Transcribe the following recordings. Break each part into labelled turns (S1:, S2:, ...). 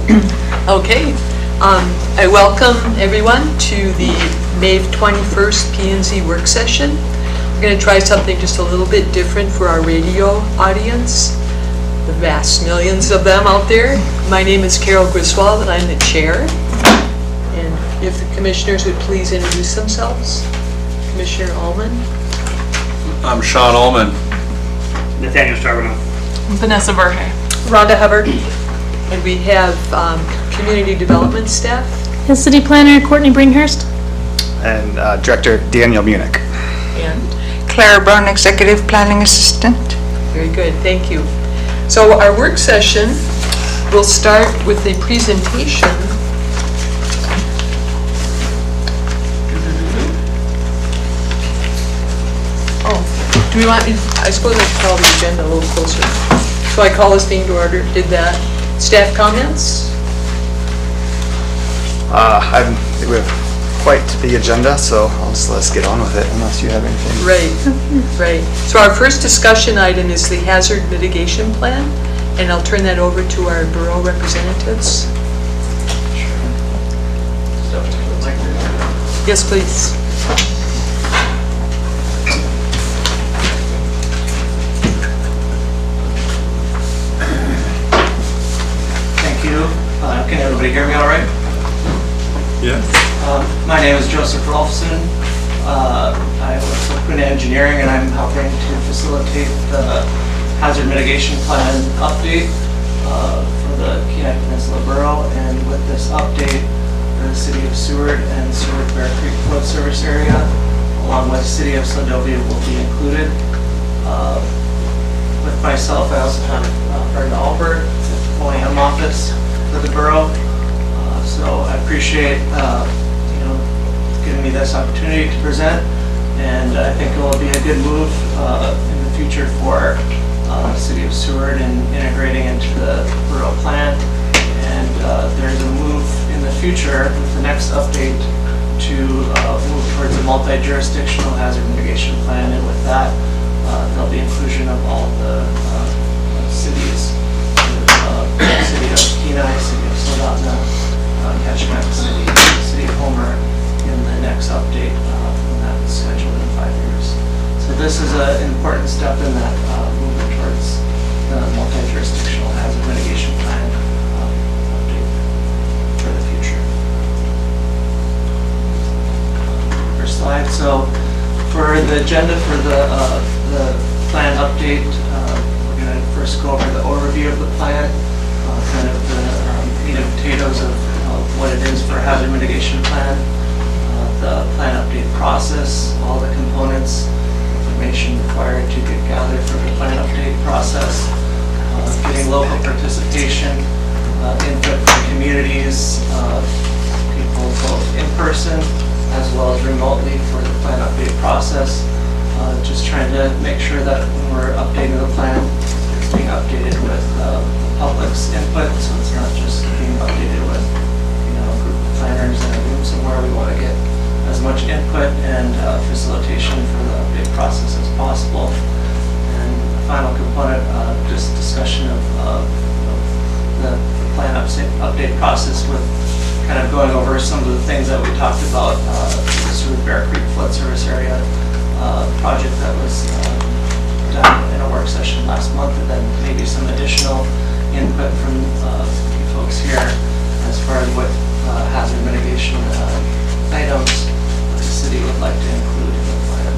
S1: Okay, I welcome everyone to the May 21st P&Z work session. We're going to try something just a little bit different for our radio audience, the vast millions of them out there. My name is Carol Griswold and I'm the chair. And if the commissioners would please introduce themselves. Commissioner Ullman.
S2: I'm Sean Ullman.
S3: Nathaniel Starbino.
S4: Vanessa Verhey.
S1: Rhonda Hubbard. And we have community development staff.
S5: And City Planner Courtney Bringhurst.
S6: And Director Daniel Munich.
S1: And
S7: Clara Brown, Executive Planning Assistant.
S1: very good, thank you. So our work session will start with a presentation. Oh, do we want, I suppose I should call the agenda a little closer. So I call this meeting to order, did that. Staff comments?
S6: I think we have quite the agenda, so I'll just let's get on with it unless you have anything.
S1: Right. So our first discussion item is the hazard mitigation plan, and I'll turn that over to our borough representatives. Yes, please.
S3: Thank you. Can everybody hear me all right?
S2: Yes.
S3: My name is Joseph Rolfson. I work for P&Z Engineering and I'm helping to facilitate the hazard mitigation plan update for the Kenai Peninsula Borough. And with this update, the City of Seward and Seward Bear Creek Flood Service Area, along with City of Sladovia, will be included. With myself, I also have Brenda Albert, OAM office for the borough. So I appreciate giving me this opportunity to present, and I think it will be a good move in the future for the City of Seward in integrating into the borough plan. And there's a move in the future with the next update to move towards a multi-jurisdictional hazard mitigation plan, and with that there'll be inclusion of all the cities, the City of Kenai, City of Soldotna, Ketchikan City, City of Homer in the next update, and that's scheduled in 5 years. So this is an important step in that movement towards the multi-jurisdictional hazard mitigation plan update for the future. First slide. So for the agenda for the plan update, we're going to first go over the overview of the plan, kind of the meat and potatoes of what it is for a hazard mitigation plan, the plan update process, all the components, information required to get gathered for the plan update process, getting local participation, input from communities, people both in person as well as remotely for the plan update process. Just trying to make sure that when we're updating the plan, it's being updated with the public's input, so it's not just being updated with a group of planners in a room somewhere. We want to get as much input and facilitation for the update process as possible. And the final component, just discussion of the plan update process, with kind of going over some of the things that we talked about, the Seward Bear Creek Flood Service Area project that was done in a work session last month, and then maybe some additional input from you folks here as far as what hazard mitigation items the city would like to include in the plan.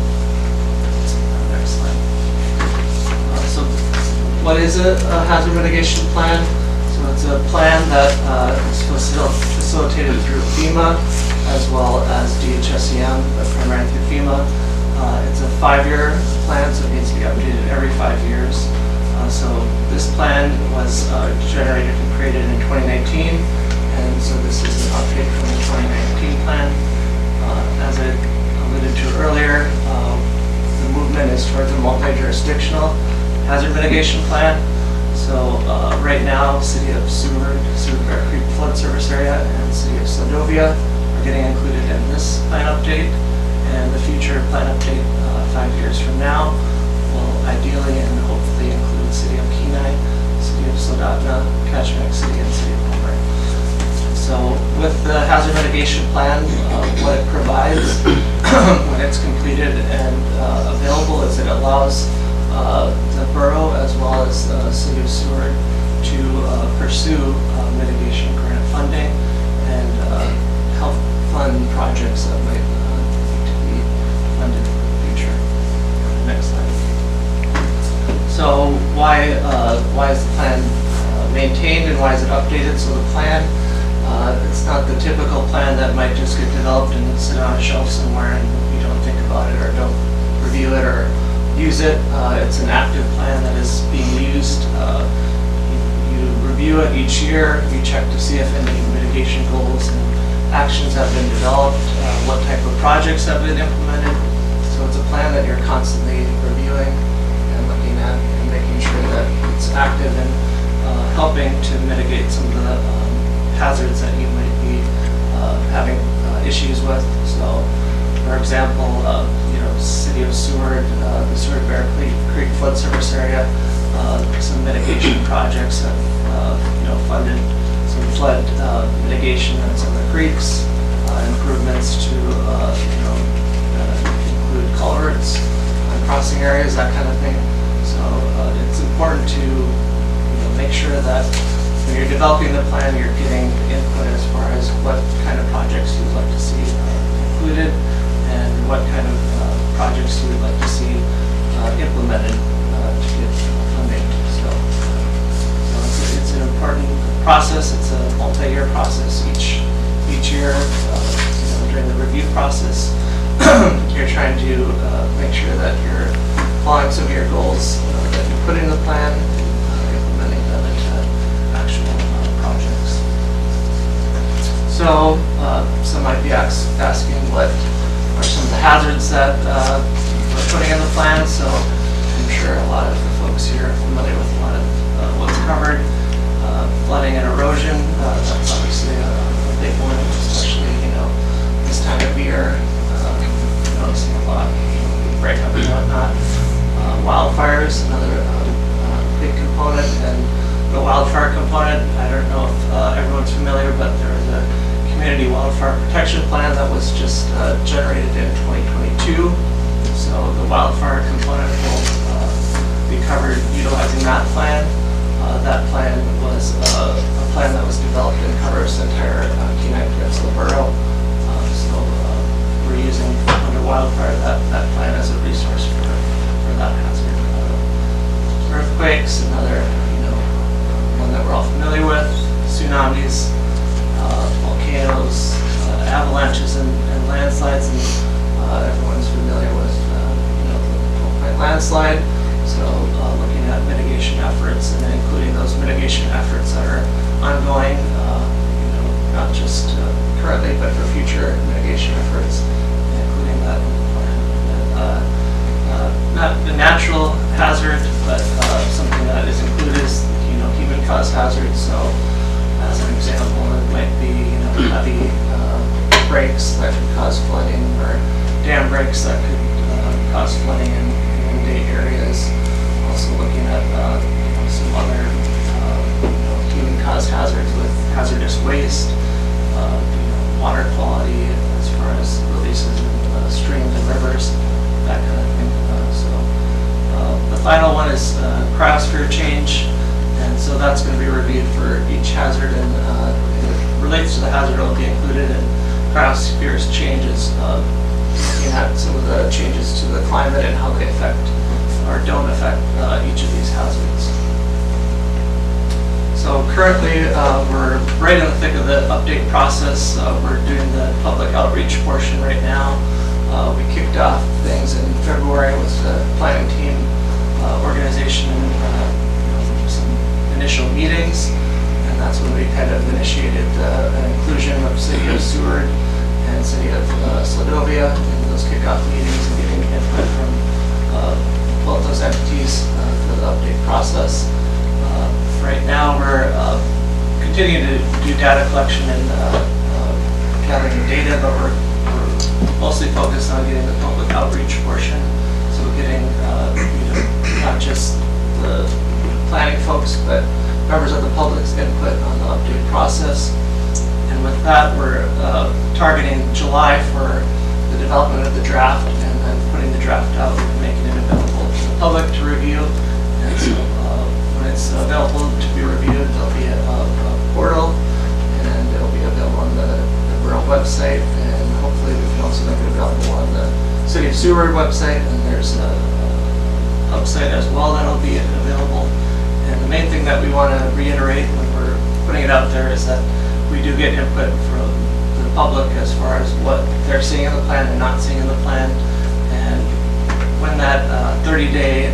S3: Next slide. So what is a hazard mitigation plan? So it's a plan that is facilitated through FEMA as well as DHSEM, but primarily through FEMA. It's a 5-year plan, so it needs to be updated every 5 years. So this plan was generated and created in 2019, and so this is an update from the 2019 plan. As I alluded to earlier, the movement is towards a multi-jurisdictional hazard mitigation plan. So right now, City of Seward, Seward Bear Creek Flood Service Area, and City of Sladovia are getting included in this plan update. And the future plan update 5 years from now will ideally and hopefully include City of Kenai, City of Soldotna, Ketchikan City, and City of Homer. With the hazard mitigation plan, what it provides when it's completed and available is it allows the borough as well as the City of Seward to pursue mitigation grant funding and help fund projects that might need to be funded in the future. Next slide. So why is the plan maintained and why is it updated? So the plan, it's not the typical plan that might just get developed and sit on a shelf somewhere and you don't think about it or don't review it or use it. It's an active plan that is being used. You review it each year. You check to see if any mitigation goals and actions have been developed, what type of projects have been implemented. So it's a plan that you're constantly reviewing and looking at and making sure that it's active and helping to mitigate some of the hazards that you might be having issues with. So, for example, City of Seward, the Seward Bear Creek flood service area, some mitigation projects have funded some flood mitigation on some of the creeks, improvements to include culverts, crossing areas, that kind of thing. So it's important to make sure that when you're developing the plan, you're getting input as far as what kind of projects you'd like to see included and what kind of projects you would like to see implemented to get funding. So it's an important process. It's a multi-year process. Each year, during the review process, you're trying to make sure that you're following some of your goals that you put in the plan, implementing them into actual projects. So some might be asking what are some of the hazards that we're putting in the plan. So I'm sure a lot of the folks here are familiar with a lot of what's covered. Flooding and erosion, that's obviously a big one, especially this time of year. Noticing a lot, breakup and whatnot. Wildfires, another big component, and the wildfire component, I don't know if everyone's familiar, but there is a community wildfire protection plan that was just generated in 2022. So the wildfire component will be covered utilizing that plan. That plan was a plan that was developed and covers the entire Kenai Peninsula Borough. So we're using under wildfire that plan as a resource for that hazard. Earthquakes, another one that we're all familiar with. Tsunamis, volcanoes, avalanches, and landslides, and everyone's familiar with the Point landslide. So looking at mitigation efforts and including those mitigation efforts that are ongoing, not just currently, but for future mitigation efforts, including that in the plan. Not a natural hazard, but something that is included is human-caused hazards. So, as an example, it might be heavy breaks that could cause flooding, or dam breaks that could cause flooding in inundate areas. Also looking at some other human-caused hazards with hazardous waste, water quality as far as releases in streams and rivers, that kind of thing. The final one is cryosphere change, and so that's going to be reviewed for each hazard, and if it relates to the hazard, it will be included in cryosphere's changes, looking at some of the changes to the climate and how they affect or don't affect each of these hazards. So currently, we're right in the thick of the update process. We're doing the public outreach portion right now. We kicked off things in February with the planning team organization, some initial meetings, and that's when we kind of initiated an inclusion of City of Seward and City of Sladovia in those kickoff meetings and getting input from both those entities for the update process. Right now we're continuing to do data collection and gathering the data, but we're mostly focused on getting the public outreach portion. So getting not just the planning folks, but members of the public's input on the update process. And And with that, we're targeting July for the development of the draft and then putting the draft out and making it available to the public to review. And so when it's available to be reviewed, there'll be a portal, and it'll be available on the borough website, and hopefully we can also make it available on the City of Seward website, and there's a hub site as well that'll be available. And the main thing that we want to reiterate when we're putting it out there is that we do get input from the public as far as what they're seeing in the plan and not seeing in the plan. And when that 30-day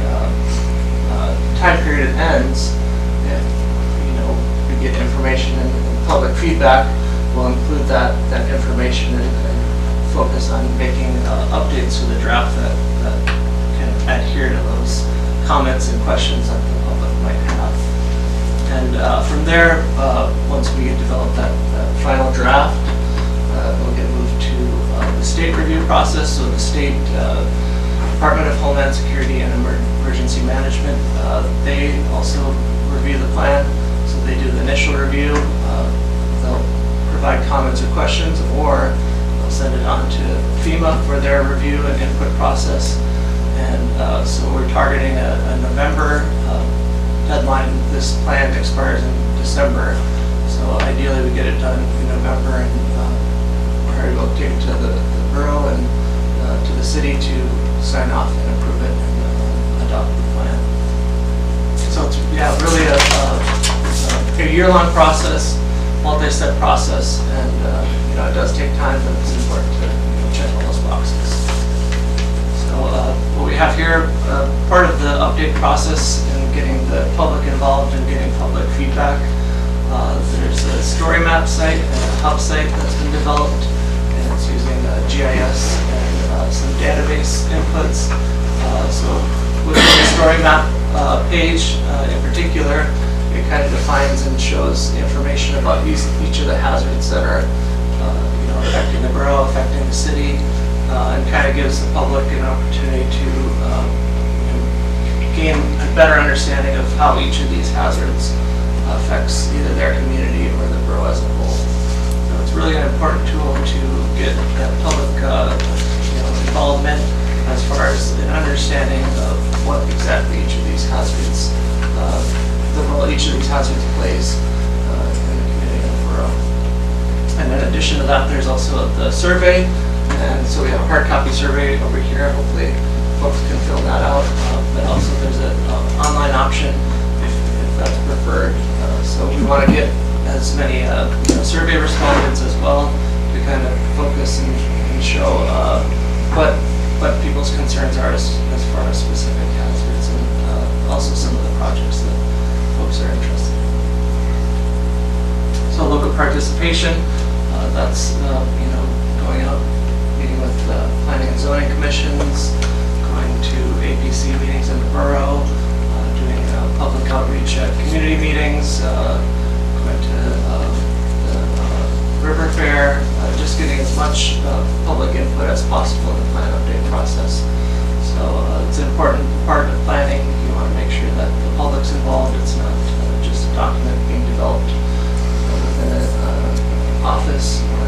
S3: time period ends, if we get information and public feedback, we'll include that information and focus on making updates to the draft that can adhere to those comments and questions that the public might have. And from there, once we develop that final draft, it'll get moved to the state review process. So the state Department of Homeland Security and Emergency Management, they also review the plan. So they do the initial review. They'll provide comments or questions, or they'll send it on to FEMA for their review and input process. And so we're targeting a November deadline. This plan expires in December. So ideally we get it done in November, and we'll take it to the borough and to the city to sign off and approve it and adopt the plan. So it's really a year-long process, multi-step process, and it does take time, but it's important to check all those boxes. So what we have here, part of the update process and getting the public involved and getting public feedback. There's a story map site and a hub site that's been developed, and it's using GIS and some database inputs. So with the story map page in particular, it kind of defines and shows information about each of the hazards that are affecting the borough, affecting the city, and kind of gives the public an opportunity to gain a better understanding of how each of these hazards affects either their community or the borough as a whole. So it's really an important tool to get that public involvement as far as an understanding of what exactly each of these hazards, the role each of these hazards plays in the community of the borough. And in addition to that, there's also the survey, and so we have a hard copy survey over here. Hopefully folks can fill that out, but also there's an online option if that's preferred. So we want to get as many survey respondents as well to kind of focus and show what people's concerns are as far as specific hazards, and also some of the projects that folks are interested in. So local participation, that's going out, meeting with planning and zoning commissions, going to APC meetings in the borough, doing public outreach at community meetings, going to the river fair, just getting as much public input as possible in the plan update process. So it's an important part of planning. You want to make sure that the public's involved. It's not just a document being developed within an office or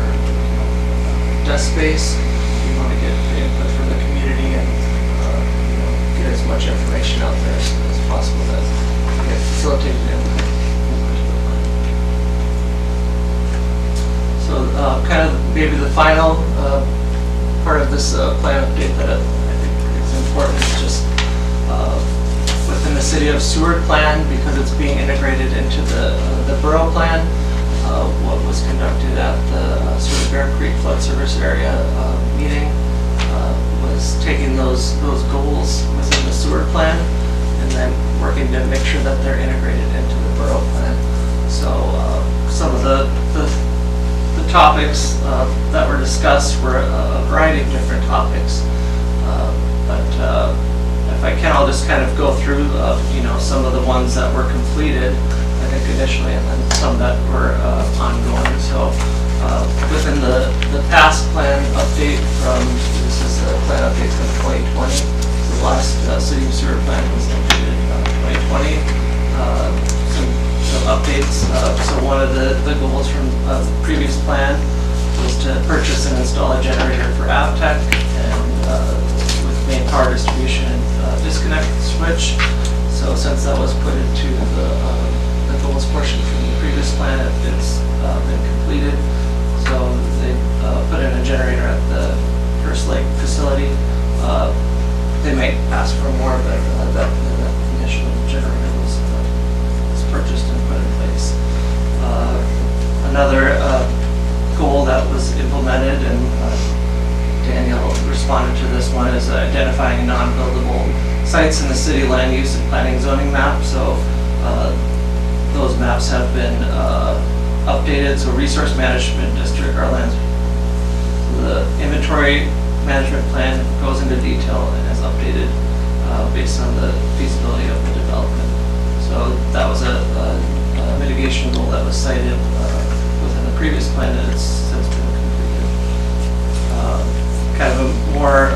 S3: desk space. You want to get the input from the community and get as much information out there as possible that get facilitated input to the plan. So kind of maybe the final part of this plan update that I think is important is just within the City of Seward plan, because it's being integrated into the borough plan. What was conducted at the Seward Bear Creek Flood Service Area meeting was taking those goals within the Seward plan and then working to make sure that they're integrated into the borough plan. So some of the topics that were discussed were a variety of different topics, but if I can, I'll just kind of go through some of the ones that were completed, I think initially, and then some that were ongoing. So within the past plan update this is the plan update from 2020. So the last City of Seward plan was updated in 2020. Some updates So one of the goals from the previous plan was to purchase and install a generator for Avtech and with main power distribution and disconnect switch. So since that was put into the goals portion from the previous plan, it's been completed. So they put in a generator at the First Lake facility. They might ask for more, but that initial generator was purchased and put in place. Another goal that was implemented, and Danielle responded to this one, is identifying non-buildable sites in the city land use and planning zoning map. So those maps have been updated. So resource management district, our lands, the inventory management plan goes into detail and is updated based on the feasibility of the development. So that was a mitigation goal that was cited within the previous plan, and it's since been completed. Kind of a more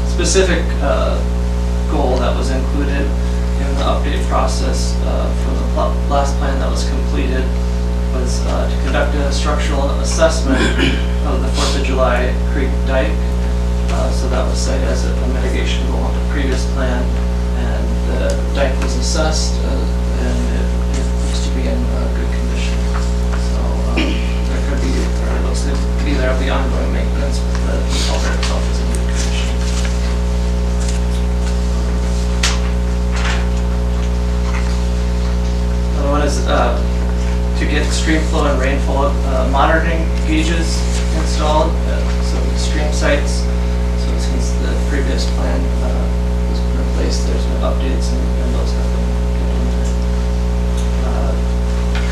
S3: specific goal that was included in the update process from the last plan that was completed was to conduct a structural assessment of the 4th of July Creek Dike. So that was cited as a mitigation goal on the previous plan, and the dike was assessed and it looks to be in good condition. So there could be, or it looks to be there will be ongoing maintenance, but the culvert itself is in good condition. Another one is to get stream flow and rainfall monitoring gauges installed, so stream sites. So since the previous plan was put in place, there's been updates and those have been implemented.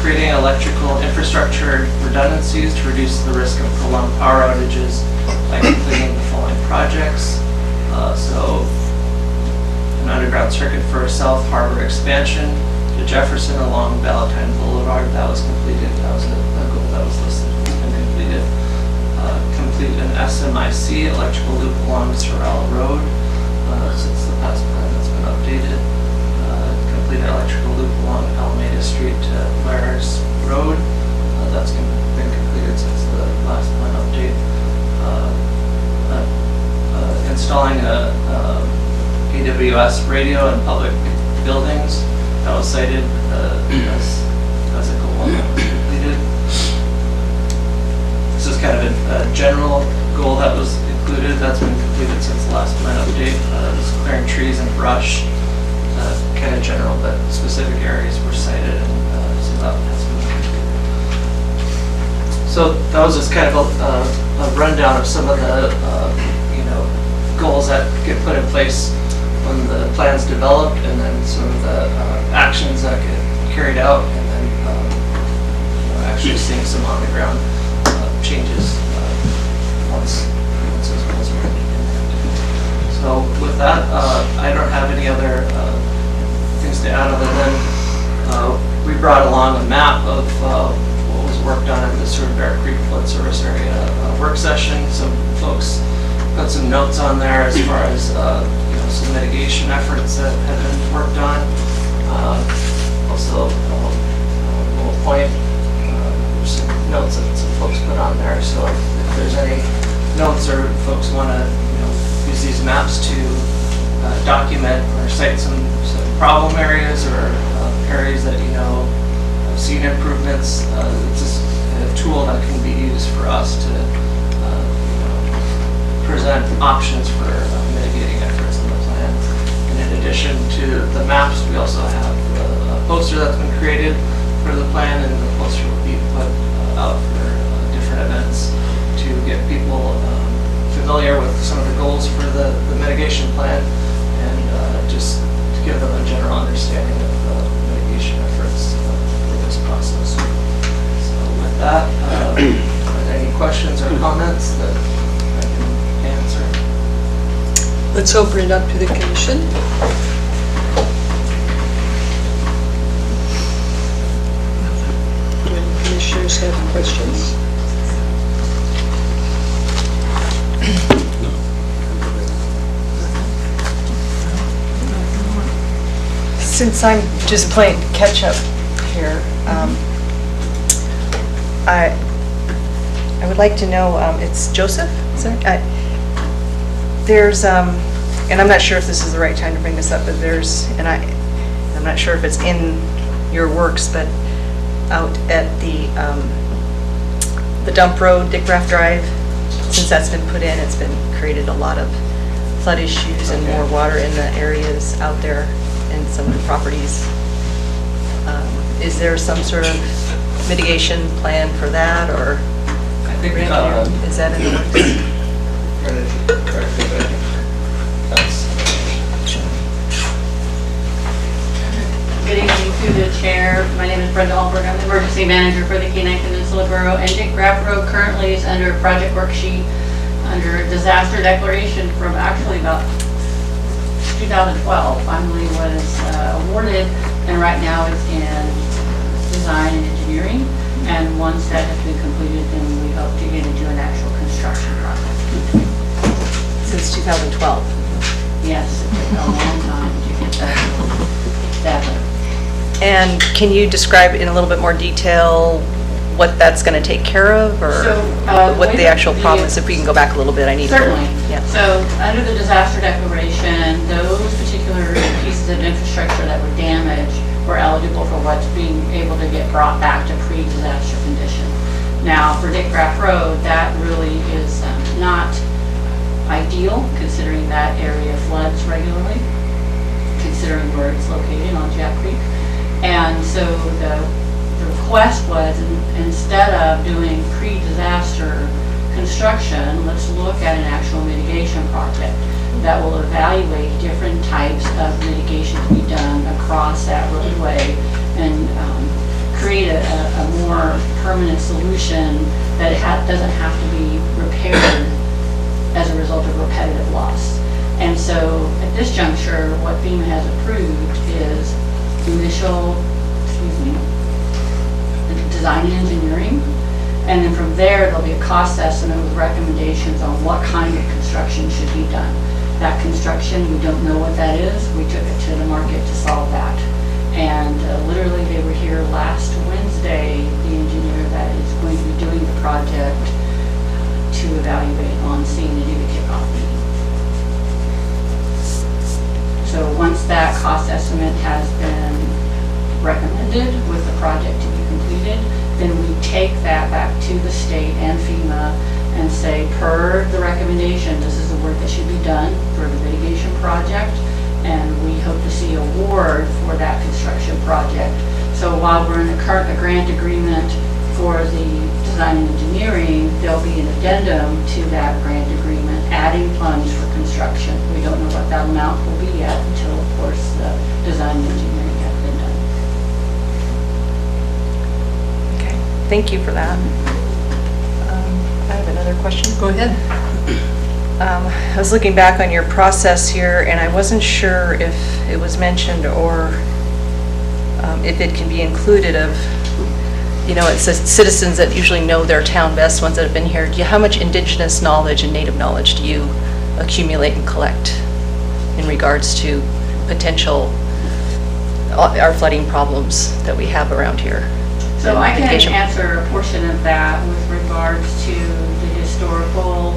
S3: Creating electrical infrastructure redundancies to reduce the risk of prolonged power outages by completing the following projects. So an underground circuit for South Harbor expansion to Jefferson along Valentine Boulevard. That was completed. That was a goal that was listed. It's been completed. Complete an SMIC electrical loop along Sorrel Road. Since the past plan that's been updated. Complete an electrical loop along Alameda Street to Lares Road. That's been completed since the last plan update. Installing a AWS radio in public buildings. That was cited as a goal that was completed. This is kind of a general goal that was included, that's been completed since the last plan update. This clearing trees and brush, kind of general, but specific areas were cited, and so that has been completed. So that was just kind of a rundown of some of the goals that get put in place when the plan's developed, and then some of the actions that get carried out, and then actually seeing some on the ground changes once those goals are implemented. So with that, I don't have any other things to add other than we brought along a map of what was worked on at the Seward Bear Creek Flood Service Area work session. Some folks put some notes on there as far as some mitigation efforts that have been worked on. Also, we'll point some notes that some folks put on there. So if there's any notes or folks want to use these maps to document or cite some problem areas or areas that have seen improvements, it's just a tool that can be used for us to present options for mitigating efforts in the plan. And in addition to the maps, we also have a poster that's been created for the plan, and the poster will be put out for different events to get people familiar with some of the goals for the mitigation plan, and just to give them a general understanding of the mitigation efforts for this process. So with that, are there any questions or comments that I can answer?
S1: Let's open it up to the commission. Do any commissioners have questions?
S4: Since I'm just playing catch up, here. I would like to know, it's Joseph, is that? There's, and I'm not sure if this is the right time to bring this up, but there's, and I'm not sure if it's in your works, but out at the dump road, Dick Raff Drive, since that's been put in, it's been created a lot of flood issues and more water in the areas out there and some of the properties. Is there some sort of mitigation plan for that, or
S3: I think,
S4: is that in the works?
S8: Good evening to the chair. My name is Brenda Alberg. I'm the emergency manager for the Kenai Peninsula Borough. And Dick Raff Road currently is under a project worksheet under a disaster declaration from actually about 2012. Finally was awarded, and right now it's in design and engineering. And once that has been completed, then we hope to get into an actual construction project.
S4: Since 2012.
S8: Yes, it took a long time to get that done.
S4: And can you describe in a little bit more detail what that's going to take care of, or what the actual problem is? If we can go back a little bit, I need
S8: Certainly.
S4: to. Yeah.
S8: So under the disaster declaration, those particular pieces of infrastructure that were damaged were eligible for what's being able to get brought back to pre-disaster condition. Now, for Dick Raff Road, that really is not ideal, considering that area floods regularly, considering where it's located on Jack Creek. And so the request was, instead of doing pre-disaster construction, let's look at an actual mitigation project that will evaluate different types of mitigation to be done across that roadway and create a more permanent solution that doesn't have to be repaired as a result of repetitive loss. And so at this juncture, what FEMA has approved is initial, design and engineering. And then from there, there'll be a cost estimate with recommendations on what kind of construction should be done. That construction, we don't know what that is. We took it to the market to solve that. And literally, they were here last Wednesday, the engineer that is going to be doing the project to evaluate on scene to do the kickoff meeting. So once that cost estimate has been recommended with the project to be completed, then we take that back to the state and FEMA and say, per the recommendation, this is the work that should be done for the mitigation project, and we hope to see award for that construction project. So while we're in a grant agreement for the design and engineering, there'll be an addendum to that grant agreement adding funds for construction. We don't know what that amount will be yet until, of course, the design and engineering has been done.
S4: Okay, thank you for that. I have another question.
S1: Go ahead.
S4: I was looking back on your process here, and I wasn't sure if it was mentioned or if it can be included of, it's the citizens that usually know their town best, ones that have been here. How much indigenous knowledge and native knowledge do you accumulate and collect in regards to potential, our flooding problems that we have around here?
S8: So I can answer a portion of that with regards to the historical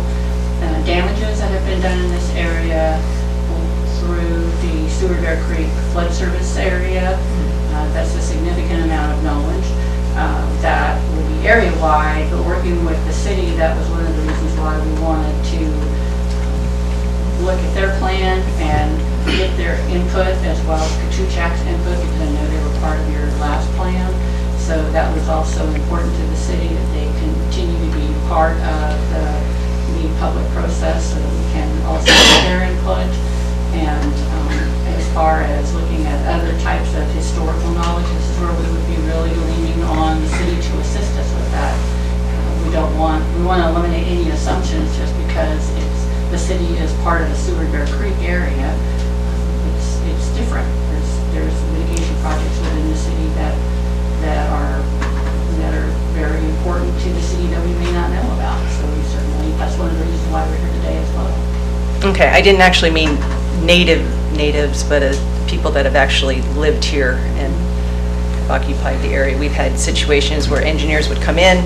S8: damages that have been done in this area through the Seward Bear Creek flood service area. That's a significant amount of knowledge. That will be area-wide, but working with the city, that was one of the reasons why we wanted to look at their plan and get their input as well as Kachuchak's input, because I know they were part of your last plan. So that was also important to the city that they continue to be part of the public process so that we can also get their input. And as far as looking at other types of historical knowledge, this is where we would be really leaning on the city to assist us with that. We want to eliminate any assumptions just because the city is part of the Seward Bear Creek area. It's different. There's mitigation projects within the city that are very important to the city that we may not know about. So we certainly, that's one of the reasons why we're here today as well.
S4: Okay, I didn't actually mean natives, but people that have actually lived here and occupied the area. We've had situations where engineers would come in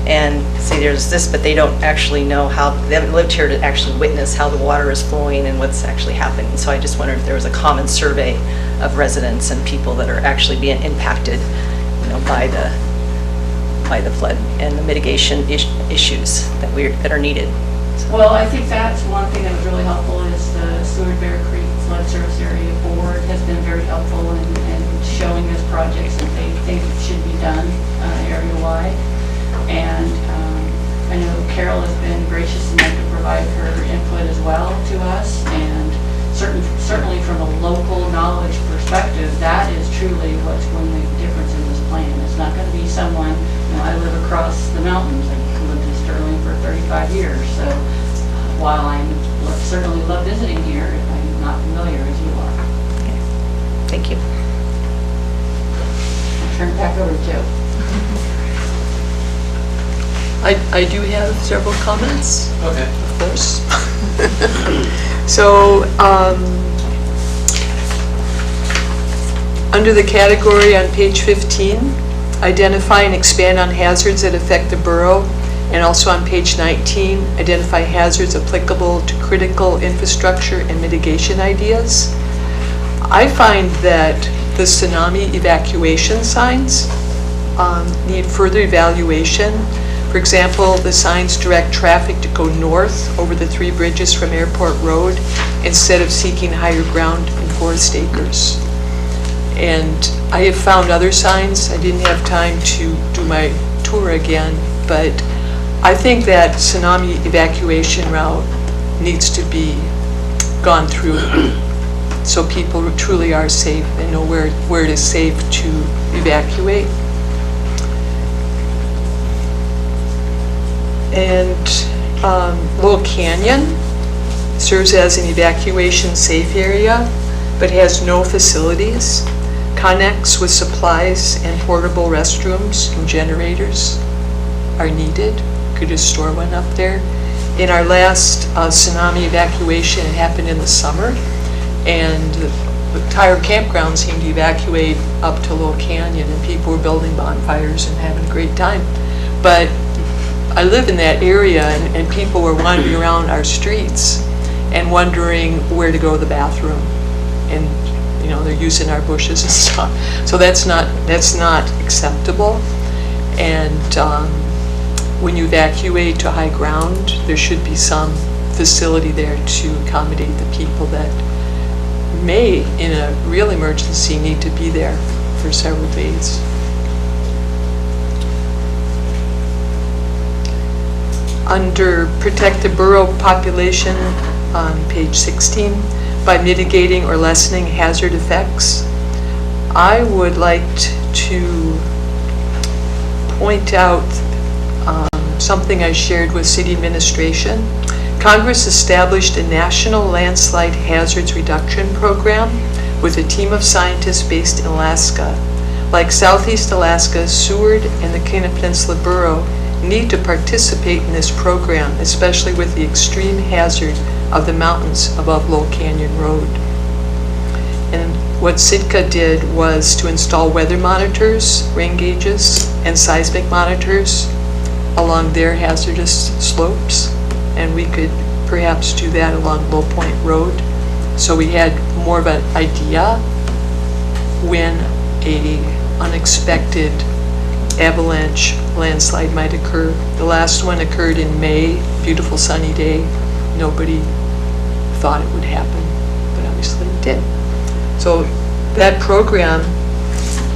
S4: and say there's this, but they don't actually know how, they haven't lived here to actually witness how the water is flowing and what's actually happening. So I just wondered if there was a common survey of residents and people that are actually being impacted, by the flood and the mitigation issues that are needed.
S8: Well, I think that's one thing that was really helpful is the Seward Bear Creek Flood Service Area Board has been very helpful in showing us projects that they think should be done area-wide. And I know Carol has been gracious enough to provide her input as well to us. And certainly from a local knowledge perspective, that is truly what's going to make a difference in this plan. It's not going to be someone, I live across the mountains. I lived in Sterling for 35 years. So while I certainly love visiting here, I'm not familiar as you are.
S4: Okay. Thank you.
S8: I'll turn it back over to Joe.
S1: I do have several comments.
S3: Okay.
S1: Of course. So, under the category on page 15, identify and expand on hazards that affect the borough, and also on page 19, identify hazards applicable to critical infrastructure and mitigation ideas. I find that the tsunami evacuation signs need further evaluation. For example, the signs direct traffic to go north over the 3 bridges from Airport Road instead of seeking higher ground in Forest Acres. And I have found other signs. I didn't have time to do my tour again, but I think that tsunami evacuation route needs to be gone through so people truly are safe and know where it is safe to evacuate. And Little Canyon serves as an evacuation safe area, but has no facilities, connects with supplies and portable restrooms and generators are needed. Could just store one up there. In our last tsunami evacuation, it happened in the summer, and the entire campground seemed to evacuate up to Little Canyon, and people were building bonfires and having a great time. But I live in that area, and people were wandering around our streets and wondering where to go to the bathroom, and they're using our bushes and stuff. So that's not acceptable. And when you evacuate to high ground, there should be some facility there to accommodate the people that may, in a real emergency, need to be there for several days. Under protect the borough population on page 16 by mitigating or lessening hazard effects, I would like to point out something I shared with city administration. Congress established a national landslide hazards reduction program with a team of scientists based in Alaska. Like Southeast Alaska, Seward and the Kena Peninsula Borough need to participate in this program, especially with the extreme hazard of the mountains above Little Canyon Road. And what Sitka did was to install weather monitors, rain gauges, and seismic monitors along their hazardous slopes, and we could perhaps do that along Low Point Road. So we had more of an idea when a unexpected avalanche landslide might occur. The last one occurred in May, beautiful sunny day. Nobody thought it would happen, but obviously it did. So that program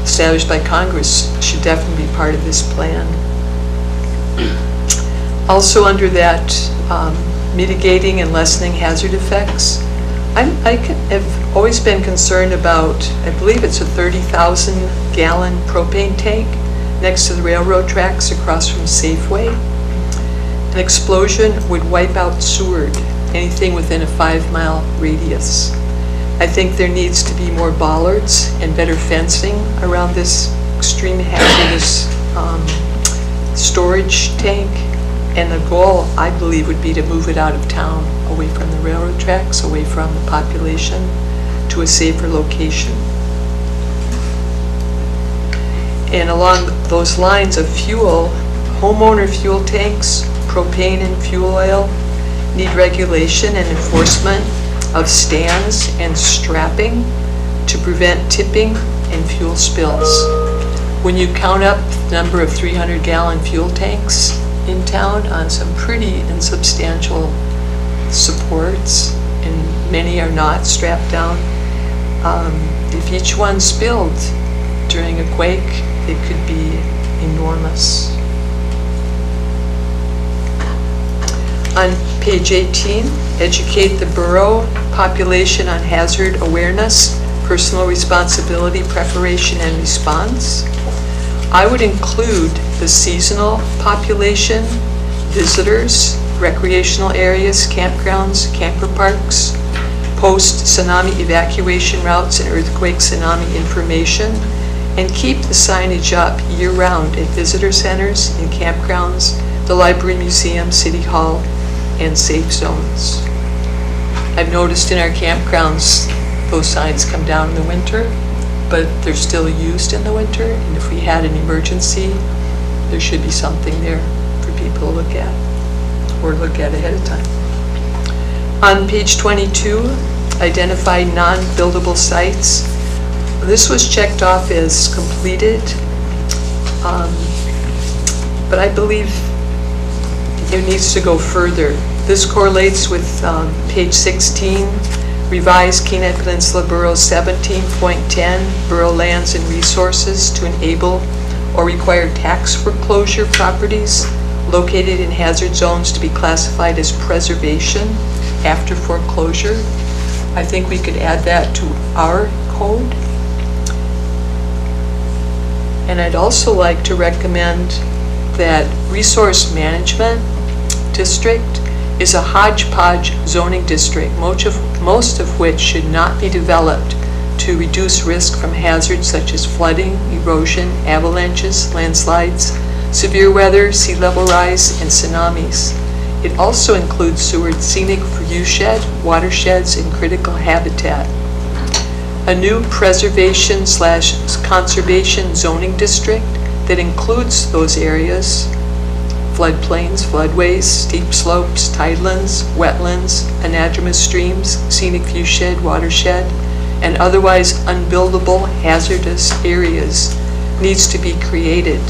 S1: established by Congress should definitely be part of this plan. Also under that, mitigating and lessening hazard effects, I have always been concerned about, I believe it's a 30,000 gallon propane tank next to the railroad tracks across from Safeway. An explosion would wipe out Seward, anything within a 5-mile radius. I think there needs to be more bollards and better fencing around this extreme hazardous storage tank. And the goal, I believe, would be to move it out of town, away from the railroad tracks, away from the population, to a safer location. And along those lines of fuel, homeowner fuel tanks, propane and fuel oil need regulation and enforcement of stands and strapping to prevent tipping and fuel spills. When you count up the number of 300-gallon fuel tanks in town on some pretty insubstantial supports, and many are not strapped down, if each one spilled during a quake, it could be enormous. On page 18, educate the borough population on hazard awareness, personal responsibility, preparation, and response. I would include the seasonal population, visitors, recreational areas, campgrounds, camper parks, post-tsunami evacuation routes and earthquake tsunami information, and keep the signage up year-round at visitor centers and campgrounds, the library, museum, city hall, and safe zones. I've noticed in our campgrounds, those signs come down in the winter, but they're still used in the winter, and if we had an emergency, there should be something there for people to look at, or look at ahead of time. On page 22, identify non-buildable sites. This was checked off as completed, but I believe it needs to go further. This correlates with page 16, revise Kenai Peninsula Borough 17.10, Borough Lands and Resources to enable or require tax foreclosure properties located in hazard zones to be classified as preservation after foreclosure. I think we could add that to our code. And I'd also like to recommend that resource management district is a hodgepodge zoning district, most of which should not be developed to reduce risk from hazards such as flooding, erosion, avalanches, landslides, severe weather, sea level rise, and tsunamis. It also includes Seward Scenic Viewshed, watersheds, and critical habitat. A new preservation/conservation zoning district that includes those areas: floodplains, floodways, steep slopes, tidelands, wetlands, anadromous streams, scenic viewshed, watershed, and otherwise unbuildable hazardous areas needs to be created.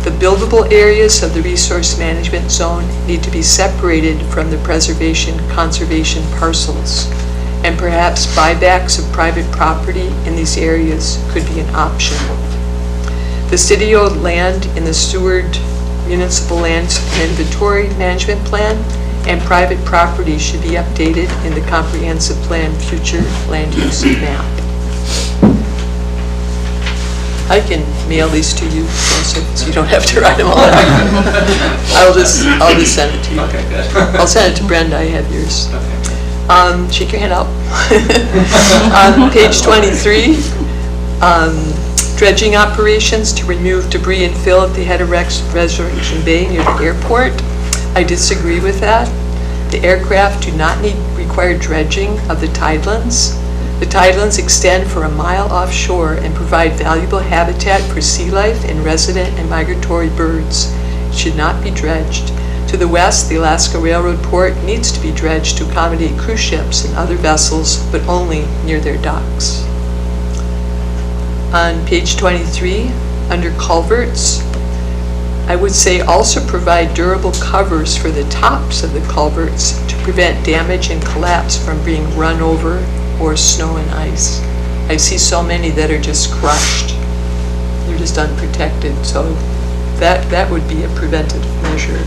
S1: The buildable areas of the resource management zone need to be separated from the preservation/conservation parcels, and perhaps buybacks of private property in these areas could be an option. The city-owned land in the Seward Municipal Land Inventory Management Plan and private property should be updated in the Comprehensive Plan Future Land Use Map. I can mail these to you, Joseph, so you don't have to write them all down. I'll just send it to you.
S3: Okay, good.
S1: I'll send it to Brenda, I have yours.
S3: Okay.
S1: Shake your hand out. On page 23, dredging operations to remove debris and fill at the head of Resurrection Bay near the airport. I disagree with that. The aircraft do not require dredging of the tidelands. The tidelands extend for a mile offshore and provide valuable habitat for sea life and resident and migratory birds. It should not be dredged. To the west, the Alaska Railroad Port needs to be dredged to accommodate cruise ships and other vessels, but only near their docks. On page 23, under culverts, I would say also provide durable covers for the tops of the culverts to prevent damage and collapse from being run over or snow and ice. I see so many that are just crushed. They're just unprotected, so that would be a preventative measure.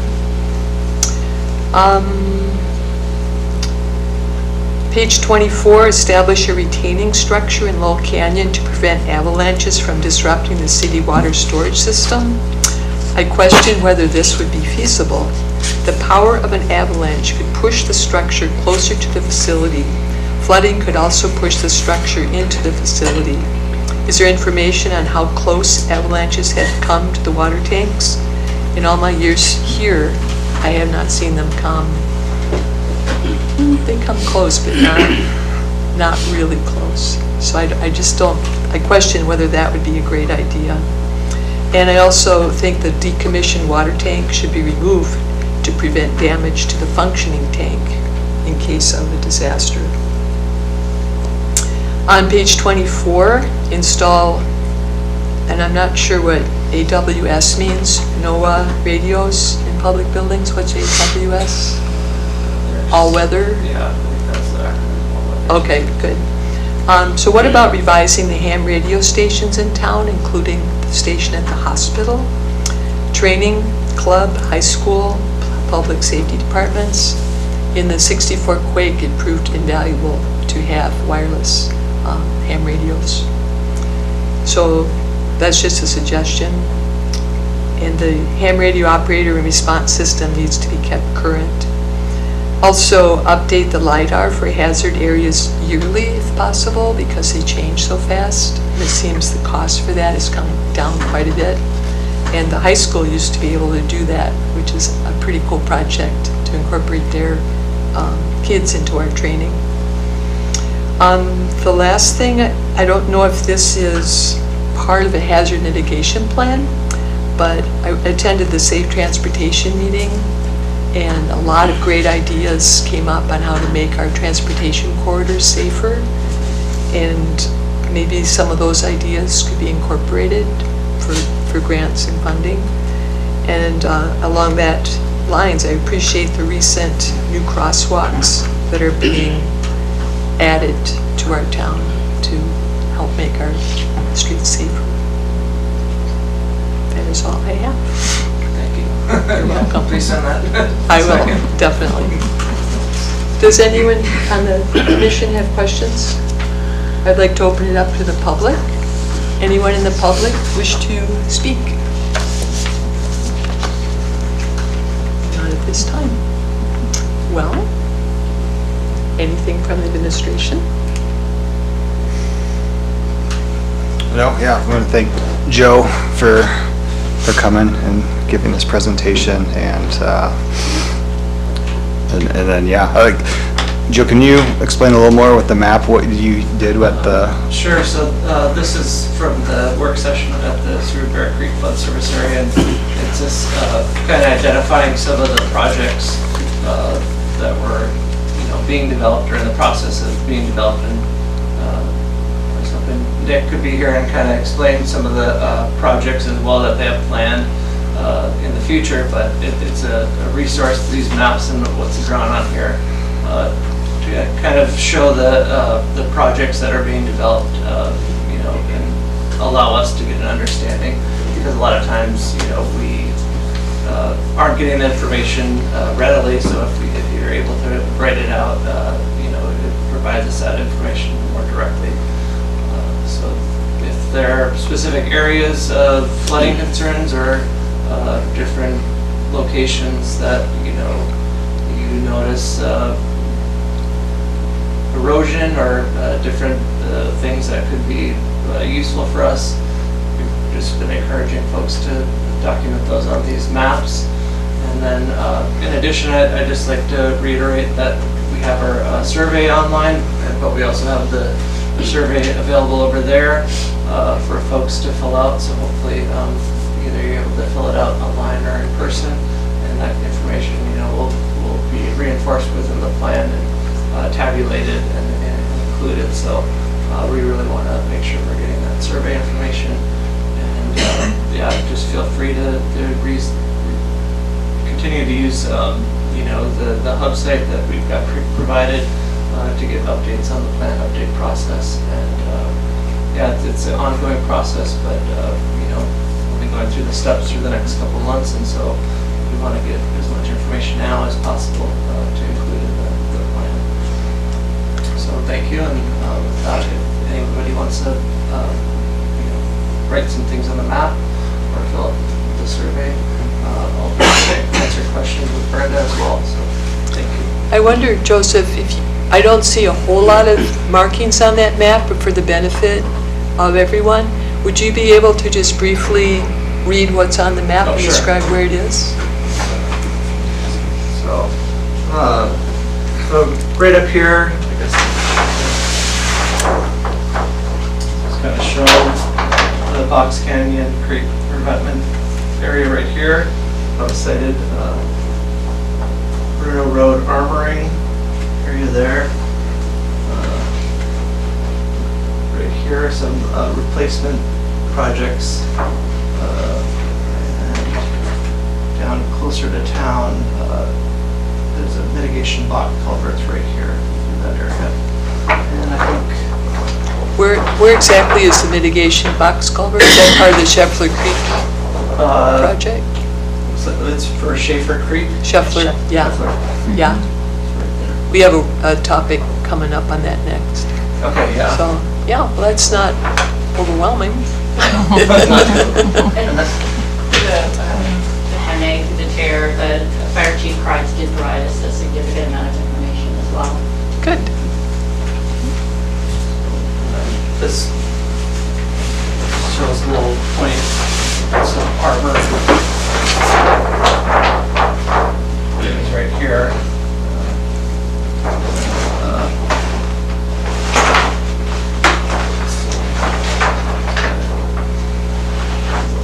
S1: Page 24, establish a retaining structure in Lowell Canyon to prevent avalanches from disrupting the city water storage system. I question whether this would be feasible. The power of an avalanche could push the structure closer to the facility. Flooding could also push the structure into the facility. Is there information on how close avalanches have come to the water tanks? In all my years here, I have not seen them come. They come close, but not really close. So I just don't, I question whether that would be a great idea. And I also think the decommissioned water tank should be removed to prevent damage to the functioning tank in case of a disaster. On page 24, install, and I'm not sure what AWS means, NOAA radios in public buildings. What's AWS? All weather?
S3: Yeah, I think that's the acronym. All weather.
S1: Okay, good. So what about revising the ham radio stations in town, including the station at the hospital, training club, high school, public safety departments? In the '64 quake, it proved invaluable to have wireless ham radios. So that's just a suggestion. And the ham radio operator and response system needs to be kept current. Also, update the LiDAR for hazard areas yearly if possible, because they change so fast. And it seems the cost for that has come down quite a bit. And the high school used to be able to do that, which is a pretty cool project to incorporate their kids into our training. The last thing, I don't know if this is part of a hazard mitigation plan, but I attended the Safe Transportation meeting, and a lot of great ideas came up on how to make our transportation corridors safer, and maybe some of those ideas could be incorporated for grants and funding. And along that lines, I appreciate the recent new crosswalks that are being added to our town to help make our streets safer. That is all I have.
S3: Thank you.
S1: You're welcome.
S3: Please send that.
S1: I will,
S3: Second.
S1: definitely. Does anyone on the commission have questions? I'd like to open it up to the public. Anyone in the public wish to speak? Not at this time. Well, anything from the administration?
S6: No, yeah, I want to thank Joe for coming and giving this presentation, and then yeah, Joe, can you explain a little more with the map, what you did with the?
S3: Sure, so this is from the work session at the Seward Bear Creek Flood Service area, and it's just kind of identifying some of the projects that were, being developed or in the process of being developed. And I was hoping Dick could be here and kind of explain some of the projects as well that they have planned in the future, but it's a resource, these maps and what's drawn on here, to kind of show the projects that are being developed, and allow us to get an understanding, because a lot of times, we aren't getting the information readily, so if you're able to write it out, it provides us that information more directly. So if there are specific areas of flooding concerns or different locations that, you notice erosion or different things that could be useful for us, we've just been encouraging folks to document those on these maps. And then in addition, I'd just like to reiterate that we have our survey online, but we also have the survey available over there for folks to fill out. So hopefully either you're able to fill it out online or in person, and that information will be reinforced within the plan and tabulated and included. So we really want to make sure we're getting that survey information. And yeah, just feel free to continue to use the hub site that we've got provided to get updates on the plan update process. And yeah, it's an ongoing process, but we'll be going through the steps through the next couple of months, and so we want to get as much information now as possible to include in the plan. So thank you, and with that, if anybody wants to write some things on the map or fill out the survey, I'll answer questions with Brenda as well, so thank you.
S1: I wonder, Joseph, I don't see a whole lot of markings on that map, but for the benefit of everyone, would you be able to just briefly read what's on the map and
S3: sure.
S1: describe where it is?
S3: So right up here, I guess, just kind of show the Box Canyon Creek revetment area right here. I was cited Bruno Road armoring area there. Right here, some replacement projects. And down closer to town, there's a mitigation box culverts right here through that area. And I think
S1: Where exactly is the mitigation box culvert? Is that part of the Scheffler Creek project?
S3: so it's for Schaefer Creek.
S1: Scheffler, yeah,
S3: Scheffler.
S1: yeah.
S3: It's right there.
S1: We have a topic coming up on that next.
S3: Okay, yeah.
S1: So, yeah, well, that's not overwhelming.
S8: And the Henne, the chair, the fire chief Kreitz did provide us a significant amount of information as well.
S1: Good.
S3: This shows a little point, some armor. It's right here.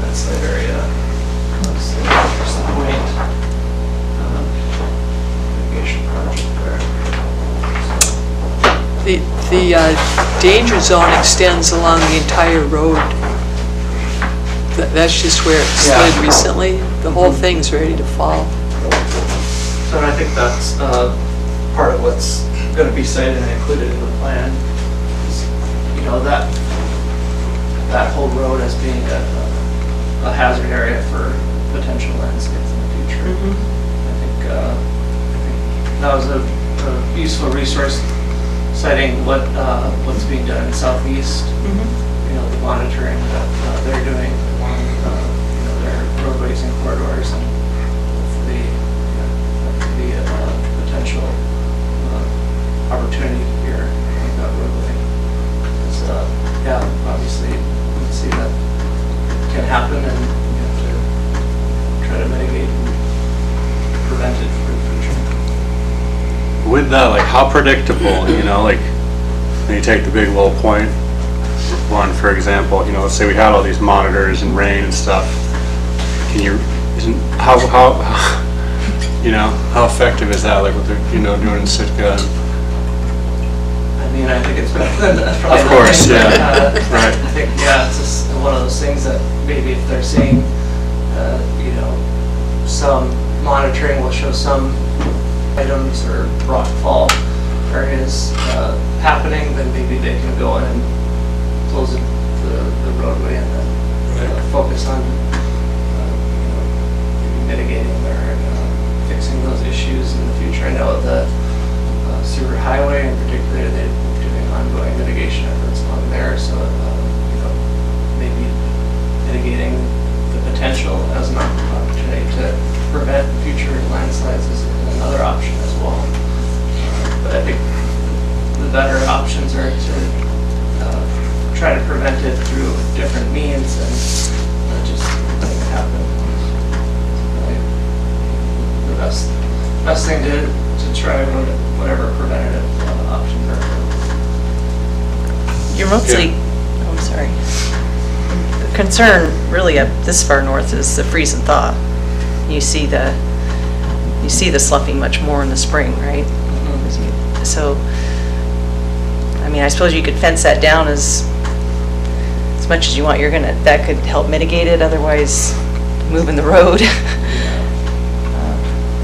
S3: Landslide area. There's the point. Mitigation project there.
S1: The danger zone extends along the entire road. That's just where it slid
S3: Yeah.
S1: recently. The whole thing's ready to fall.
S3: So I think that's part of what's going to be cited and included in the plan. Is, you know, that whole road as being a hazard area for potential landscapes in the future. I think that was a useful resource citing what's being done in Southeast. You know, the monitoring that they're doing along their roadways and corridors, and hopefully that could be a potential opportunity here on that roadway. Yeah, obviously we can see that can happen, and we have to try to mitigate and prevent it for the future.
S2: With that, like, how predictable, you know, like, when you take the big low point one, for example, you know, let's say we had all these monitors and rain and stuff, how you know, how effective is that, like, what they're, you know, doing in Sitka?
S3: I mean, I think it's better than probably.
S2: Of course,
S3: nothing,
S2: yeah,
S3: but,
S2: right.
S3: I think, yeah, it's just one of those things that maybe if they're seeing, you know, some monitoring will show some items or rockfall areas happening, then maybe they can go in and close the roadway and then focus on you know, mitigating or fixing those issues in the future. I know the Sewer Highway in particular, they're doing ongoing mitigation efforts along there, so you know, maybe mitigating the potential as an opportunity to prevent future landslides is another option as well. But I think the better options are to try to prevent it through different means and just letting it happen. Really the best thing to try whatever preventative options are.
S4: You're mostly, oh, I'm sorry. The concern really up this far north is the freeze and thaw. You see the sloughing much more in the spring, right? So, I mean, I suppose you could fence that down as much as you want. That could help mitigate it, otherwise moving the road.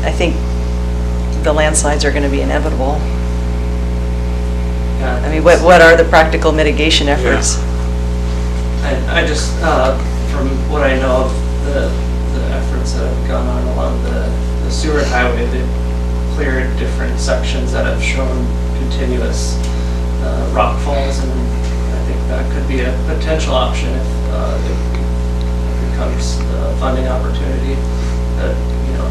S4: I think the landslides are going to be inevitable.
S3: Yeah,
S4: I mean, what are the practical mitigation efforts?
S3: I just, from what I know of the efforts that have gone on along the Seward Highway, they've cleared different sections that have shown continuous rock falls, and I think that could be a potential option if it becomes a funding opportunity. But, you know,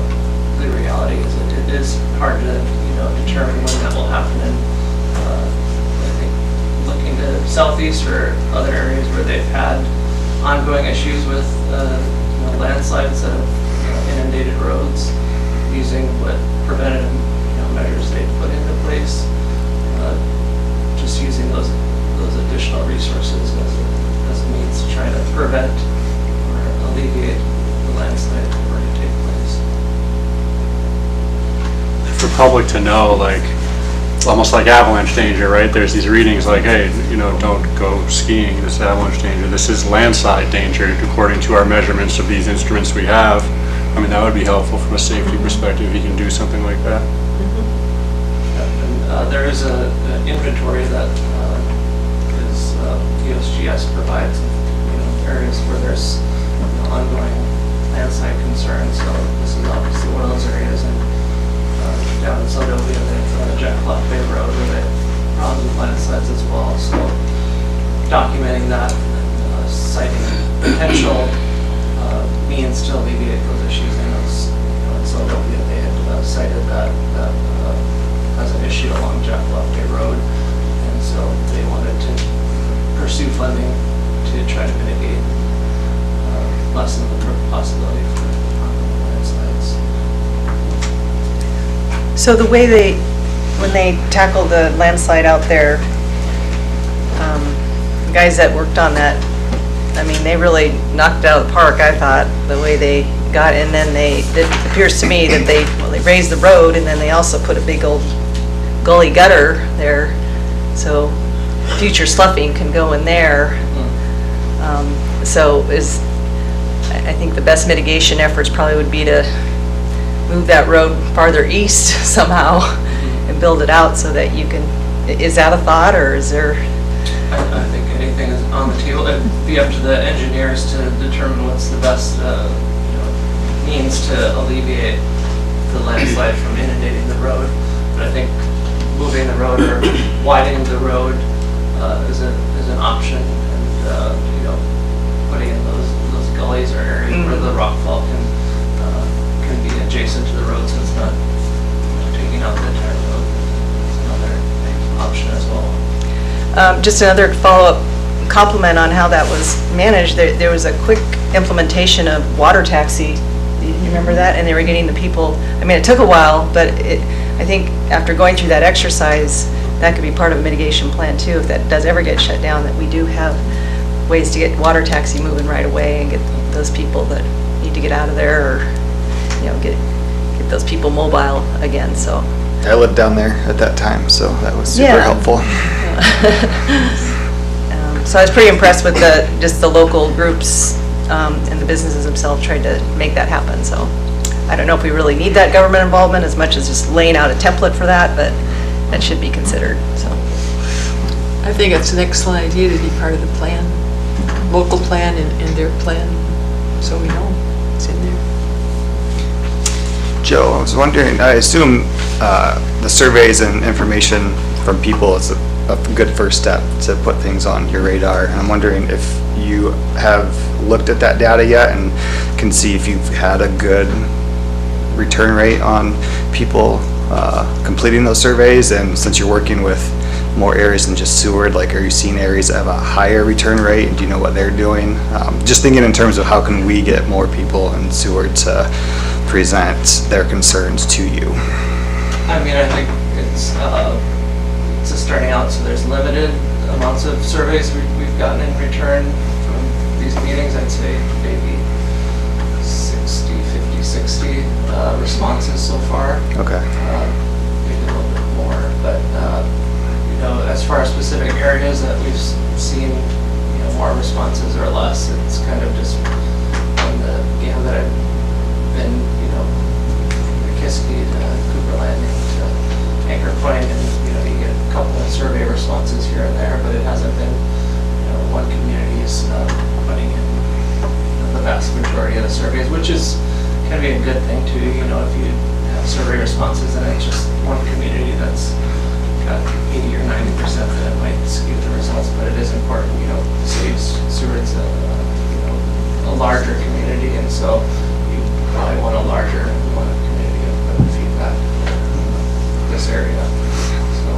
S3: the reality is it is hard to, you know, determine when that will happen, and I think looking to Southeast or other areas where they've had ongoing issues with you know, landslides that have inundated roads, using what preventative measures they've put into place, just using those additional resources as a means to try to prevent or alleviate
S2: public to know, like, almost like avalanche danger, right? There's these readings like, hey, don't go skiing, this is avalanche danger. This is landslide danger according to our measurements of these instruments we have. I mean, that would be helpful from a safety perspective if you can do something like that.
S3: And there is an inventory that is USGS provides, areas where there's ongoing landslide concerns. So this is obviously one of those areas. And down in Sodovia, there's Jack Clough Bay Road where they have problems with landslides as well. So documenting that, citing potential means to alleviate those issues. I know in Sodovia they had cited that as an issue along Jack Clough Bay Road, and so they wanted to pursue funding to try to mitigate, lessen the possibility for landslides.
S4: So the way when they tackled the landslide out there, the guys that worked on that, I mean, they really knocked it out of the park, I thought, the way they got, and then it appears to me that they raised the road, and then they also put a big old gully gutter there, so future sloughing can go in there. I think the best mitigation efforts probably would be to move that road farther east somehow and build it out so that you can, is that a thought, or is there?
S3: I think anything is on the table. It'd be up to the engineers to determine what's the best means to alleviate the landslide from inundating the road. But I think moving the road or widening the road is an option, and putting in those gullies or areas where the rockfall can be adjacent to the road, so it's not taking out the entire road. It's another option as well.
S4: Just another follow-up compliment on how that was managed. There was a quick implementation of water taxi. You remember that? And they were getting the people, I mean, it took a while, but I think after going through that exercise, that could be part of a mitigation plan too, if that does ever get shut down, that we do have ways to get water taxi moving right away and get those people that need to get out of there, or get those people mobile again. So
S6: I lived down there at that time, so that was super helpful.
S4: So I was pretty impressed with just the local groups and the businesses themselves tried to make that happen. So I don't know if we really need that government involvement as much as just laying out a template for that, but that should be considered. So
S1: I think it's an excellent idea to be part of the plan, local plan and their plan, so we know it's in there.
S6: Joe, I was wondering, I assume the surveys and information from people is a good first step to put things on your radar. And I'm wondering if you have looked at that data yet and can see if you've had a good return rate on people completing those surveys. And since you're working with more areas than just Seward, like, are you seeing areas that have a higher return rate, and do you know what they're doing? Just thinking in terms of how can we get more people in Seward to present their concerns to you.
S3: I mean, I think it's just starting out, so there's limited amounts of surveys we've gotten in return from these meetings. I'd say maybe 60 responses so far.
S6: Okay.
S3: Maybe a little bit more, but as far as specific areas that we've seen, more responses or less, it's kind of just on the gamut. I've been, Kiski to Cooper Landing to Anchor Point, and you get a couple of survey responses here and there, but it hasn't been, one community is putting in the vast majority of the surveys, which is can be a good thing too. If you have survey responses and it's just one community that's got 80 or 90%, then it might skew the results. But it is important, to say Seward's a larger community, and so you probably want a larger community of feedback in this area. So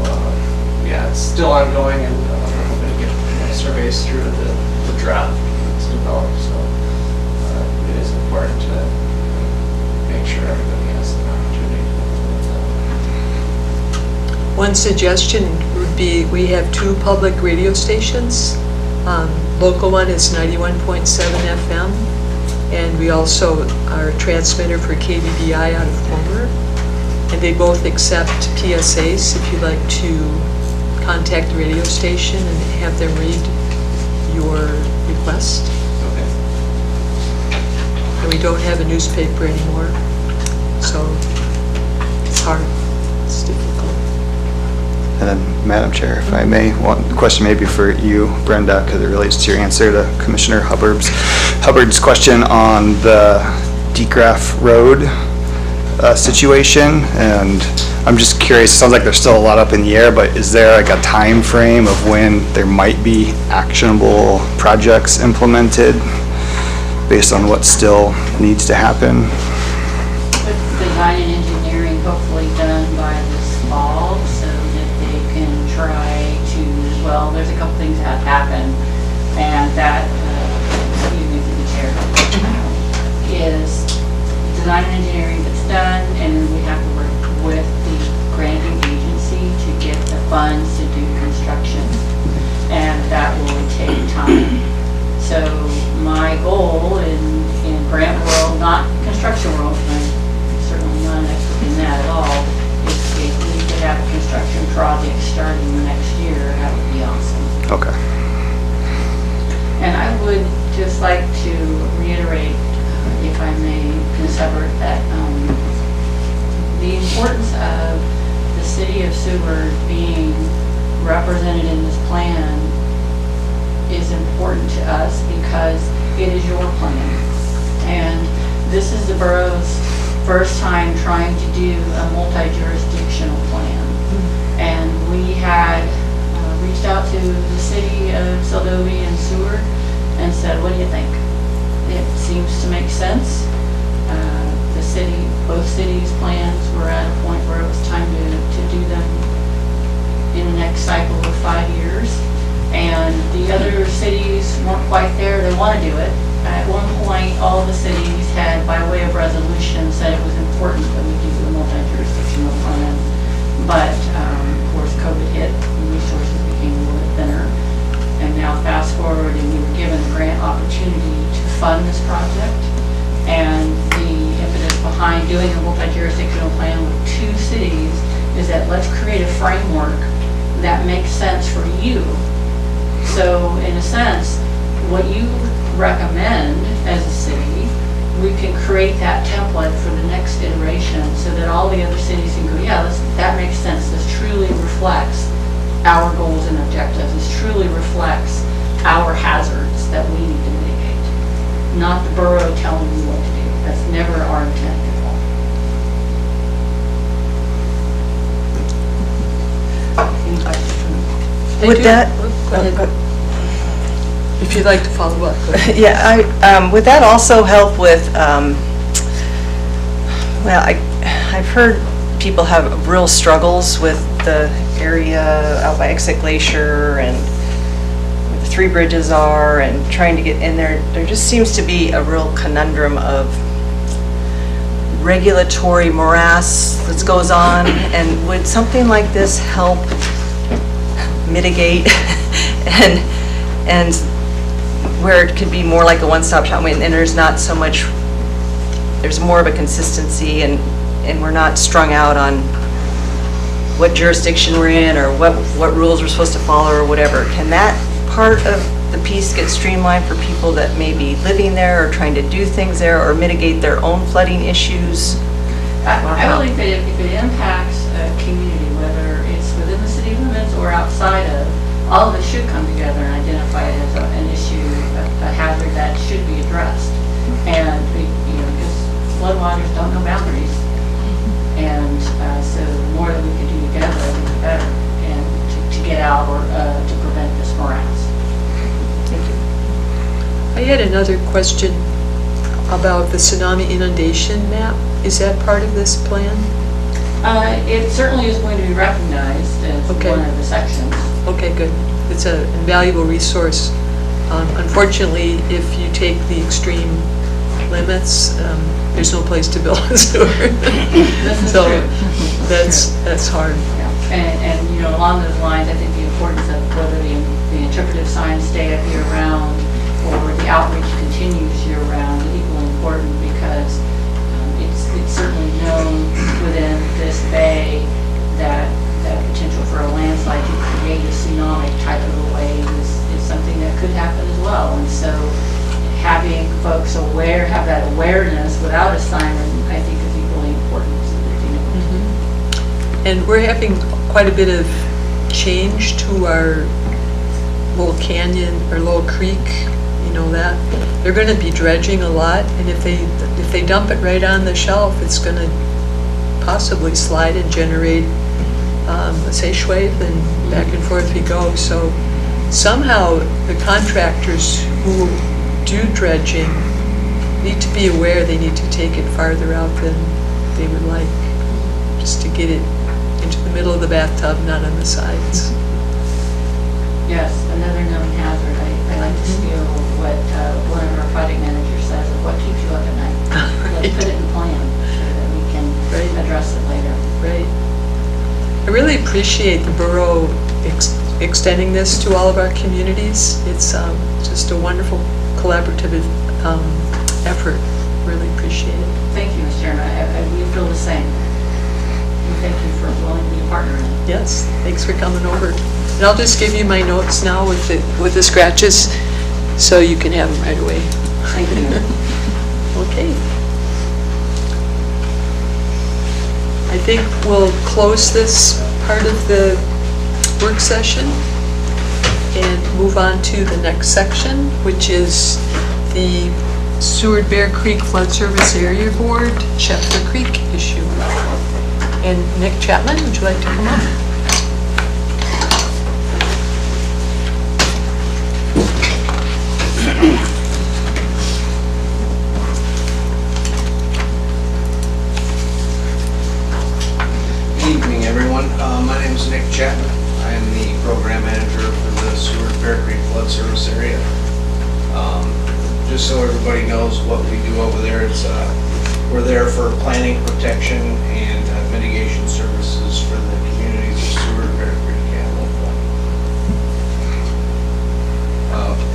S3: it's still ongoing, and we're hoping to get surveys through the draft that's developed. So it is important to make sure everybody has an opportunity to implement that.
S1: One suggestion would be, we have 2 public radio stations. Local one is 91.7 FM, and we also are a transmitter for KBBI out of Homer. And they both accept PSAs if you'd like to contact the radio station and have them read your request.
S3: Okay.
S1: And we don't have a newspaper anymore, so it's hard, it's difficult.
S6: And then, Madam Chair, if I may, one question maybe for you, Brenda, because it relates to your answer to Commissioner Hubbard's question on the DeGraff Road situation. And I'm just curious, it sounds like there's still a lot up in the air, but is there like a time frame of when there might be actionable projects implemented based on what still needs to happen?
S8: With design and engineering hopefully done by this fall, so that they can try to, well, there's a couple things that happen, and that, excuse me through the chair, is design and engineering that's done, and then we have to work with the granting agency to get the funds to do construction, and that will take time. So my goal in grant world, not construction world, I'm certainly not an expert in that at all, is if we could have a construction project starting next year, that would be awesome.
S6: Okay.
S8: And I would just like to reiterate, if I may, Ms. Hubbard, that the importance of the city of Seward being represented in this plan is important to us because it is your plan. And this is the borough's first time trying to do a multi-jurisdictional plan. And we had reached out to the city of Sildovia and Seward and said, what do you think? It seems to make sense. The city, both cities' plans were at a point where it was time to do them in the next cycle of 5 years. And the other cities weren't quite there. They want to do it. At one point, all the cities had, by way of resolution, said it was important that we do a multi-jurisdictional plan. But, of course, COVID hit and resources became a little bit thinner. And now fast forward, and we were given a grant opportunity to fund this project. And the impetus behind doing a multi-jurisdictional plan with 2 cities is that let's create a framework that makes sense for you. So in a sense, what you recommend as a city, we can create that template for the next iteration so that all the other cities can go, yeah, that makes sense. This truly reflects our goals and objectives. This truly reflects our hazards that we need to mitigate. Not the borough telling you what to do. That's never our intent at all. Any questions?
S4: Would that,
S1: Go ahead. If you'd like to follow up. Go ahead.
S4: yeah, would that also help with, well, I've heard people have real struggles with the area out by Exit Glacier and where the 3 bridges are and trying to get in there. There just seems to be a real conundrum of regulatory morass that goes on, and would something like this help mitigate and where it could be more like a one-stop shop, and there's not so much, there's more of a consistency, and we're not strung out on what jurisdiction we're in or what rules we're supposed to follow or whatever. Can that part of the piece get streamlined for people that may be living there or trying to do things there or mitigate their own flooding issues?
S8: I believe that if it impacts a community, whether it's within the city limits or outside of, all of us should come together and identify it as an issue, a hazard that should be addressed. And, because floodwaters don't know boundaries. And so the more that we can do together, the better, and to get out or to prevent this morass.
S4: Thank you.
S1: I had another question about the tsunami inundation map. Is that part of this plan?
S8: It certainly is going to be recognized as
S1: Okay.
S8: one of the sections.
S1: Okay, good. It's an invaluable resource. Unfortunately, if you take the extreme limits, there's no place to build a sewer.
S8: This is
S1: So
S8: true.
S1: that's hard.
S8: Yeah. And along those lines, I think the importance of whether the interpretive signs stay up year-round or the outreach continues year-round is equally important because it's certainly known within this have that awareness without a siren, I think is equally important, so that you know.
S1: And we're having quite a bit of change to our little canyon, or little creek, you know that. They're gonna be dredging a lot, and if they dump it right on the shelf, it's gonna possibly slide and generate a seshwave, and back and forth we go. So somehow the contractors who do dredging need to be aware they need to take it farther out than they would like, just to get it into the middle of the bathtub, not on the sides.
S8: Yes, another known hazard. I like to steal what one of our project managers says, of what keeps you up at night. Let's put it in plan so that we can address it later.
S1: Right. I really appreciate the borough extending this to all of our communities. It's just a wonderful collaborative effort. Really appreciate it.
S8: Thank you, Ms. Chairman. We feel the same. And thank you for willing to be a partner in it.
S1: Yes, thanks for coming over. And I'll just give you my notes now with the scratches, so you can have them right away.
S8: Thank you.
S1: Okay. I think we'll close this part of the work session and move on to the next section, which is the Seward Bear Creek Flood Service Area Board, Scheffler Creek issue. And Nick Chapman, would you like to come up?
S9: Good evening, everyone. My name is Nick Chapman. I am the program manager for the Seward Bear Creek Flood Service Area. Just so everybody knows what we do over there, it's we're there for planning, protection, and mitigation services for the communities of Seward, Bear Creek, and Wolf Point.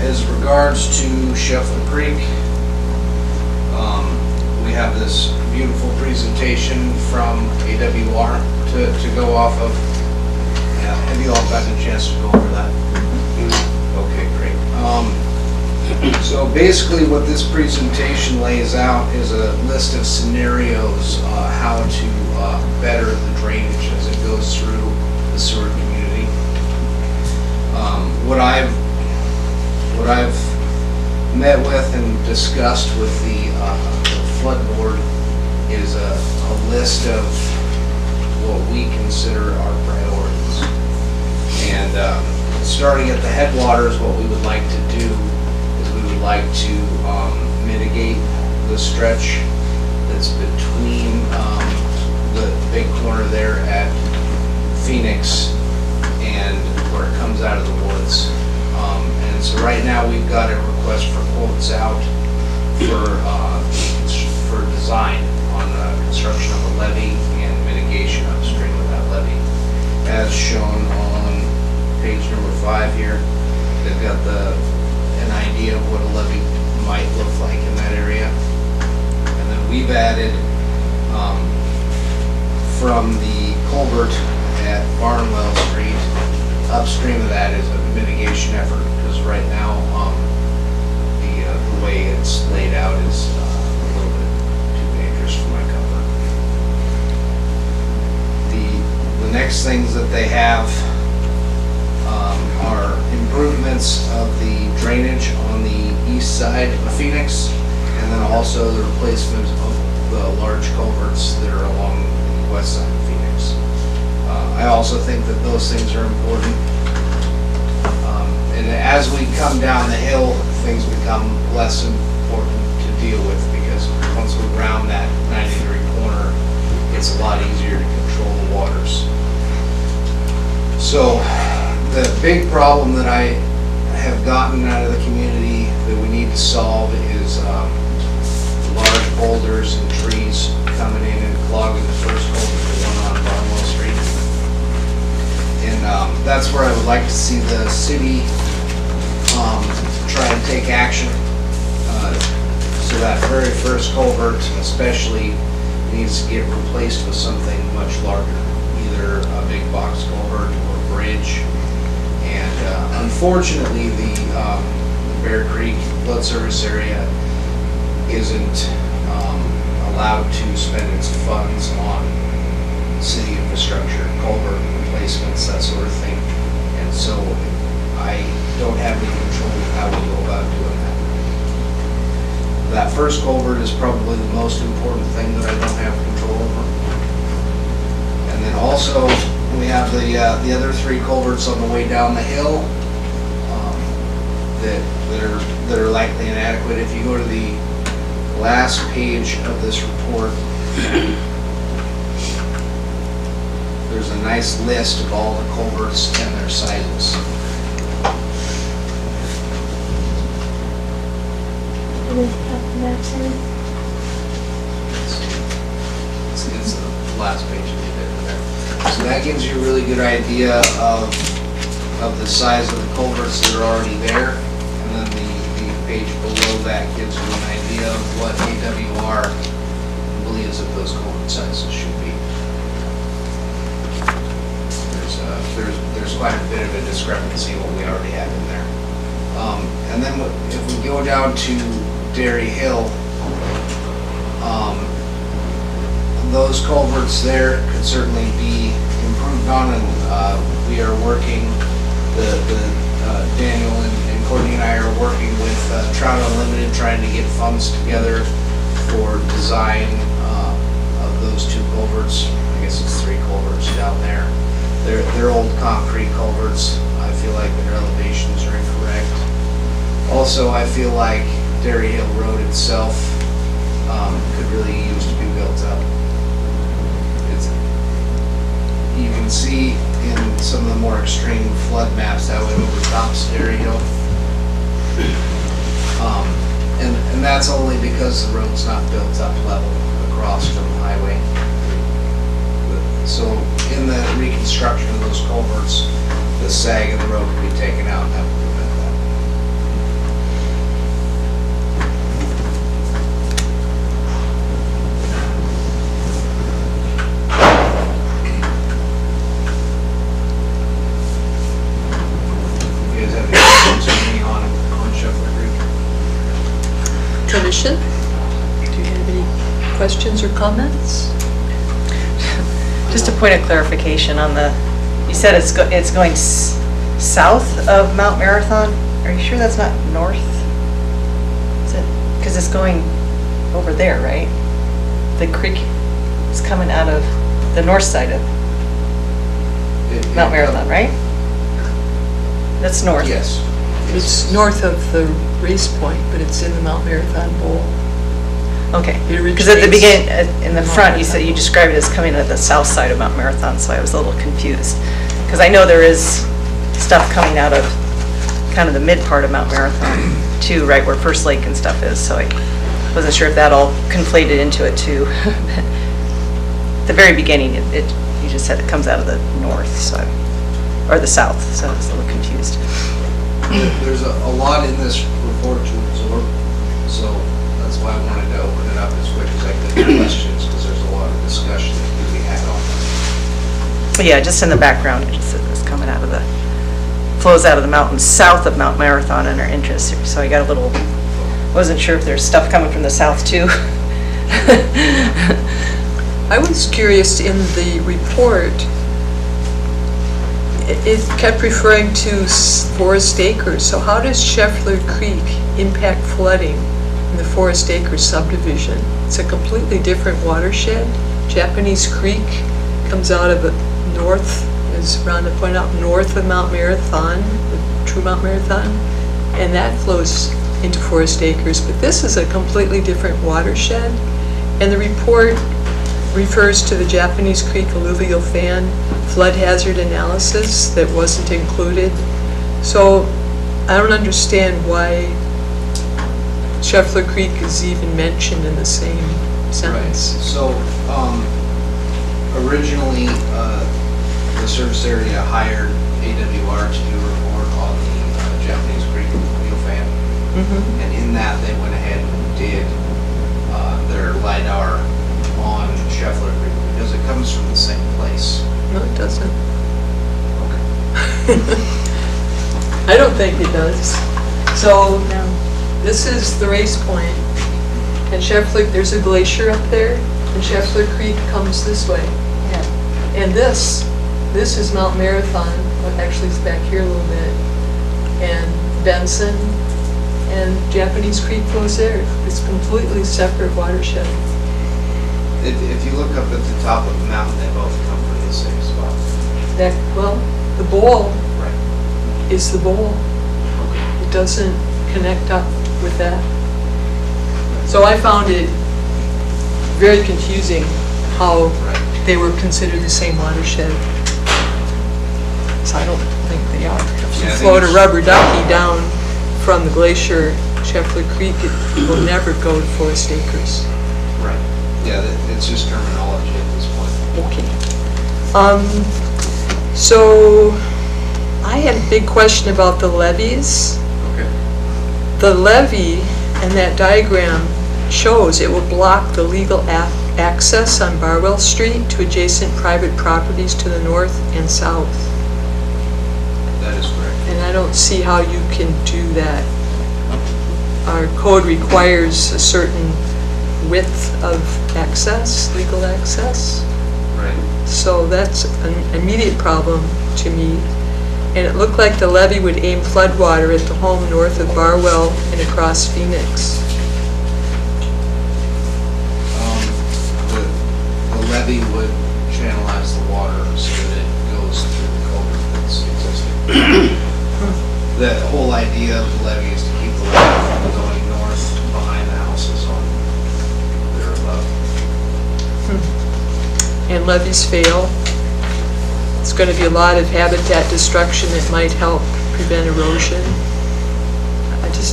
S9: As regards to Scheffler Creek, we have this beautiful presentation from AWR to go off of. Yeah, have you all gotten a chance to go over that? Okay, great. So basically what this presentation lays out is a list of scenarios how to better the drainage as it goes through the Seward community. What I've met with and discussed with the flood board is a list of what we consider our priorities. And starting at the headwaters, what we would like to do is we would like to mitigate the stretch that's between the big corner there at Phoenix and where it comes out of the woods. And so right now we've got a request for quotes out for design on the construction of a levee and mitigation upstream of that levee. As shown on page number 5 here, they've got an idea of what a levee might look like in that area. And then we've added from the culvert at Barnwell Street, upstream of that is a mitigation effort, because right now the way it's laid out is a little bit too dangerous for my comfort. The next things that they have are improvements of the drainage on the east side of Phoenix, and then also the replacement of the large culverts that are along the west side of Phoenix. I also think that those things are important. And as we come down the hill, things become less important to deal with, because once we round that 90-degree corner, it's a lot easier to control the waters. So the big problem that I have gotten out of the community that we need to solve is large boulders and trees coming in and clogging the first culvert, the one on Barnwell Street. And that's where I would like to see the city try and take action. So that very first culvert especially needs to get replaced with something much larger, either a big box culvert or bridge. And unfortunately, the Bear Creek Flood Service area is isn't allowed to spend its funds on city infrastructure, culvert replacements, that sort of thing. And so I don't have any control of how we go about doing that. That first culvert is probably the most important thing that I don't have control over. And then also, we have the other 3 culverts on the way down the hill that are likely inadequate. If you go to the last page of this report, there's a nice list of all the culverts and their sizes. It's the last page of there. So that gives you a really good idea of the size of the culverts that are already there. And then the page below that gives you an idea of what AWR believes that those culvert sizes should be. There's quite a bit of a discrepancy what we already have in there. And then if we go down to Dairy Hill, those culverts there could certainly be improved on, and we are working, Daniel and Courtney and I are working with Trout Unlimited, trying to get funds together for design of those 2 culverts. I guess it's 3 culverts down there. They're old concrete culverts. I feel like their elevations are incorrect. Also, I feel like Dairy Hill Road itself could really use to be built up. You can see in some of the more extreme flood maps how it overtops Dairy Hill. And that's only because the road's not built up level across from the highway. So in the reconstruction of those culverts, the sag of the road can be taken out and that would prevent that. You guys have any questions for me on Scheffler Creek?
S1: Commission, do you have any questions or comments?
S4: Just a point of clarification on you said it's going south of Mount Marathon? Are you sure that's not north? Is it? Because it's going over there, right? The creek is coming out of the north side of Mount Marathon, right? That's north.
S9: Yes.
S1: It's north of the race point, but it's in the Mount Marathon Bowl.
S4: Okay,
S1: It
S4: because at the
S1: retreats
S4: beginning, in the
S1: Mount
S4: front, you said, you
S1: Marathon.
S4: described it as coming at the south side of Mount Marathon, so I was a little confused. Because I know there is stuff coming out of kind of the mid part of Mount Marathon too, right where First Lake and stuff is, so I wasn't sure if that all conflated into it too. At the very beginning, you just said it comes out of the north, so, or the south, so I was a little confused.
S9: There's a lot in this report to absorb, so that's why I wanted to open it up as quick as I could for questions, because there's a lot of discussion that can be had on this.
S4: But yeah, just in the background, it just said it's coming out of flows out of the mountains south of Mount Marathon in our interest, so I got a little, wasn't sure if there's stuff coming from the south too.
S1: I was curious, in the report, it kept referring to Forest Acres, so how does Scheffler Creek impact flooding in the Forest Acres subdivision? It's a completely different watershed. Japanese Creek comes out of the north, as Rhonda pointed out, north of Mount Marathon, the true Mount Marathon, and that flows into Forest Acres, but this is a completely different watershed. And the report refers to the Japanese Creek alluvial fan flood hazard analysis that wasn't included. So I don't understand why Scheffler Creek is even mentioned in the same sentence.
S9: So, originally, the service area hired AWR to do a report on the Japanese Creek alluvial fan. And in that, they went ahead and did their LiDAR on Scheffler Creek because it comes from the same place.
S1: No, it doesn't.
S9: Okay.
S1: I don't think it does. So this is the race point, and Scheffler, there's a glacier up there, and Scheffler Creek comes this way. And this is Mount Marathon, well, actually it's back here a little bit, and Benson, and Japanese Creek goes there. It's completely separate watershed.
S9: If you look up at the top of the mountain, they both come from the same spot.
S1: Well, the bowl
S9: Right.
S1: is the bowl. It doesn't connect up with that. So I found it very confusing how
S9: Right.
S1: they were considered the same watershed. So I don't think they are. If
S9: Yeah,
S1: you
S9: I think
S1: float a
S9: it's-
S1: rubber ducky down from the glacier, Scheffler Creek, it will never go to Forest Acres.
S9: Right. Yeah, it's just terminology at this point.
S1: Okay. So I had a big question about the levees.
S9: Okay.
S1: The levee and that diagram shows it will block the legal access on Barwell Street to adjacent private properties to the north and south.
S9: That is correct.
S1: And I don't see how you can do that. Our code requires a certain width of access, legal access.
S9: Right.
S1: So that's an immediate problem to me. And it looked like the levee would aim floodwater at the home north of Barwell and across Phoenix.
S9: The levee would channelize the water so that it goes through the culvert that's existing. The whole idea of the levee is to keep the water from going north behind the houses on there above.
S1: And levees fail. It's going to be a lot of habitat destruction that might help prevent erosion.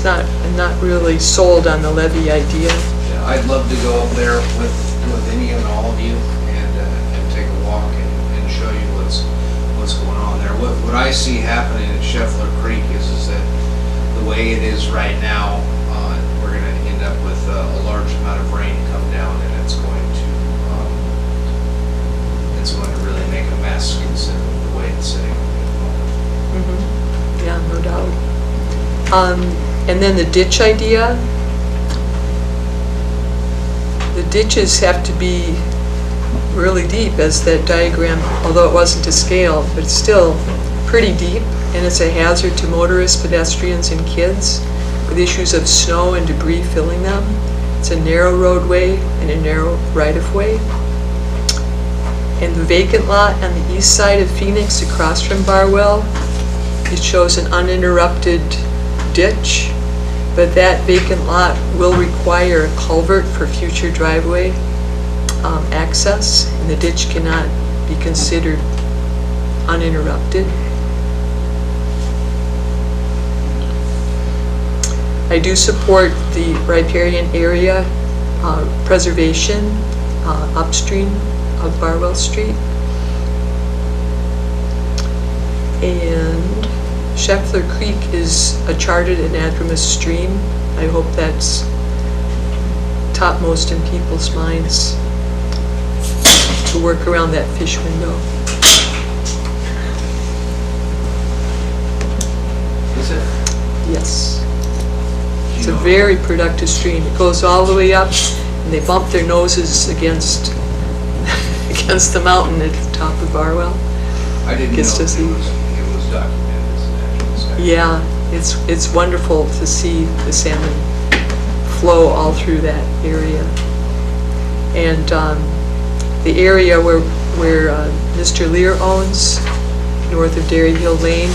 S1: I'm not really sold on the levee idea.
S9: Yeah, I'd love to go up there with any and all of you and take a walk and show you what's going on there. What I see happening at Scheffler Creek is that the way it is right now, we're going to end up with a large amount of rain come down, and it's going to really make a mess considering the way it's sitting at the moment.
S1: Yeah, no doubt. And then the ditch idea. The ditches have to be really deep, as that diagram, although it wasn't to scale, but it's still pretty deep, and it's a hazard to motorists, pedestrians, and kids, with issues of snow and debris filling them. It's a narrow roadway and a narrow right-of-way. And the vacant lot on the east side of Phoenix, across from Barwell, it shows an uninterrupted ditch, but that vacant lot will require a culvert for future driveway access, and the ditch cannot be considered uninterrupted. I do support the riparian area preservation upstream of Barwell Street. And Scheffler Creek is a charted anadromous stream. I hope that's topmost in people's minds to work around that fish window.
S9: Is it?
S1: Yes. It's a very productive stream. It goes all the way up, and they bump their noses against the mountain at the top of Barwell.
S9: I didn't know
S1: Gets to see.
S9: it was documented as an actual discussion.
S1: Yeah, it's wonderful to see the salmon flow all through that area. And the area where Mr. Lear owns, north of Dairy Hill Lane,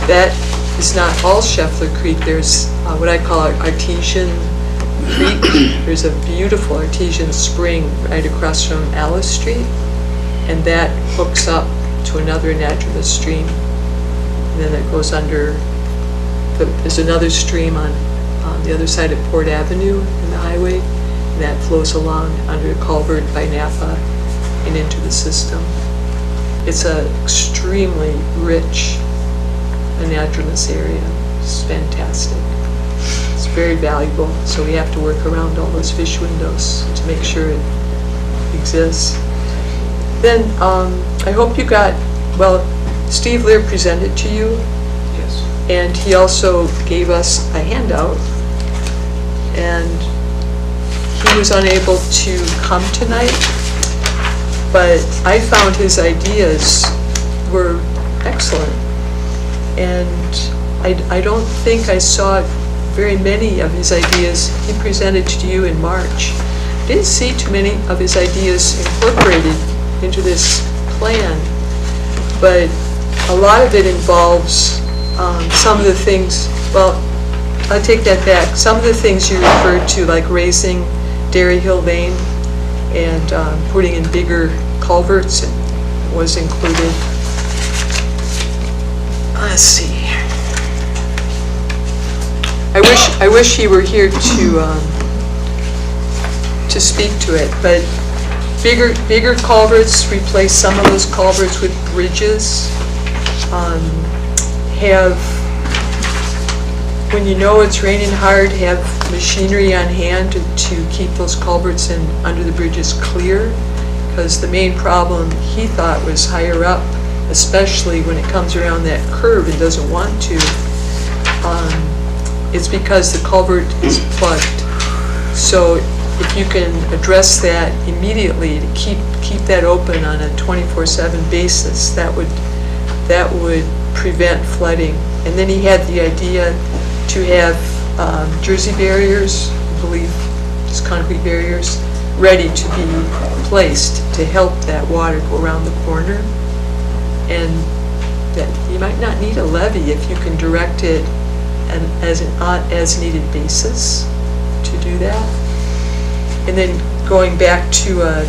S1: that is not all Scheffler Creek. There's what I call Artesian Creek. There's a beautiful artesian spring right across from Alice Street, and that hooks up to another anadromous stream. And then it goes under, there's another stream on the other side of Port Avenue in the highway, and that flows along under a culvert by Napa and into the system. It's an extremely rich anadromous area. It's fantastic. It's very valuable, so we have to work around all those fish windows to make sure it exists. Then I hope you got, well, Steve Lear presented to you,
S9: Yes.
S1: and he also gave us a handout, and he was unable to come tonight, but I found his ideas were excellent. And I don't think I saw very many of his ideas he presented to you in March. Didn't see too many of his ideas incorporated into this plan, but a lot of it involves some of the things, well, I take that back. Some of the things you referred to, like raising Dairy Hill Lane and putting in bigger culverts, was included. Let's see. I wish he were here to speak to it, but bigger culverts, replace some of those culverts with bridges. Have, when you know it's raining hard, have machinery on hand to keep those culverts and under the bridges clear, because the main problem he thought was higher up, especially when it comes around that curve and doesn't want to. It's because the culvert is plugged. So if you can address that immediately to keep that open on a 24/7 basis, that would prevent flooding. And then he had the idea to have Jersey barriers, I believe, just concrete barriers, ready to be placed to help that water go around the corner. And that you might not need a levee if you can direct it as an as-needed basis to do that. And then going back to our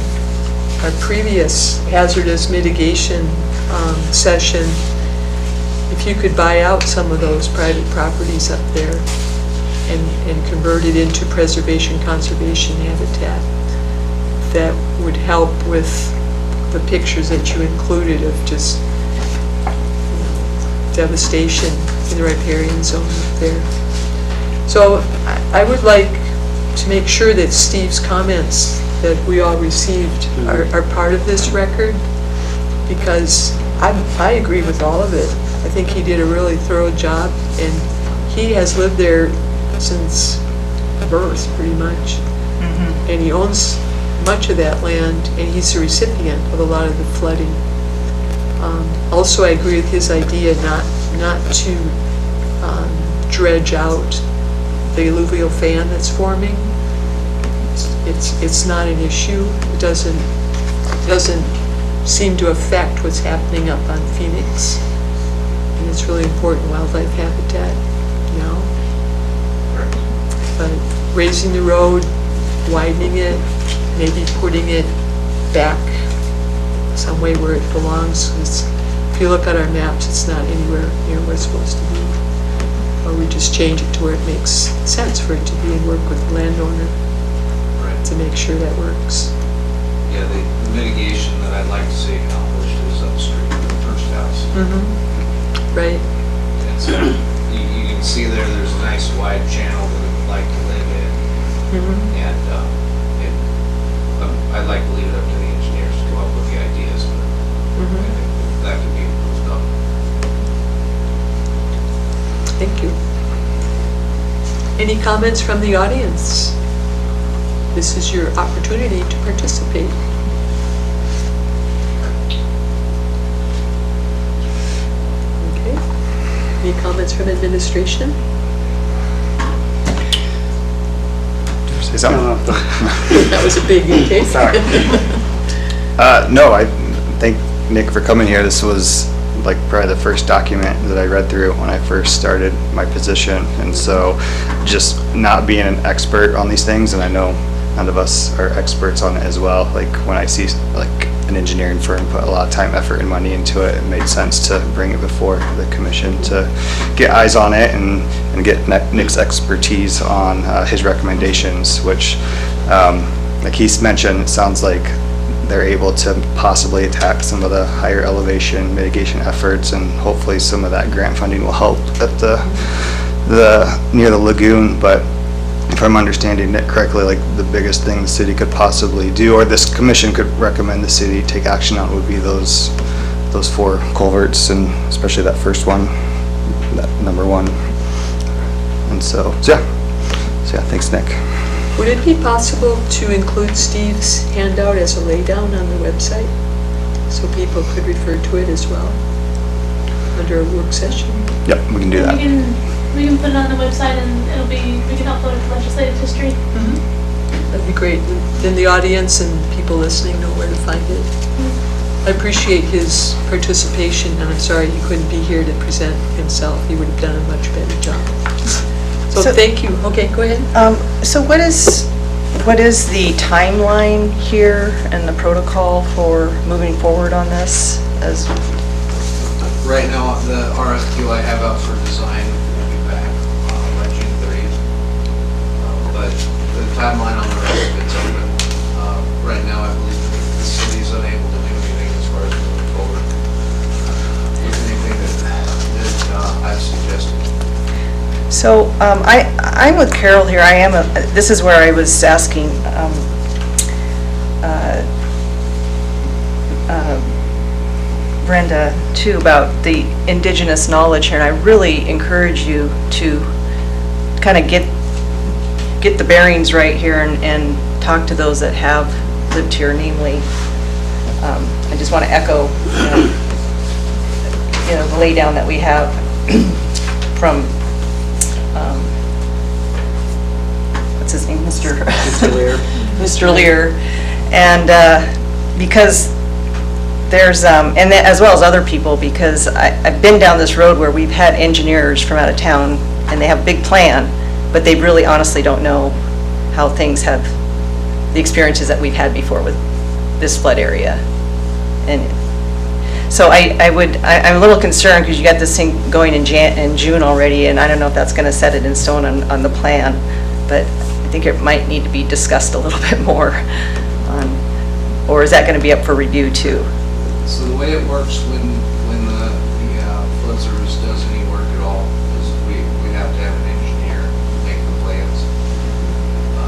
S1: previous hazardous mitigation session, if you could buy out some of those private properties up there and convert it into preservation conservation habitat, that would help with the pictures that you included of just devastation in the riparian zone up there. So I would like to make sure that Steve's comments that we all received are part of this record, because I agree with all of it. I think he did a really thorough job, and he has lived there since birth, pretty much. And he owns much of that land, and he's the recipient of a lot of the flooding. Also, I agree with his idea not to dredge out the alluvial fan that's forming. It's not an issue. It doesn't seem to affect what's happening up on Phoenix. And it's really important wildlife habitat, you know. But raising the road, widening it, maybe putting it back some way where it belongs. If you look at our maps, it's not anywhere near where it's supposed to be. Or we just change it to where it makes sense for it to be and work with the landowner to make sure that works.
S9: Yeah, the mitigation that I'd like to see accomplished is upstream of the first house.
S1: Right.
S9: And so you can see there's a nice wide channel that we would like to live in. And I'd like to leave it up to the engineers to come up with the ideas, but I think that could be improved on.
S1: Thank you. Any comments from the audience? This is your opportunity to participate. Okay. Any comments from administration?
S6: Say something?
S1: That was a big intake.
S6: Sorry. No, I thank Nick for coming here. This was like probably the first document that I read through when I first started my position. And so just not being an expert on these things, and I know none of us are experts on it as well. Like when I see like an engineering firm put a lot of time, effort, and money into it, it made sense to bring it before the commission to get eyes on it and get Nick's expertise on his recommendations, which like he's mentioned, it sounds like they're able to possibly attack some of the higher elevation mitigation efforts, and hopefully some of that grant funding will help at the near the lagoon. But if I'm understanding it correctly, like the biggest thing the city could possibly do, or this commission could recommend the city take action on, would be those 4 culverts, and especially that first one, that number 1. And so yeah, thanks, Nick.
S1: Would it be possible to include Steve's handout as a laydown on the website? So people could refer to it as well, under a work session?
S6: Yep, we can do that.
S5: We can put it on the website and we can upload it to legislative history.
S1: That'd be great. Then the audience and people listening know where to find it. I appreciate his participation, and I'm sorry he couldn't be here to present himself. He would have done a much better job. So thank you. Okay, go ahead.
S4: So what is the timeline here and the protocol for moving forward on this?
S9: Right now, the RFQ I have out for design will be back by June 30th. But the timeline on the rest of it's open. Right now, I believe the city's unable to do anything as far as moving forward with anything that I've suggested.
S4: So I'm with Carol here. This is where I was asking Brenda too about the indigenous knowledge here, and I really encourage you to kind of get the bearings right here and talk to those that have lived here, namely, I just want to echo, the lay down that we have from, what's his name, Mr.
S3: Lear.
S4: Mr. Lear, and because there's, and as well as other people, because I've been down this road where we've had engineers from out of town, and they have a big plan, but they really honestly don't know how things have, the experiences that we've had before with this flood area. And so I'm a little concerned because you got this thing going in June already, and I don't know if that's going to set it in stone on the plan, but I think it might need to be discussed a little bit more. Or is that going to be up for review too?
S9: So the way it works when the flood service does any work at all is we have to have an engineer make the plans.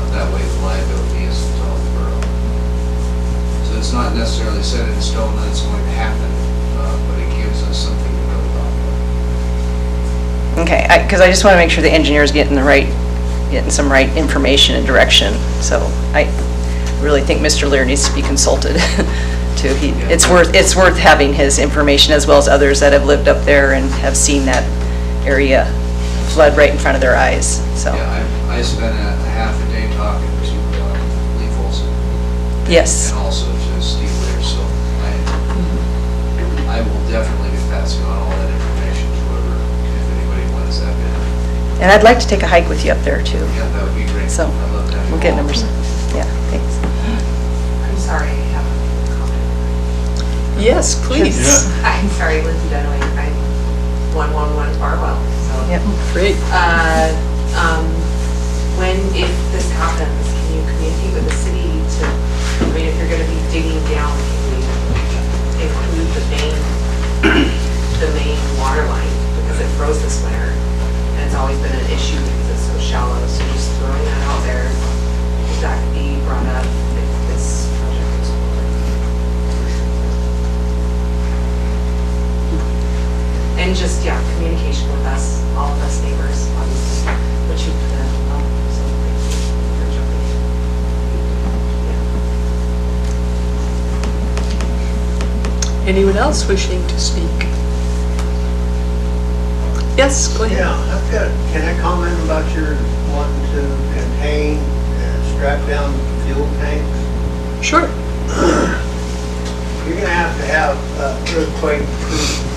S9: That way the liability isn't on the borough. So it's not necessarily set in stone that it's going to happen, but it gives us something to go about.
S4: Okay, because I just want to make sure the engineer's getting some right information and direction. So I really think Mr. Lear needs to be consulted too. It's worth having his information as well as others that have lived up there and have seen that area flood right in front of their eyes. So
S9: Yeah, I spent a half a day talking to Lee Folsom.
S4: Yes.
S9: And also to Steve Lear, so I will definitely be passing on all that information to whoever, if anybody wants that bit.
S4: And I'd like to take a hike with you up there too.
S9: Yeah, that would be great.
S4: So
S9: I'd love to have you
S4: we'll get
S9: all.
S4: numbers. Yeah, thanks.
S10: I'm sorry, I have a comment.
S1: Yes, please.
S10: I'm sorry, Lindsay Dunaway, I'm 111 Barwell, so.
S4: Yep.
S1: Great.
S10: If this happens, can you communicate with the city to, if you're gonna be digging down, can we include the main water line? Because it froze this winter, and it's always been an issue because it's so shallow, so just throwing that out there, if that could be brought up if this project goes forward. And just, communication with us, all of us neighbors, obviously, which you put in, so thank you for jumping in.
S1: Anyone else wishing to speak? Yes, go ahead.
S11: Yeah, can I comment about your wanting to contain and strap down fuel tanks?
S1: Sure.
S11: You're gonna have to have earthquake-proof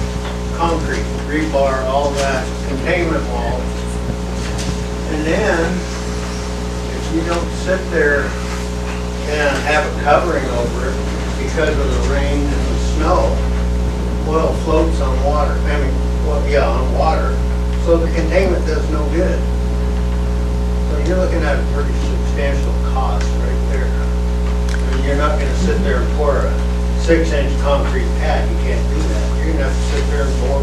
S11: concrete, rebar, all that, containment walls. And then, if you don't sit there and have a covering over it because of the rain and the snow, oil floats on water, on water, so the containment does no good. So you're looking at a pretty substantial cost right there. I mean, you're not gonna sit there and pour a 6-inch concrete pad, you can't do that. You're gonna have to sit there and pour,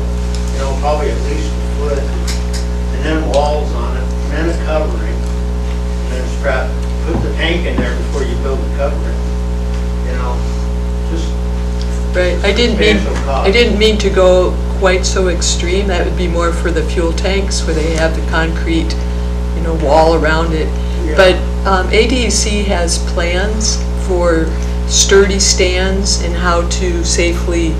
S11: probably at least a foot, and then walls on it, and then a covering, and then put the tank in there before you build the covering. Just
S1: Right. I didn't mean to go quite so extreme. That would be more for the fuel tanks where they have the concrete, wall around it.
S11: Yeah.
S1: But ADEC has plans for sturdy stands and how to safely,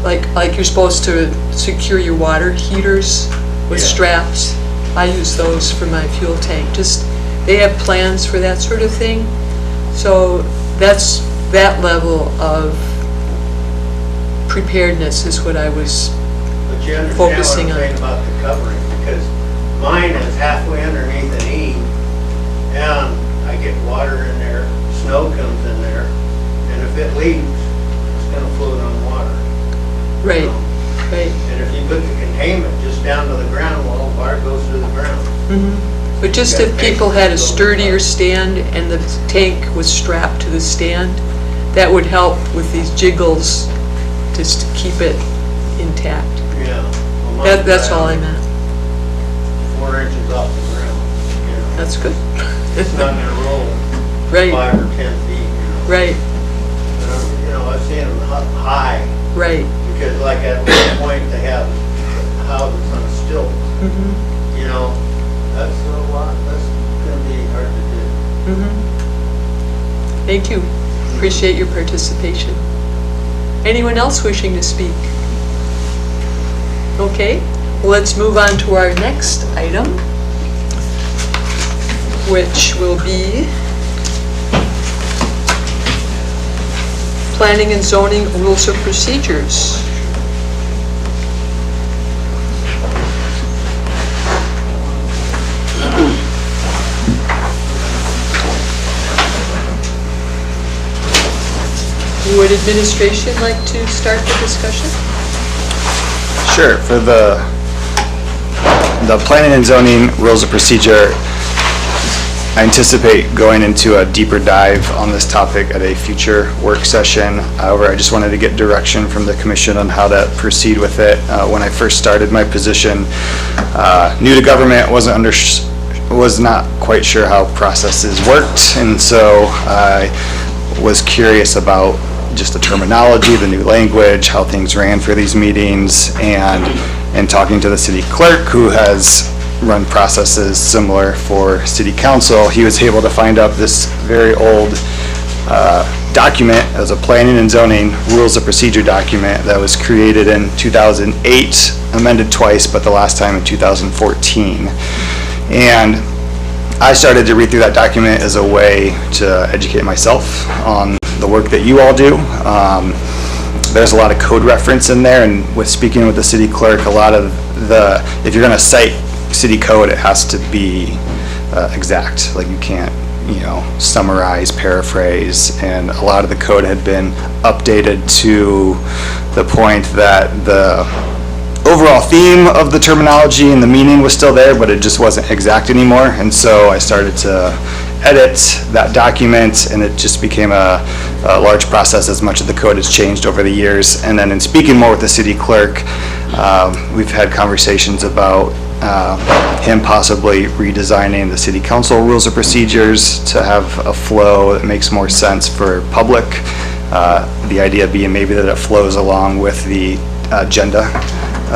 S1: like you're supposed to secure your water heaters with straps. I use those for my fuel tank. They have plans for that sort of thing. So that's that level of preparedness is what I was
S11: But you understand
S1: focusing
S11: what I'm saying about the covering, because mine is halfway underneath an E, and I get water in there, snow comes in there, and if it leaks, it's gonna float on water.
S1: Right, right.
S11: And if you put the containment just down to the ground, well, water goes through the ground.
S1: But just if people had a sturdier stand and the tank was strapped to the stand, that would help with these jiggles, just to keep it intact.
S11: Yeah. Well, mine's
S1: That's all I
S11: right
S1: meant.
S11: 4 inches off the ground, you know.
S1: That's good.
S11: It's not gonna roll
S1: Right,
S11: 5 or 10 feet, you know.
S1: right,
S11: But, you know, I've seen them high,
S1: right.
S11: because like at one point, they have houses on a stilt, you know. That's a lot, that's gonna be hard to do.
S1: Thank you. Appreciate your participation. Anyone else wishing to speak? Okay, well, let's move on to our next item, which will be Planning and Zoning Rules of Procedures. Would administration like to start the discussion?
S6: Sure, for the planning and zoning rules of procedure, I anticipate going into a deeper dive on this topic at a future work session. However, I just wanted to get direction from the commission on how to proceed with it. When I first started my position, new to government, was not quite sure how processes worked, and so I was curious about just the terminology, the new language, how things ran for these meetings, and talking to the city clerk, who has run processes similar for city council, he was able to find up this very old document. It was a planning and zoning rules of procedure document that was created in 2008, amended twice, but the last time in 2014. And I started to read through that document as a way to educate myself on the work that you all do. There's a lot of code reference in there, and with speaking with the city clerk, a lot of if you're going to cite city code, it has to be exact. Like, you can't, summarize, paraphrase, and a lot of the code had been updated to the point that the overall theme of the terminology and the meaning was still there, but it just wasn't exact anymore. And so I started to edit that document, and it just became a large process as much of the code has changed over the years. And then in speaking more with the city clerk, we've had conversations about him possibly redesigning the city council rules of procedures to have a flow that makes more sense for public. The idea being maybe that it flows along with the agenda,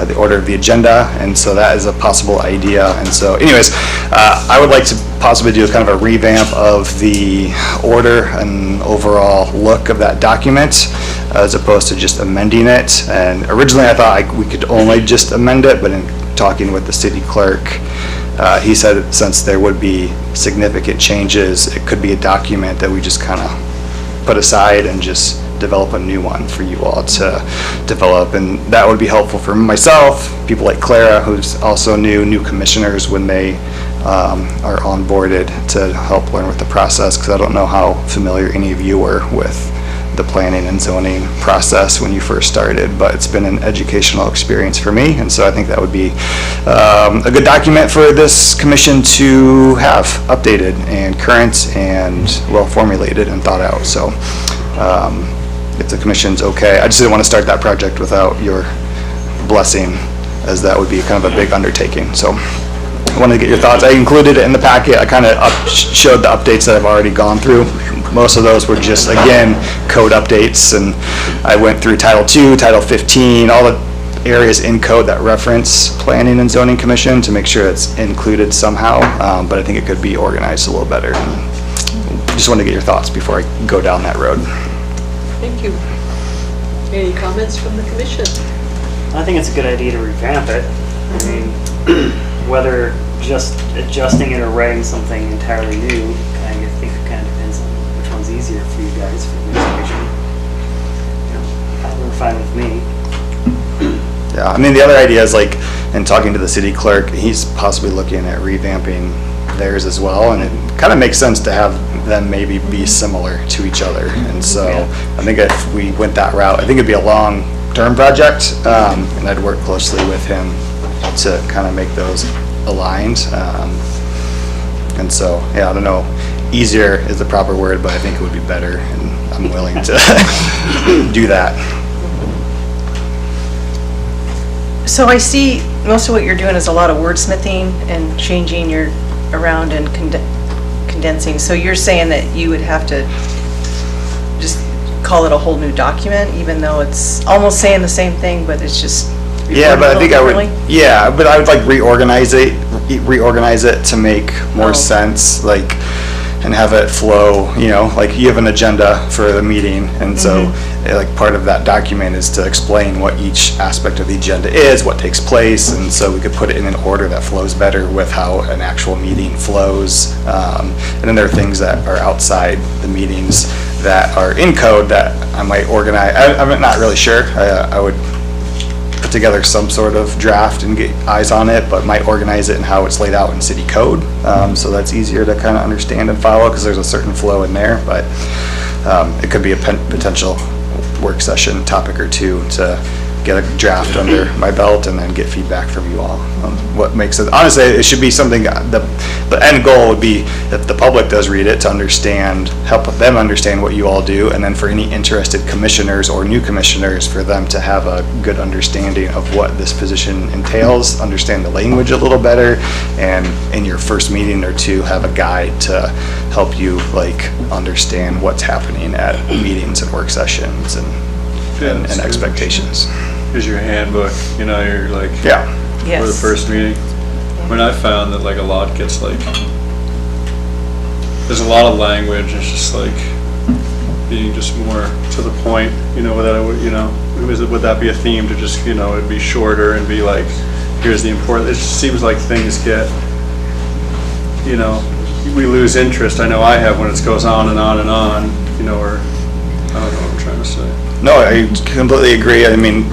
S6: the order of the agenda, and so that is a possible idea. And so anyways, I would like to possibly do kind of a revamp of the order and overall look of that document, as opposed to just amending it. And originally I thought we could only just amend it, but in talking with the city clerk, he said that since there would be significant changes, it could be a document that we just kind of put aside and just develop a new one for you all to develop. And that would be helpful for myself, people like Clara, who's also new commissioners when they are onboarded, to help learn with the process, because I don't know how familiar any of you were with the planning and zoning process when you first started, but it's been an educational experience for me, and so I think that would be a good document for this commission to have updated and current and well formulated and thought out. So if the commission's okay, I just didn't want to start that project without your blessing, as that would be kind of a big undertaking. So I wanted to get your thoughts. I included it in the packet. I kind of showed the updates that I've already gone through. Most of those were just, again, code updates, and I went through Title II, Title 15, all the areas in code that reference planning and zoning commission to make sure it's included somehow, but I think it could be organized a little better. Just wanted to get your thoughts before I go down that road.
S1: Thank you. Any comments from the commission?
S12: I think it's a good idea to revamp it. I mean, whether just adjusting it or writing something entirely new, I think it kind of depends on which one's easier for you guys for administration. They're fine with me.
S6: Yeah, I mean, the other idea is like, in talking to the city clerk, he's possibly looking at revamping theirs as well, and it kind of makes sense to have them maybe be similar to each other. And so I think if we went that route, I think it'd be a long-term project, and I'd work closely with him to kind of make those aligned. And so, yeah, I don't know, easier is the proper word, but I think it would be better, and I'm willing to do that.
S4: So I see most of what you're doing is a lot of wordsmithing and changing your around and condensing. So you're saying that you would have to just call it a whole new document, even though it's almost saying the same thing, but it's just
S6: Yeah, but I think I would,
S4: differently?
S6: yeah, but I would like reorganize it to make more
S4: Oh.
S6: sense, like, and have it flow, you know, like you have an agenda for the meeting, and so like part of that document is to explain what each aspect of the agenda is, what takes place, and so we could put it in an order that flows better with how an actual meeting flows. And then there are things that are outside the meetings that are in code that I might organize. I'm not really sure. I would put together some sort of draft and get eyes on it, but might organize it in how it's laid out in city code. So that's easier to kind of understand and follow because there's a certain flow in there, but it could be a potential work session topic or two to get a draft under my belt and then get feedback from you all on what makes it. Honestly, it should be something, the end goal would be if the public does read it to understand, help them understand what you all do, and then for any interested commissioners or new commissioners, for them to have a good understanding of what this position entails, understand the language a little better, and in your first meeting or two, have a guide to help you like understand what's happening at meetings and work sessions and expectations.
S2: Here's your handbook, you know, you're like,
S6: Yeah.
S2: for the
S4: Yes.
S2: first meeting. When I found that like a lot gets like, there's a lot of language, it's just like being just more to the point, you know, without, you know, would that be a theme to just, you know, it'd be shorter and be like, here's the important, it just seems like things get, you know, we lose interest. I know I have when it goes on and on and on, you know, or, I don't know what I'm trying to say.
S6: No, I completely agree. I mean,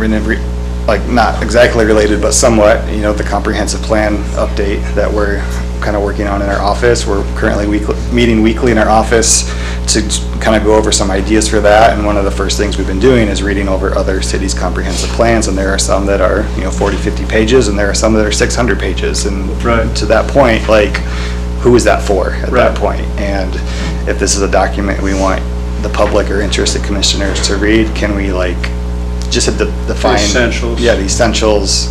S6: like not exactly related, but somewhat, you know, the comprehensive plan update that we're kind of working on in our office. We're currently meeting weekly in our office to kind of go over some ideas for that. And one of the first things we've been doing is reading over other cities' comprehensive plans. And there are some that are, you know, 40, 50 pages, and there are some that are 600 pages. And to that point, like, who is that for at that point? And if this is a document we want the public or interested commissioners to read, can we like just hit the define
S2: essentials.
S6: Yeah, the essentials,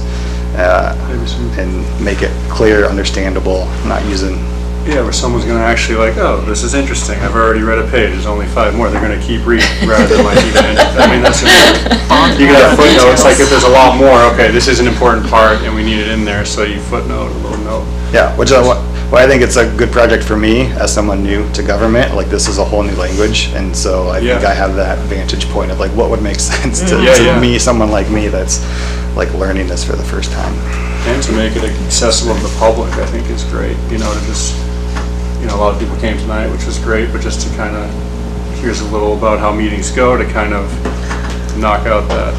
S6: and make it clear, understandable, not using.
S2: Yeah, where someone's gonna actually like, oh, this is interesting, I've already read a page, there's only 5 more, they're gonna keep reading, rather than like even, I mean, that's just, you gotta have footnotes, like if there's a lot more, okay, this is an important part and we need it in there, so you footnote a little note.
S6: Yeah, which is why I think it's a good project for me as someone new to government. Like, this is a whole new language, and so I think I have that vantage point of like what would make sense to me, someone like me that's like learning this for the first time.
S2: And to make it accessible to the public, I think is great, you know, to just, you know, a lot of people came tonight, which was great, but just to kind of, here's a little about how meetings go, to kind of knock out that.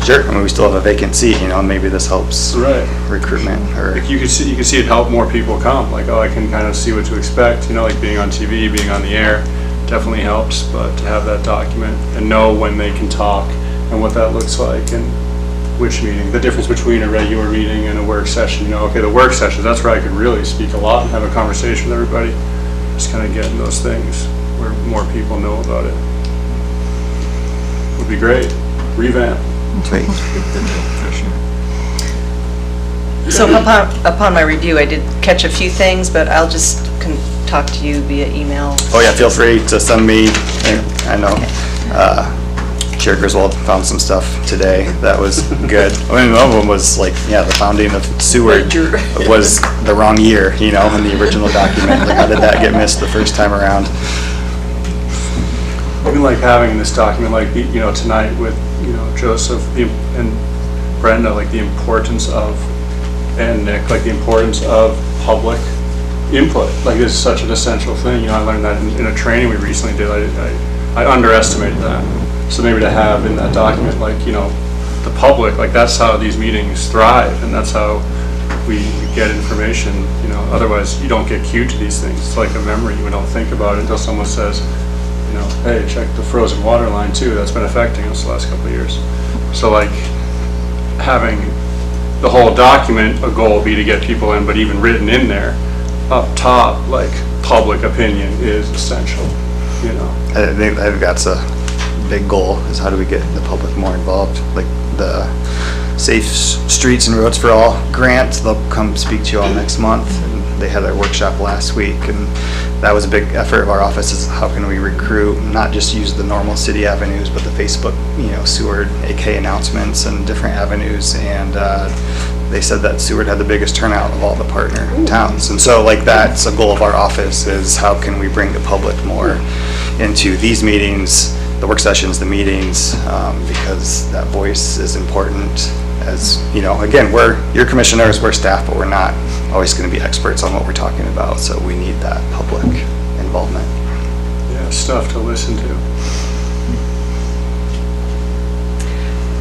S6: Sure, I mean, we still have a vacant seat, you know, and maybe this helps recruitment, or.
S2: Like you could see it help more people come, like, oh, I can kind of see what to expect, you know, like being on TV, being on the air definitely helps, but to have that document and know when they can talk and what that looks like and which meeting, the difference between a regular meeting and a work session, you know, okay, the work sessions, that's where I could really speak a lot and have a conversation with everybody, just kind of getting those things where more people know about it. Would be great, revamp.
S6: Sweet.
S4: So upon my review, I did catch a few things, but I'll just talk to you via email.
S6: Oh yeah, feel free to send me, I know, Chair Griswold found some stuff today that was good. I mean, one of them was like, yeah, the founding of Seward
S1: Major.
S6: was the wrong year, in the original document. Like, how did that get missed the first time around?
S2: Even like having this document, like, tonight with, Joseph and Brenda, like the importance of, and Nick, like the importance of public input. Like, this is such an essential thing. I learned that in a training we recently did. I underestimated that. So maybe to have in that document, like, the public, like that's how these meetings thrive, and that's how we get information. Otherwise you don't get cued to these things. It's like a memory. You don't think about it until someone says, hey, check the frozen water line too. That's been affecting us the last couple of years. So like having the whole document, a goal would be to get people in, but even written in there, up top, like public opinion is essential.
S6: I think that's a big goal, is how do we get the public more involved? Like the Safe Streets and Roads for All grant, they'll come speak to you all next month, and they had their workshop last week, and that was a big effort of our office, is how can we recruit, not just use the normal city avenues, but the Facebook, Seward AK announcements and different avenues, and they said that Seward had the biggest turnout of all the partner towns. And so like that's a goal of our office, is how can we bring the public more into these meetings, the work sessions, the meetings, because that voice is important. As again, we're your commissioners, we're staff, but we're not always going to be experts on what we're talking about, so we need that public involvement.
S2: Yeah, stuff to listen to.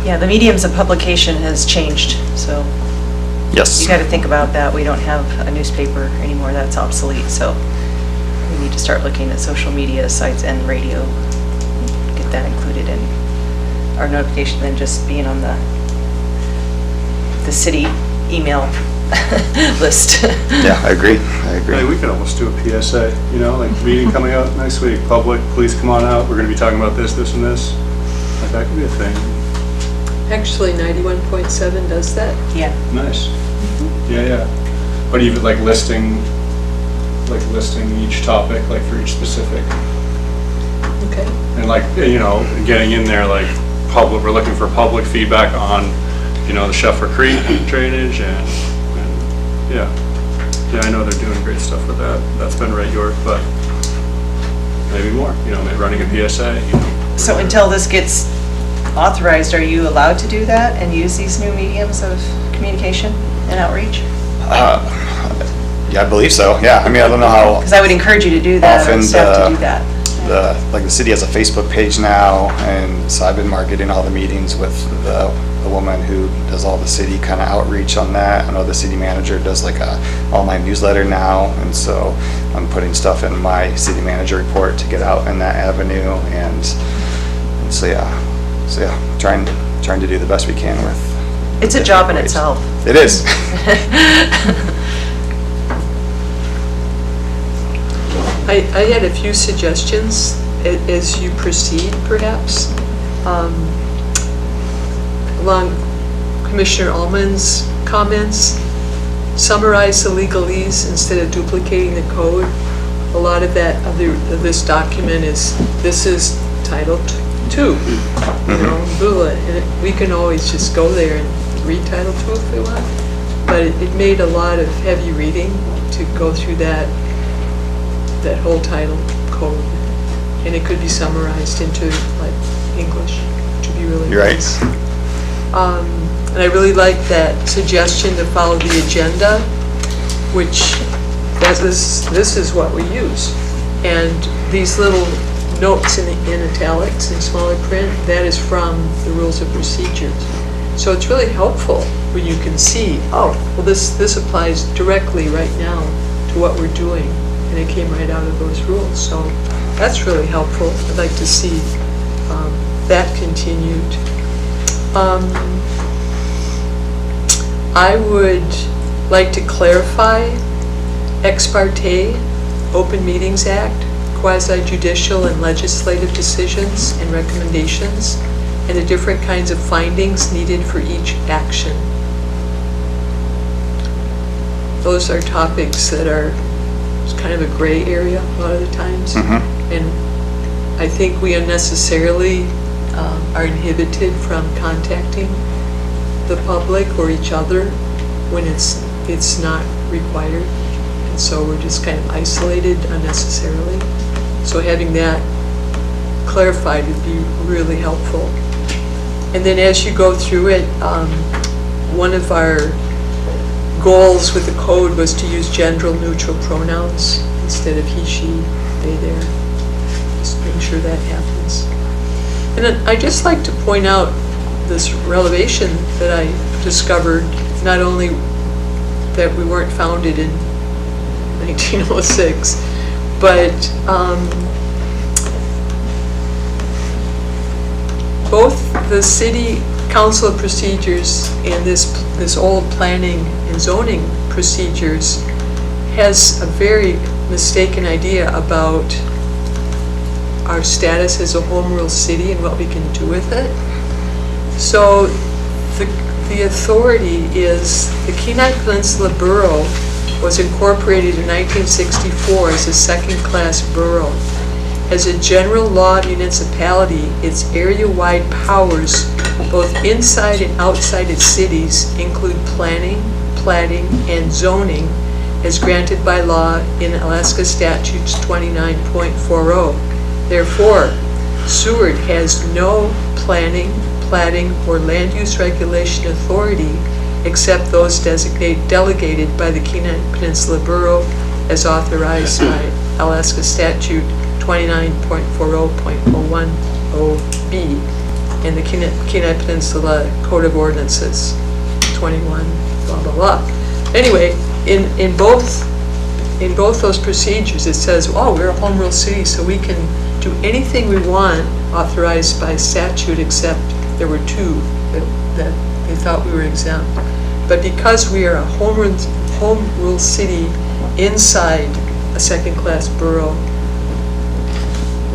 S4: Yeah, the mediums of publication has changed, so
S6: Yes.
S4: you got to think about that. We don't have a newspaper anymore, that's obsolete, so we need to start looking at social media sites and radio, get that included in our notification than just being on the city email list.
S6: Yeah, I agree.
S2: Hey, we could almost do a PSA, like meeting coming up next week, public, please come on out, we're going to be talking about this, this, and this. Like, that could be a thing.
S1: Actually, 91.7 does that.
S4: Yeah.
S2: Nice. Yeah. But even like listing each topic, like for each specific.
S1: Okay.
S2: And like, getting in there, like we're looking for public feedback on, the Scheffler Creek drainage and yeah, I know they're doing great stuff with that. That's been Red York, but maybe more, maybe running a PSA.
S4: So until this gets authorized, are you allowed to do that and use these new mediums of communication and outreach?
S6: Yeah, I believe so. Yeah, I mean, I don't know how
S4: Because I would encourage you to do that,
S6: often
S4: or staff to do that.
S6: the city has a Facebook page now, and so I've been marketing all the meetings with the woman who does all the city kind of outreach on that. I know the city manager does like a online newsletter now, and so I'm putting stuff in my city manager report to get out in that avenue, and so yeah, trying to do the best we can with.
S4: It's a job in itself.
S6: It is.
S1: I had a few suggestions as you proceed, perhaps. Along Commissioner Ullman's comments, summarize the legalese instead of duplicating the code. A lot of that, of this document this is Title 2, and we can always just go there and read Title 2 if we want, but it made a lot of heavy reading to go through that whole title code, and it could be summarized into like English, which would be really
S6: You're right.
S1: nice. And I really like that suggestion to follow the agenda, which this is what we use. And these little notes in italics in smaller print, that is from the rules of procedures. So it's really helpful when you can see, oh, well this applies directly right now to what we're doing, and it came right out of those rules. So that's really helpful. I'd like to see that continued. I would like to clarify ex parte, Open Meetings Act, quasi-judicial and legislative decisions and recommendations, and the different kinds of findings needed for each action. Those are topics that are kind of a gray area a lot of the times. And I think we unnecessarily are inhibited from contacting the public or each other when it's not required. And so we're just kind of isolated unnecessarily. So having that clarified would be really helpful. And then as you go through it, one of our goals with the code was to use gender neutral pronouns instead of he, she, they, their. Just make sure that happens. And then I'd just like to point out this relevation that I discovered, not only that we weren't founded in 1906, but both the City Council of Procedures and this old planning and zoning procedures has a very mistaken idea about our status as a home rule city and what we can do with it. So the authority is, the Kenai Peninsula Borough was incorporated in 1964 as a second-class borough. As a general law municipality, its area-wide powers, both inside and outside its cities, include planning, platting, and zoning, as granted by law in Alaska Statutes 29.40. Therefore, Seward has no planning, platting, or land use regulation authority except those delegated by the Kenai Peninsula Borough as authorized by Alaska Statute 29.40.010B and the Kenai Peninsula Code of Ordinances 21, blah, blah, blah. Anyway, in both those procedures, it says, oh, we're a home rule city, so we can do anything we want authorized by statute, except there were two that they thought we were exempt. But because we are a home rule city inside a second-class borough,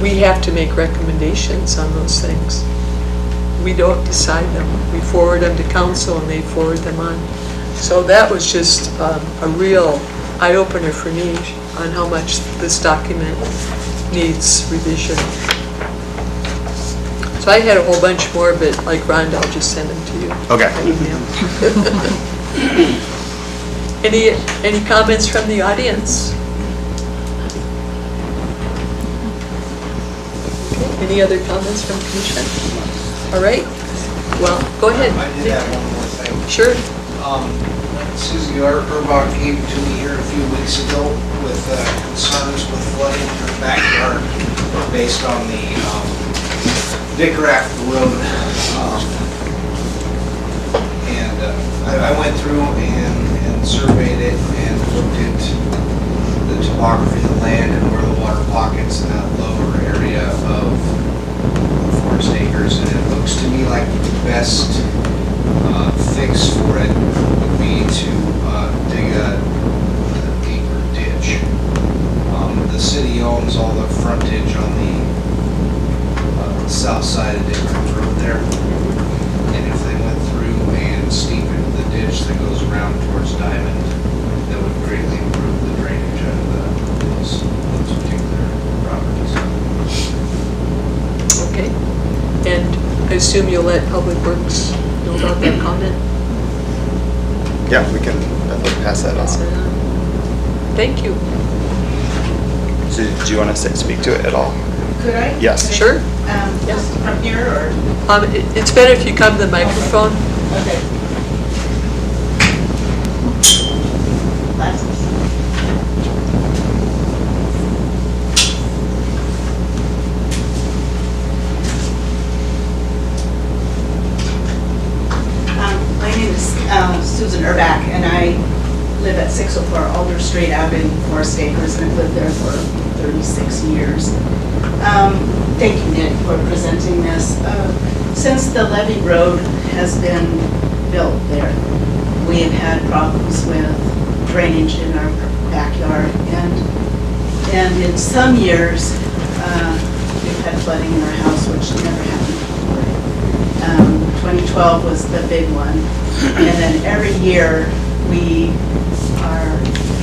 S1: we have to make recommendations on those things. We don't decide them. We forward them to council and they forward them on. So that was just a real eye-opener for me on how much this document needs revision. So I had a whole bunch more, but like Rhonda, I'll just send them to you.
S6: Okay.
S1: By email. Any comments from the audience? Okay. Any other comments from commission? All right. Well, go ahead.
S9: I did have one more thing.
S1: Sure.
S9: Susie Urbach gave it to me here a few weeks ago with concerns with flooding in her backyard based on the Dickraft Road. And I went through and surveyed it and looked at the topography of the land and where the water pockets in that lower area of Forest Acres, and it looks to me like the best fix for it would be to dig a deeper ditch. The city owns all the frontage on the south side of Dickraft Road there. And if they went through and steepened the ditch that goes around towards Diamond, that would greatly improve the drainage of those particular properties.
S1: Okay. And I assume you'll let Public Works know about that comment?
S6: Yeah, we can definitely pass that
S1: Pass
S6: on.
S1: it on. Thank you.
S6: So do you want to speak to it at all?
S13: Could I?
S6: Yes.
S1: Sure.
S13: Just from here or?
S1: It's better if you come to the microphone.
S13: Okay. Glasses. My name is Susan Urbach, and I live at 604 Alder Street out in Forest Acres, and I've lived there for 36 years. Thank you, Nick, for presenting this. Since the levee road has been built there, we have had problems with drainage in our backyard, and in some years, we've had flooding in our house, which never happened before. 2012 was the big one, and then every year, we are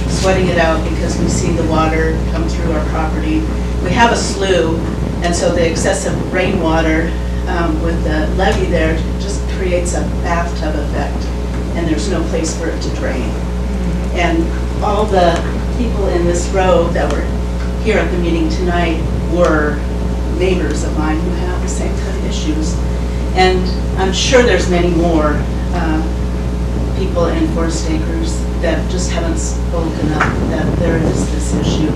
S13: sweating it out because we see the water come through our property. We have a slough, and so the excessive rainwater with the levee there, it just creates a bathtub effect, and there's no place for it to drain. And all the people in this row that were here at the meeting tonight were neighbors of mine who have the same kind of issues. And I'm sure there's many more people in Forest Acres that just haven't spoken up that there is this issue.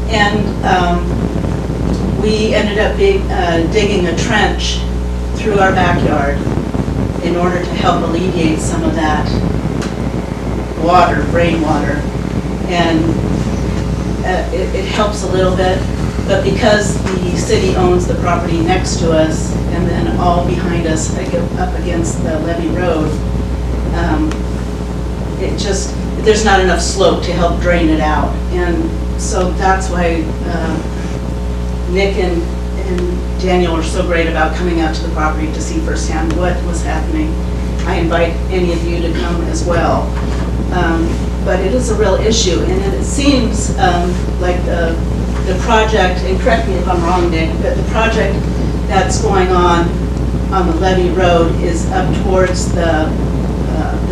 S13: And we ended up digging a trench through our backyard in order to help alleviate some of that water, rainwater. And it helps a little bit, but because the city owns the property next to us and then all behind us up against the levee road, there's not enough slope to help drain it out. And so that's why Nick and Daniel are so great about coming out to the property to see firsthand what was happening. I invite any of you to come as well. But it is a real issue, and it seems like the project, and correct me if I'm wrong, Nick, but the project that's going on the levee road is up towards the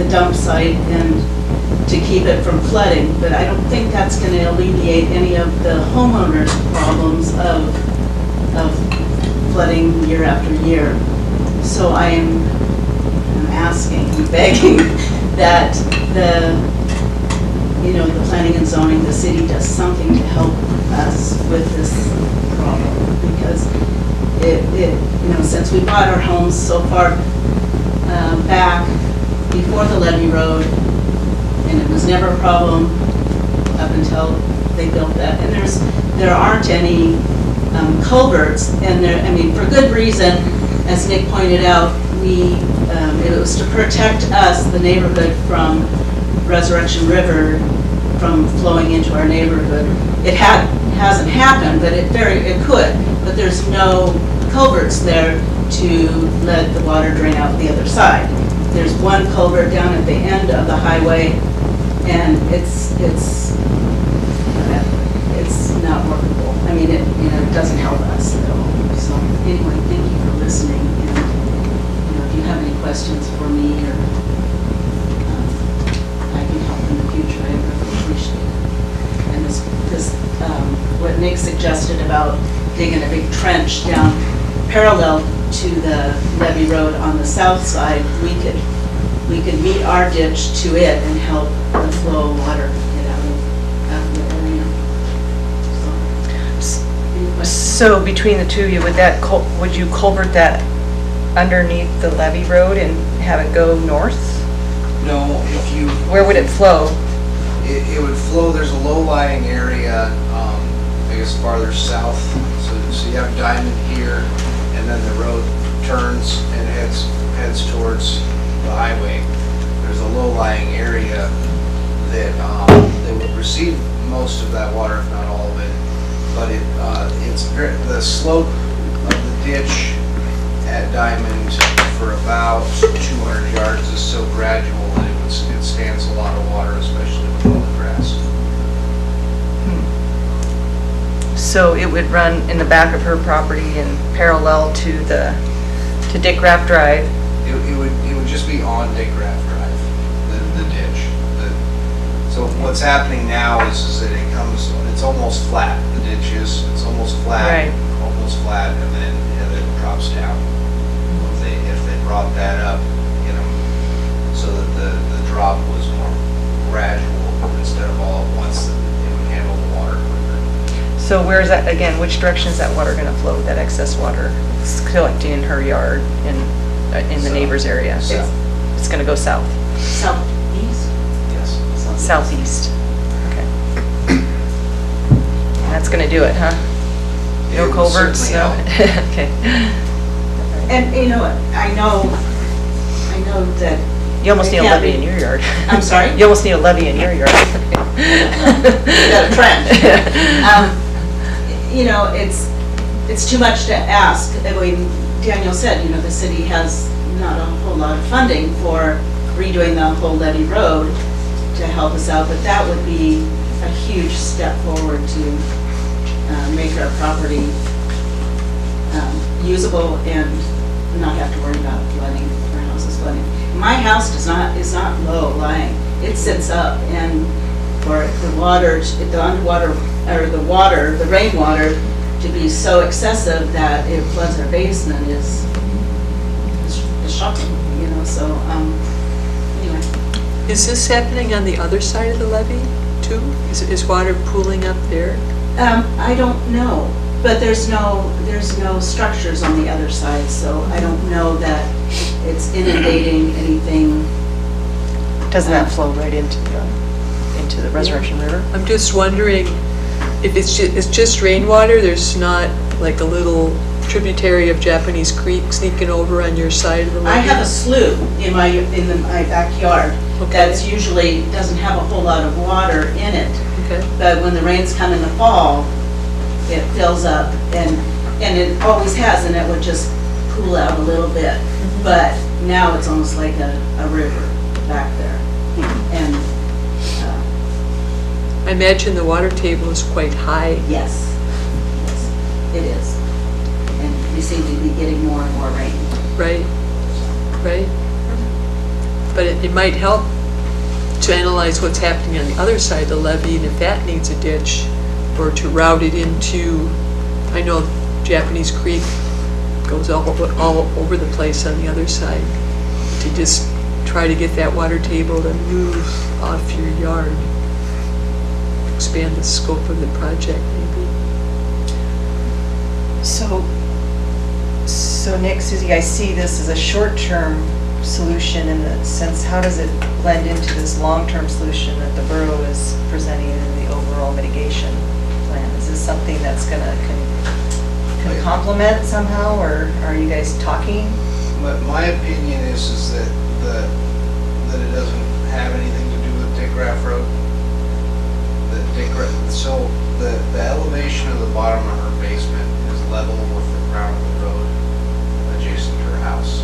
S13: dump site and to keep it from flooding, but I don't think that's going to alleviate any of the homeowners' problems of flooding year after year. So I'm asking, begging that the planning and zoning, the city does something to help us with this problem, because since we bought our homes so far back before the levee road, and it was never a problem up until they built that. And there aren't any culverts, and for good reason, as Nick pointed out, it was to protect us, the neighborhood, from Resurrection River from flowing into our neighborhood. It hasn't happened, but it could. But there's no culverts there to let the water drain out the other side. There's one culvert down at the end of the highway, and it's not workable. It doesn't help us at all. So anyway, thank you for listening. And if you have any questions for me, or I can help in the future, I really appreciate it. And this what Nick suggested about digging a big trench down parallel to the levee road on the south side, we could meet our ditch to it and help the flow of water get out of the area.
S4: So between the two of you, would you culvert that underneath the levee road and have it go north?
S9: No,
S4: Where would it flow?
S9: It would flow, there's a low-lying area, I guess farther south. So you have Diamond here, and then the road turns and heads towards the highway. There's a low-lying area that would receive most of that water, if not all of it. But the slope of the ditch at Diamond for about 200 yards is so gradual that it stands a lot of water, especially with all the grass.
S4: So it would run in the back of her property and parallel to Dick Raff Drive?
S9: It would just be on Dick Raff Drive, the ditch. So what's happening now is that it's almost flat. The ditch it's almost flat,
S4: right.
S9: Almost flat, and then it drops down. If they brought that up, so that the drop was more gradual instead of all at once, it would handle the water quicker.
S4: So where is that, again, which direction is that water going to flow, that excess water? It's collecting in her yard in the neighbor's area?
S9: South.
S4: It's going to go south?
S13: Southeast?
S9: Yes.
S4: Southeast. Okay. That's going to do it, huh?
S9: It
S4: No
S9: will
S4: culverts?
S9: certainly
S4: No?
S9: help.
S4: Okay.
S13: And I know that.
S4: You almost need a levee in your yard.
S13: I'm sorry?
S4: You almost need a levee in your yard.
S13: You got a trench. It's too much to ask. Daniel said, the city has not a whole lot of funding for redoing the whole levee road to help us out, but that would be a huge step forward to make our property usable and not have to worry about flooding, our house is flooding. My house is not low lying, it sits up, and for the water, the underwater, or the rainwater to be so excessive that it floods our basement is shocking, you know, so, anyway.
S1: Is this happening on the other side of the levee too? Is water pooling up there?
S13: I don't know, but there's no structures on the other side, so I don't know that it's inundating anything.
S4: Doesn't that flow right into the Resurrection River?
S1: I'm just wondering if it's just rainwater, there's not like a little tributary of Japanese Creek sneaking over on your side of the levee?
S13: I have a slough in my backyard
S1: Okay.
S13: that's usually, doesn't have a whole lot of water in it.
S1: Okay.
S13: But when the rains come in the fall, it fills up, and it always has, and it would just pool out a little bit. But now it's almost like a river back there. And,
S1: I imagine the water table is quite high.
S13: yes, it is. And you seem to be getting more and more rain.
S1: Right, right. But it might help to analyze what's happening on the other side of the levee, and if that needs a ditch, or to route it into, I know Japanese Creek goes all over the place on the other side, to just try to get that water table to move off your yard, expand the scope of the project maybe.
S4: So Nick, Susie, I see this as a short-term solution in the sense, how does it blend into this long-term solution that the borough is presenting in the overall mitigation plan? Is this something that's gonna can complement somehow, or are you guys talking?
S9: But my opinion is that it doesn't have anything to do with Dick Raff Road. So the elevation of the bottom of her basement is level with the ground of the road adjacent to her house.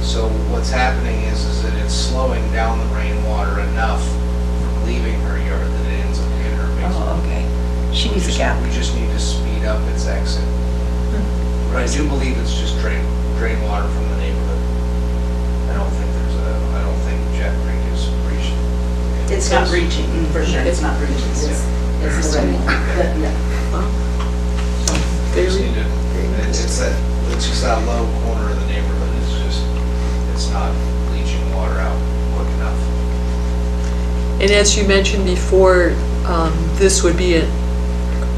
S9: So what's happening is that it's slowing down the rainwater enough from leaving her yard that it ends up in her basement.
S4: Oh, okay. She needs a gap.
S9: We just need to speed up its exit. But I do believe it's just drain water from the neighborhood. I don't think Jet Creek is reaching.
S13: It's not reaching, for sure, it's not reaching. It's the rainwater. Yeah.
S9: We just need to, it's just that low corner of the neighborhood, it's not leaching water out quick enough.
S1: And as you mentioned before, this would be a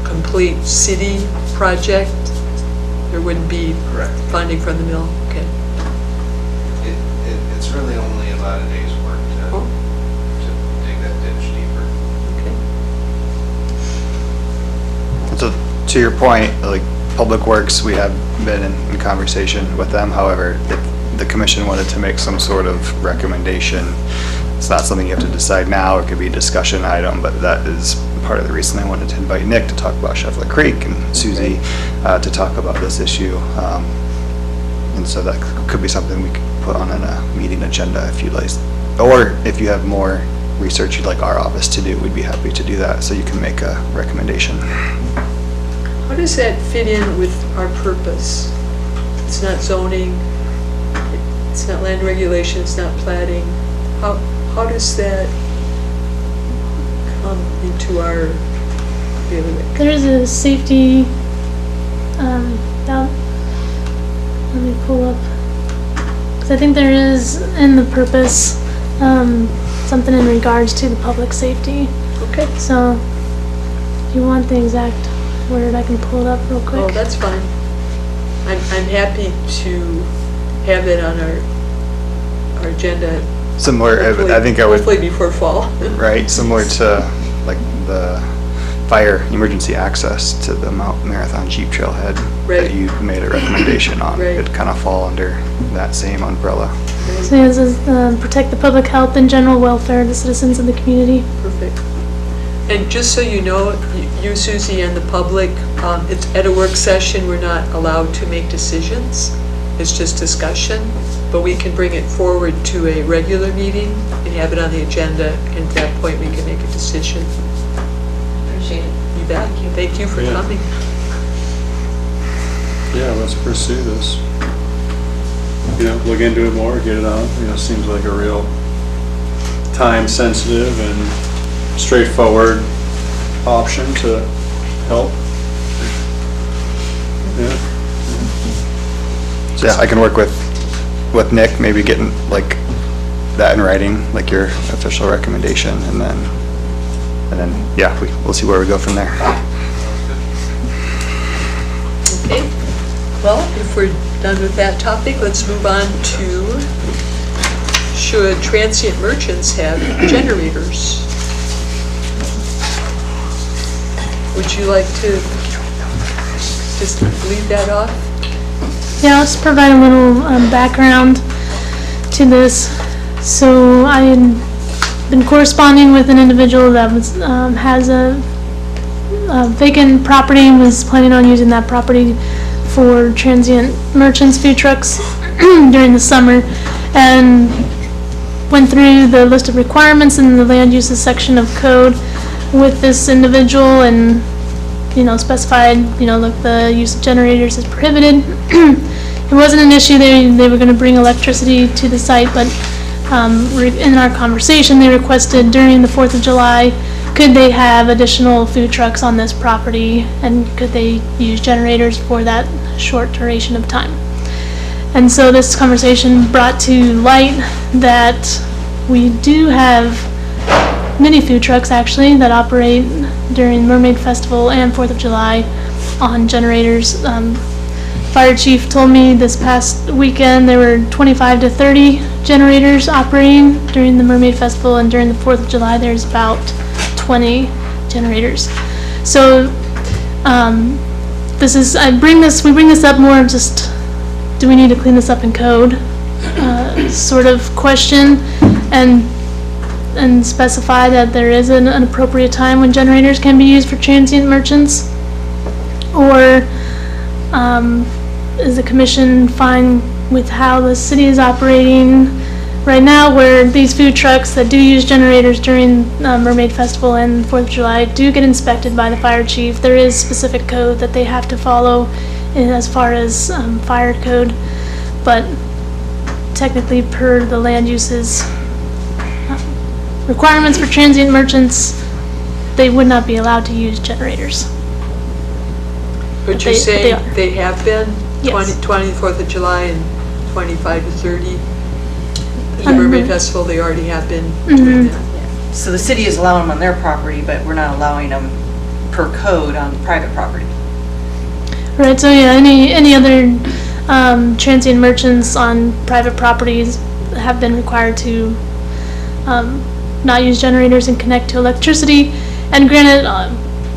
S1: complete city project? There wouldn't be
S9: Correct.
S1: funding from the mill? Okay.
S9: It's really only about a day's work to dig that ditch deeper.
S1: Okay.
S6: So to your point, like Public Works, we have been in conversation with them. However, if the commission wanted to make some sort of recommendation, it's not something you have to decide now. It could be a discussion item, but that is part of the reason I wanted to invite Nick to talk about Scheffler Creek and Susie to talk about this issue. And so that could be something we could put on a meeting agenda if you'd like. Or if you have more research you'd like our office to do, we'd be happy to do that so you can make a recommendation.
S1: How does that fit in with our purpose? It's not zoning, it's not land regulation, it's not plating. How does that come into our bailiwick?
S5: There's a safety, let me pull up, because I think there is in the purpose, something in regards to the public safety.
S1: Okay.
S5: So, if you want the exact word, I can pull it up real quick.
S1: Oh, that's fine. I'm happy to have it on our agenda.
S6: Similar,
S1: Hopefully-
S6: I think I would,
S1: Hopefully before fall.
S6: right, similar to like the fire emergency access to the Mount Marathon Jeep Trailhead
S1: Right.
S6: that you made a recommendation on.
S1: Right.
S6: It'd kind of fall under that same umbrella.
S5: So it says, protect the public health and general welfare of the citizens of the community.
S1: Perfect. And just so you know, you, Susie, and the public, it's at a work session, we're not allowed to make decisions. It's just discussion, but we can bring it forward to a regular meeting and have it on the agenda, and at that point, we can make a decision.
S13: Appreciate it.
S1: You bet. Thank you for
S2: Yeah.
S1: coming.
S2: Yeah, let's pursue this. look into it more, get it on. Seems like a real time-sensitive and straightforward option to help. Yeah.
S6: So yeah, I can work with Nick, maybe getting like that in writing, like your official recommendation, and then yeah, we'll see where we go from there.
S1: Okay, well, if we're done with that topic, let's move on to, should transient merchants have generators? Would you like to just leave that off?
S5: Yeah, I'll just provide a little background to this. So I had been corresponding with an individual that has a vacant property and was planning on using that property for transient merchants, food trucks during the summer, and went through the list of requirements in the land uses section of code with this individual and specified, look, the use of generators is prohibited. It wasn't an issue. They were going to bring electricity to the site, but in our conversation, they requested during the 4th of July, could they have additional food trucks on this property, and could they use generators for that short duration of time? And so this conversation brought to light that we do have many food trucks actually that operate during Mermaid Festival and 4th of July on generators. Fire chief told me this past weekend there were 25 to 30 generators operating during the Mermaid Festival, and during the 4th of July there's about 20 generators. So we bring this up more of just, do we need to clean this up in code sort of question, and specify that there is an appropriate time when generators can be used for transient merchants? Or is the commission fine with how the city is operating right now, where these food trucks that do use generators during Mermaid Festival and 4th of July do get inspected by the fire chief? There is specific code that they have to follow as far as fire code, but technically per the land uses requirements for transient merchants, they would not be allowed to use generators.
S1: But you're saying they have been?
S5: Yes.
S1: 20, 4th of July, and 25 to 30? The Mermaid Festival, they already have been doing that.
S4: So the city is allowing them on their property, but we're not allowing them per code on private property.
S5: Right, so yeah, any other transient merchants on private properties have been required to not use generators and connect to electricity. And granted,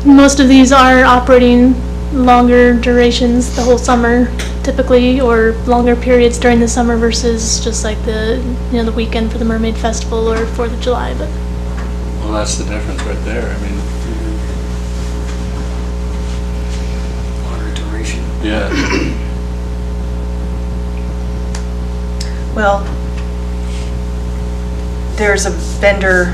S5: most of these are operating longer durations the whole summer typically, or longer periods during the summer versus just like the weekend for the Mermaid Festival or 4th of July. But
S2: Well, that's the difference right there. I mean,
S12: Longer duration.
S2: yeah.
S4: Well, there's a vendor,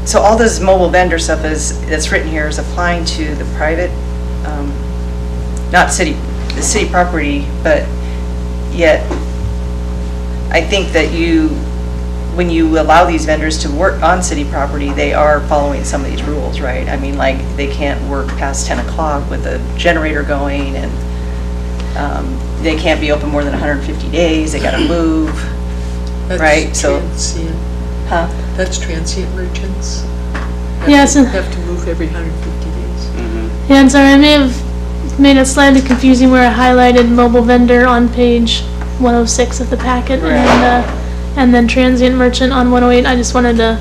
S4: so all this mobile vendor stuff that's written here is applying to the private, not the city property, but yet I think that when you allow these vendors to work on city property, they are following some of these rules, right? I mean, like, they can't work past 10 o'clock with a generator going, and they can't be open more than 150 days, they gotta move, right?
S1: That's
S4: So,
S1: transient.
S4: huh?
S1: That's transient merchants.
S5: Yes.
S1: Have to move every 150 days.
S5: yeah, and sorry, I may have made it slightly confusing where I highlighted mobile vendor on page 106 of the packet, and then transient merchant on 108. I just wanted to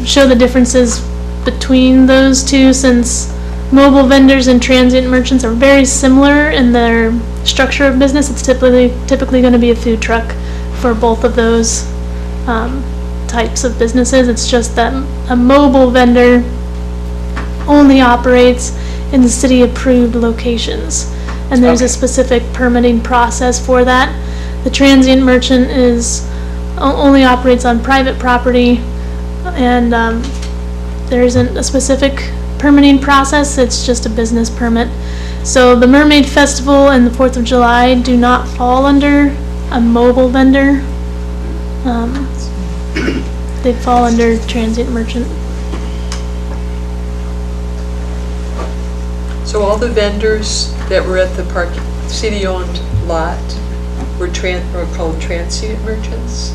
S5: show the differences between those two, since mobile vendors and transient merchants are very similar in their structure of business. It's typically going to be a food truck for both of those types of businesses. It's just that a mobile vendor only operates in the city-approved locations, and there's a specific permitting process for that. The transient merchant only operates on private property, and there isn't a specific permitting process. It's just a business permit. So the Mermaid Festival and the 4th of July do not fall under a mobile vendor. They fall under transient merchant.
S1: So all the vendors that were at the city-owned lot were called transient merchants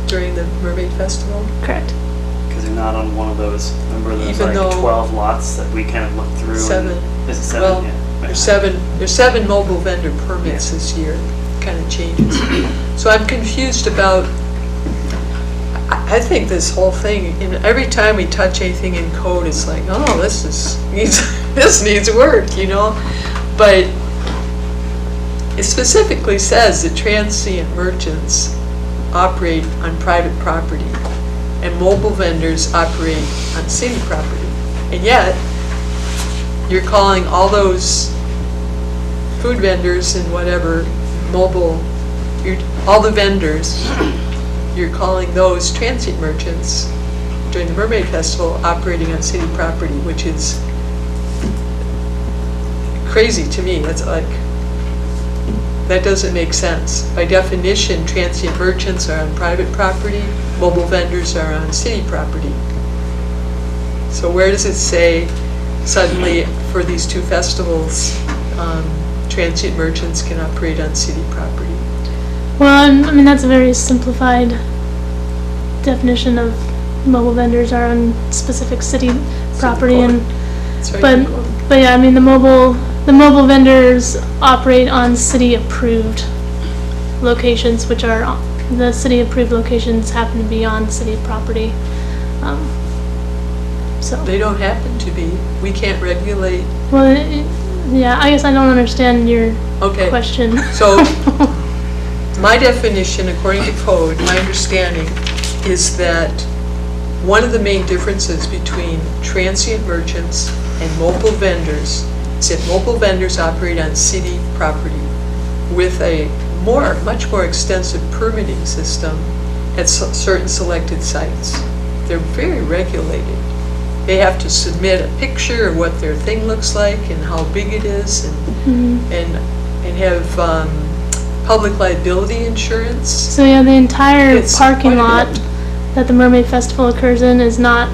S1: during the Mermaid Festival?
S5: Correct.
S12: Because they're not on one of those, remember those
S1: Even
S12: like
S1: though-
S12: 12 lots that we kind of looked through? and-
S1: 7.
S12: Is it
S1: Well,
S12: 7? Yeah.
S1: there's seven mobile vendor permits this year, kind of changes. So I'm confused about, I think this whole thing, and every time we touch anything in code, it's like, oh, this needs work, you know? But it specifically says that transient merchants operate on private property and mobile vendors operate on city property. And yet, you're calling all those food vendors and whatever, mobile, all the vendors, you're calling those transient merchants during the Mermaid Festival operating on city property, which is crazy to me. That's like, that doesn't make sense. By definition, transient merchants are on private property, mobile vendors are on city property. So where does it say suddenly for these two festivals, transient merchants can operate on city property?
S5: Well, I mean, that's a very simplified definition of mobile vendors are on specific city property and,
S1: It's right in the code.
S5: but yeah, I mean, the mobile vendors operate on city-approved locations, which are, the city-approved locations happen to be on city property. So,
S1: They don't happen to be. We can't regulate.
S5: well, yeah, I guess I don't understand your
S1: Okay.
S5: question.
S1: So, my definition, according to code, my understanding is that one of the main differences between transient merchants and mobile vendors is that mobile vendors operate on city property with a much more extensive permitting system at certain selected sites. They're very regulated. They have to submit a picture of what their thing looks like and how big it is and have public liability insurance.
S5: So yeah, the entire
S1: It's
S5: parking
S1: quite a
S5: lot
S1: bit.
S5: that the Mermaid Festival occurs in is not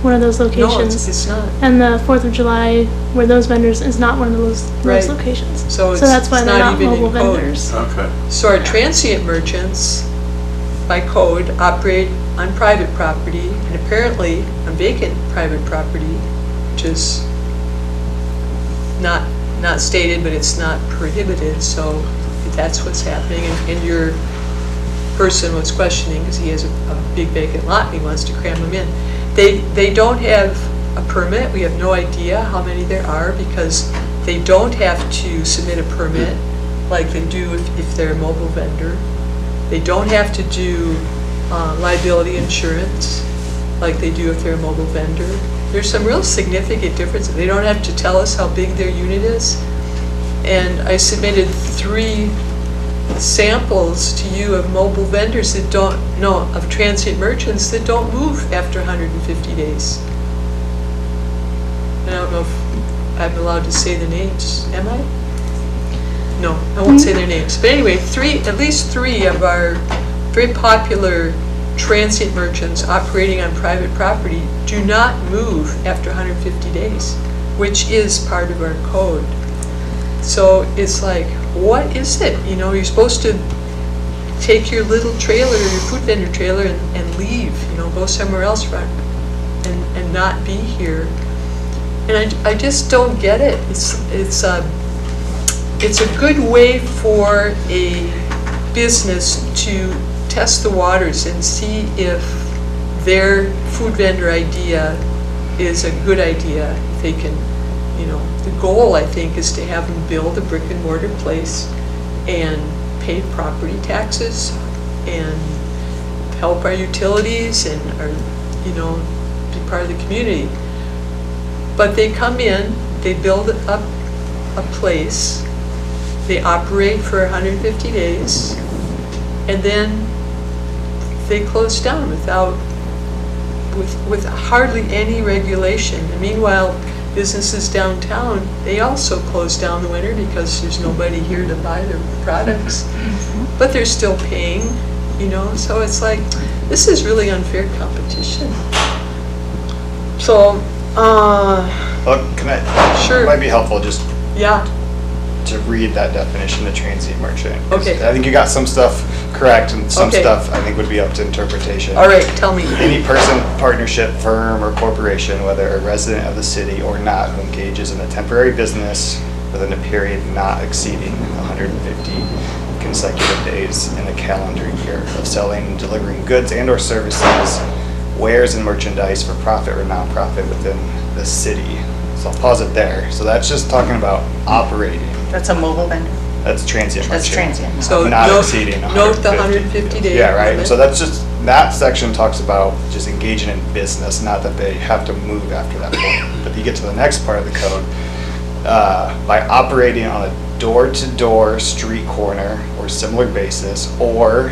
S5: one of those
S1: No,
S5: locations.
S1: it's not.
S5: And the 4th of July, where those vendors, is not one of those
S1: Right.
S5: locations.
S1: So it's
S5: that's why
S1: it's
S5: they're
S1: not
S5: not
S1: even in
S5: mobile
S1: code.
S5: vendors.
S2: Okay.
S1: So our transient merchants, by code, operate on private property and apparently on vacant private property, which is not stated, but it's not prohibited, so that's what's happening. And your person was questioning because he has a big vacant lot and he wants to cram them in. They don't have a permit. We have no idea how many there are because they don't have to submit a permit like they do if they're a mobile vendor. They don't have to do liability insurance like they do if they're a mobile vendor. There's some real significant differences. They don't have to tell us how big their unit is. And I submitted 3 samples to you of mobile vendors that of transient merchants that don't move after 150 days. I don't know if I'm allowed to say the names, am I? No, I won't say their names. But anyway, at least 3 of our very popular transient merchants operating on private property do not move after 150 days, which is part of our code. So it's like, what is it? You know, you're supposed to take your little trailer, your food vendor trailer, and leave, you know, go somewhere else and not be here. And I just don't get it. It's a good way for a business to test the waters and see if their food vendor idea is a good idea. If they can, you know, the goal, I think, is to have them build a brick and mortar place and pay property taxes and help our utilities and be part of the community. But they come in, they build up a place, they operate for 150 days, and then they close down with hardly any regulation. And meanwhile, businesses downtown, they also close down the winter because there's nobody here to buy their products. But they're still paying, so it's like, this is really unfair competition. So, Sure.
S6: It might be helpful just
S1: yeah,
S6: to read that definition of transient merchant. 'Cause
S1: Okay.
S6: I think you got some stuff correct and some
S1: Okay.
S6: stuff I think would be up to interpretation.
S1: all right, tell me.
S6: Any person, partnership, firm, or corporation, whether a resident of the city or not, who engages in a temporary business within a period not exceeding 150 consecutive days in a calendar year of selling and delivering goods and/or services, wares and merchandise for profit or nonprofit within the city. So I'll pause it there. So that's just talking about operating.
S4: That's a mobile vendor.
S6: That's transient
S4: That's
S6: merchant.
S4: transient.
S1: So
S6: Not
S1: note-
S6: exceeding
S1: note the 150 day
S6: Yeah, right.
S1: limit.
S6: So that's just, that section talks about just engaging in business, not that they have to move after that point. But you get to the next part of the code, by operating on a door-to-door street corner or similar basis, or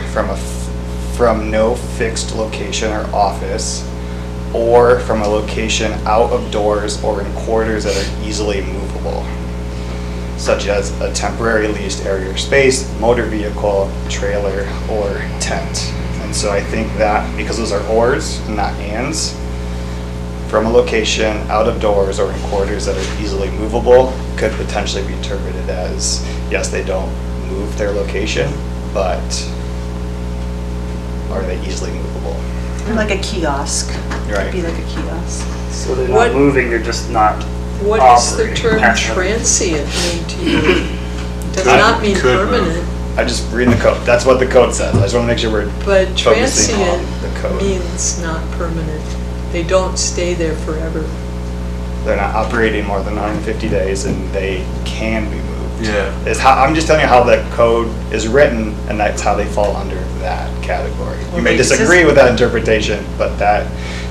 S6: from no fixed location or office, or from a location out of doors or in quarters that are easily movable, such as a temporary leased area or space, motor vehicle, trailer, or tent. And so I think that, because those are ors, not ands, from a location out of doors or in quarters that are easily movable, could potentially be interpreted as, yes, they don't move their location, but are they easily movable?
S4: Like a kiosk.
S6: Right.
S4: It'd be like a kiosk.
S12: So they're
S1: What-
S12: not moving, they're just not
S1: What is the
S12: operating.
S1: term
S12: That's-
S1: transient mean to you? Does
S2: Could-
S1: not mean
S2: could move.
S1: permanent,
S6: I just reading the code. That's what the code says. I just want to make sure we're
S1: but
S6: focusing on
S1: transient
S6: the code.
S1: means not permanent. They don't stay there forever.
S6: They're not operating more than 150 days and they can be moved.
S2: Yeah.
S6: Is how, I'm just telling you how the code is written and that's how they fall under that category. You
S4: Well,
S6: may
S4: it says-
S6: disagree with that interpretation, but that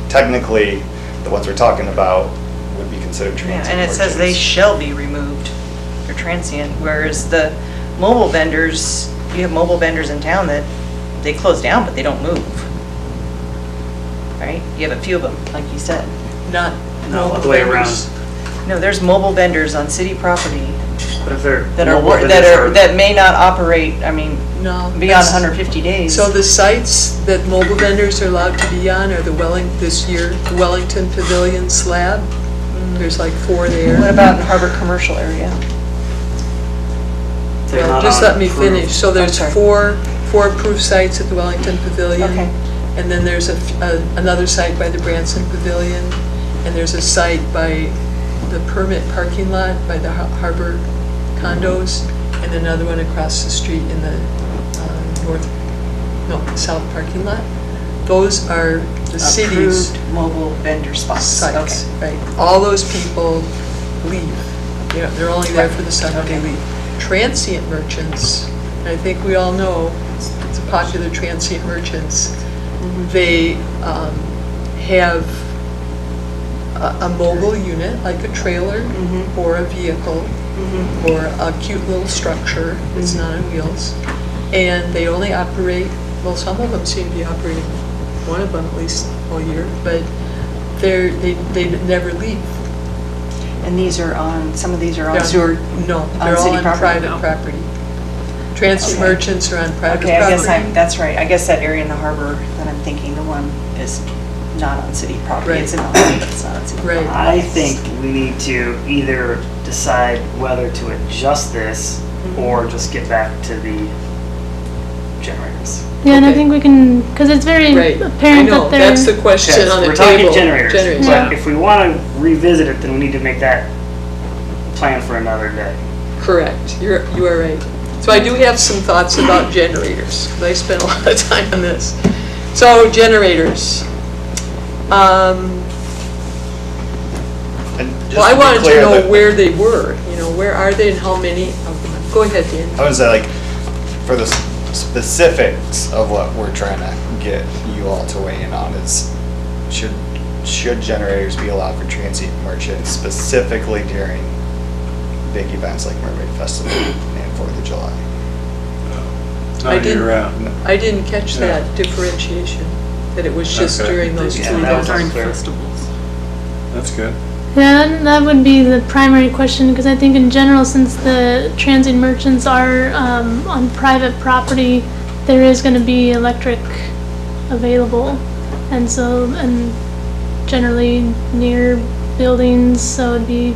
S6: technically, the ones we're talking about would be considered
S4: Yeah,
S6: transient
S4: and it says they
S6: merchants.
S4: shall be removed. They're transient, whereas the mobile vendors, you have mobile vendors in town that they close down, but they don't move. Right? You have a few of them, like you said.
S1: Not
S12: No,
S1: mobile
S12: the way
S1: vendors.
S4: No, there's mobile vendors on city property
S12: But if they're
S4: that are,
S12: mobile
S4: that
S12: vendors
S4: are, that may not operate, I mean,
S1: No.
S4: beyond
S1: that's-
S4: 150 days.
S1: So the sites that mobile vendors are allowed to be on are the this year, the Wellington Pavilion slab. There's like 4
S4: What
S1: there.
S4: about in Harbor Commercial area?
S12: they're
S1: Well,
S12: not
S1: just
S12: on
S1: let me
S12: approved-
S1: finish. So there's
S4: sorry.
S1: four approved sites at the Wellington Pavilion.
S4: Okay.
S1: And then there's another site by the Branson Pavilion, and there's a site by the permit parking lot by the Harbor condos, and another one across the street in the south parking lot. Those are the city's
S4: Approved mobile vendor spots.
S1: sites,
S4: Okay.
S1: right? All those people leave. They're only there for the summer, they leave. Transient merchants, and I think we all know, it's a popular transient merchants, they have a mobile unit, like a trailer or a vehicle or a cute little structure that's not on wheels, and they only operate, well, some of them seem to be operating, one of them at least all year, but they never leave.
S4: And these are on, some of these are on
S1: They're-
S4: sewer?
S1: No,
S4: on
S1: they're all
S4: city
S1: on
S4: property?
S1: private
S4: No.
S1: property. Transient
S4: Okay.
S1: merchants are on private property.
S4: Okay, I guess that's right. I guess that area in the harbor that I'm thinking, the one is not on city property.
S1: Right.
S4: It's in the harbor, but it's not on city
S1: Right.
S4: property.
S12: I think we need to either decide whether to adjust this or just get back to the generators.
S5: Yeah, and I
S1: Okay.
S5: think we can, because it's very
S1: Right, I
S5: apparent
S1: know,
S5: that they're.
S1: that's the question
S12: Because
S1: on the
S12: we're
S1: table.
S12: talking generators,
S5: Yeah.
S12: but if we want to revisit it, then we need to make that plan for another day.
S1: Correct, you are right. So I do have some thoughts about generators, 'cause I spent a lot of time on this. So generators.
S6: And just
S1: Well, I
S6: to be
S1: wanted to
S6: clear
S1: know
S6: that-
S1: where they were, where are they and how many of them? Go ahead, Dan.
S6: I would say, like, for the specifics of what we're trying to get you all to weigh in on is, should generators be allowed for transient merchants, specifically during big events like Mermaid Festival and 4th of July?
S2: It's
S1: I
S2: not
S1: didn't-
S2: year-round.
S1: I didn't catch
S2: Yeah.
S1: that differentiation, that it was just
S2: Okay.
S1: during those
S12: Yeah,
S1: two
S12: that was
S1: events.
S12: unclear.
S2: That's good.
S5: Yeah, that would be the primary question, because I think in general, since the transient merchants are on private property, there is going to be electric available. And so, and generally near buildings, so it'd be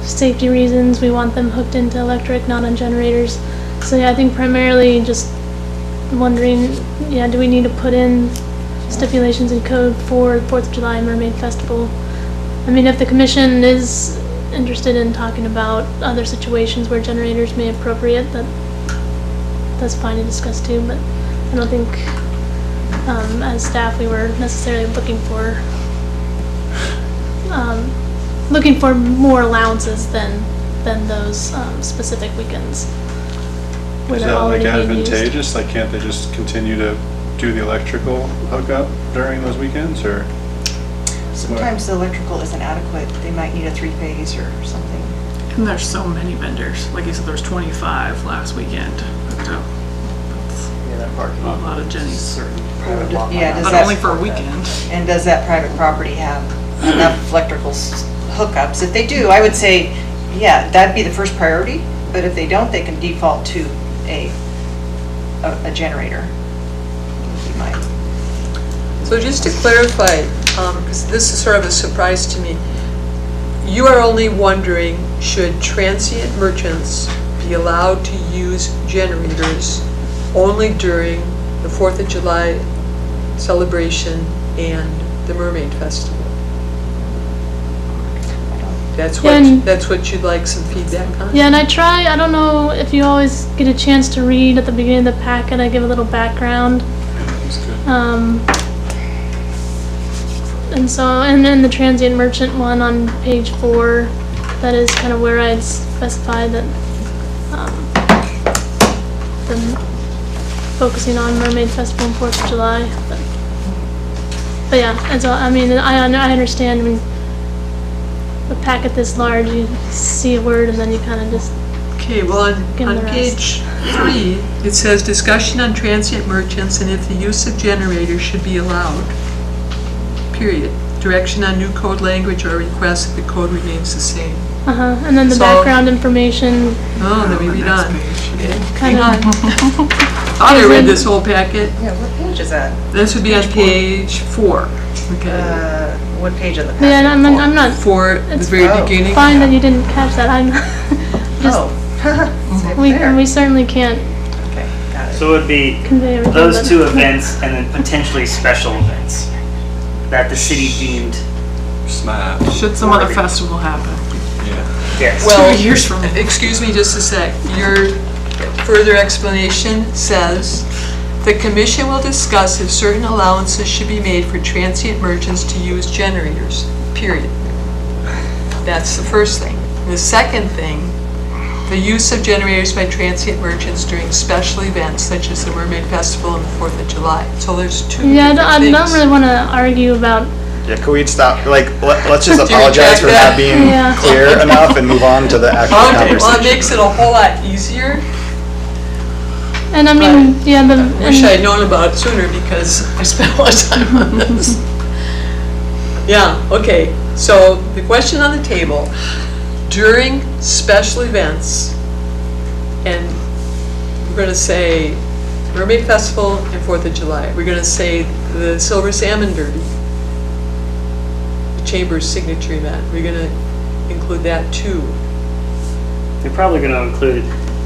S5: safety reasons, we want them hooked into electric, not on generators. So yeah, I think primarily just wondering, yeah, do we need to put in stipulations in code for the 4th of July Mermaid Festival? I mean, if the commission is interested in talking about other situations where generators may be appropriate, that's fine to discuss too, but I don't think, as staff, we were necessarily looking for more allowances than those specific weekends. Where
S2: Is
S5: they're
S2: that like
S5: already being used.
S2: advantageous? Like, can't they just continue to do the electrical hookup during those weekends, or?
S7: Sometimes the electrical isn't adequate. They might need a 3-phase or something.
S14: And there's so many vendors. Like you said, there was 25 last weekend hooked up. That's
S12: Yeah, that parking
S14: a
S12: lot.
S14: lot of Jennies.
S12: Certain private lot
S7: Yeah,
S12: might
S7: does
S12: not
S14: But
S7: that
S14: only for a
S12: support that.
S14: weekend.
S7: And does that private property have enough electrical hookups? If they do, I would say, yeah, that'd be the first priority, but if they don't, they can default to a generator. Would be my-
S1: So just to clarify, because this is sort of a surprise to me, you are only wondering, should transient merchants be allowed to use generators only during the 4th of July celebration and the Mermaid Festival?
S5: And-
S1: That's what you'd like some feedback on?
S5: Yeah, and I don't know if you always get a chance to read at the beginning of the packet, I give a little background.
S2: That's good.
S5: And so, and then the transient merchant one on page 4, that is kind of where I'd specify that, the focusing on Mermaid Festival and 4th of July, but yeah, and so, I mean, I understand when a packet this large, you see a word and then you kind of just,
S1: Okay, well,
S5: Give
S1: on
S5: them the
S1: page 3, it says discussion on transient merchants and if the use of generators should be allowed. Period. Direction on new code language or request that the code remains the same.
S5: and then the
S1: So-
S5: background information,
S1: Oh, let me read on. Okay,
S5: kind
S1: hang
S5: of,
S1: on. Thought I read this whole packet.
S7: Yeah, what page is that?
S1: This would be on page 4. Okay.
S7: What page of the
S5: yeah, and
S7: packet?
S5: I'm not,
S1: For the
S5: It's
S1: very
S7: oh,
S1: beginning.
S5: fine that you didn't catch that, I'm, just,
S7: Oh. It's right
S5: we
S7: there.
S5: certainly can't
S7: Okay, got it.
S12: So it would be
S5: convey everything.
S12: those
S5: but-
S12: two events and then potentially special events that the city deemed,
S2: Smash.
S14: Should some other festival happen.
S2: Yeah.
S12: yes.
S1: Well,
S14: 2 years from now.
S1: excuse me just a sec. Your further explanation says, the commission will discuss if certain allowances should be made for transient merchants to use generators, period. That's the first thing. The second thing, the use of generators by transient merchants during special events such as the Mermaid Festival and the 4th of July. So there's two
S5: Yeah,
S1: different
S5: I
S1: things.
S5: don't really want to argue about,
S6: Yeah, can we stop, like, let's just
S1: Do you
S6: apologize for
S1: retract
S6: not being
S5: Yeah.
S6: clear enough and move on to the actual
S1: Okay, well, it
S6: conversation.
S1: makes it a whole lot easier.
S5: and I mean, yeah,
S1: Wish I'd known about it sooner because I spent a lot of time on this. Yeah, okay, so the question on the table, during special events, and we're gonna say Mermaid Festival and 4th of July, we're gonna say the Silver Salmon Derby, the Chamber's signature event, we're gonna include that too.
S12: They're probably going to include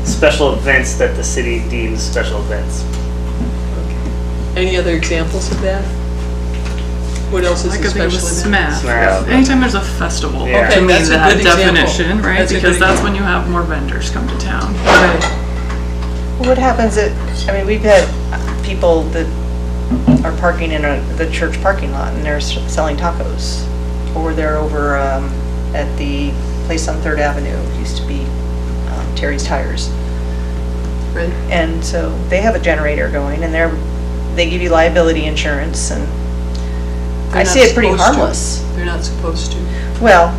S12: special events that the city deems special events.
S1: Any other examples of that? What else is
S14: Like
S1: a
S14: I think it
S1: special
S14: was
S1: event?
S14: SMAF. Anytime there's a festival,
S12: Yeah.
S14: to
S1: Okay,
S14: me
S1: that's a
S14: that
S1: good example.
S14: definition, right?
S1: That's a
S14: Because
S1: good
S14: that's
S1: example.
S14: when you have more vendors come to town.
S1: Right.
S7: What happens I mean, we've had people that are parking in the church parking lot and they're selling tacos. Or they're over at the place on 3rd Avenue, it used to be Terry's Tires.
S1: Right.
S7: And so they have a generator going and they give you liability insurance and
S1: They're
S7: I
S1: not
S7: see it pretty
S1: supposed to.
S7: harmless.
S1: They're not supposed to.
S7: Well,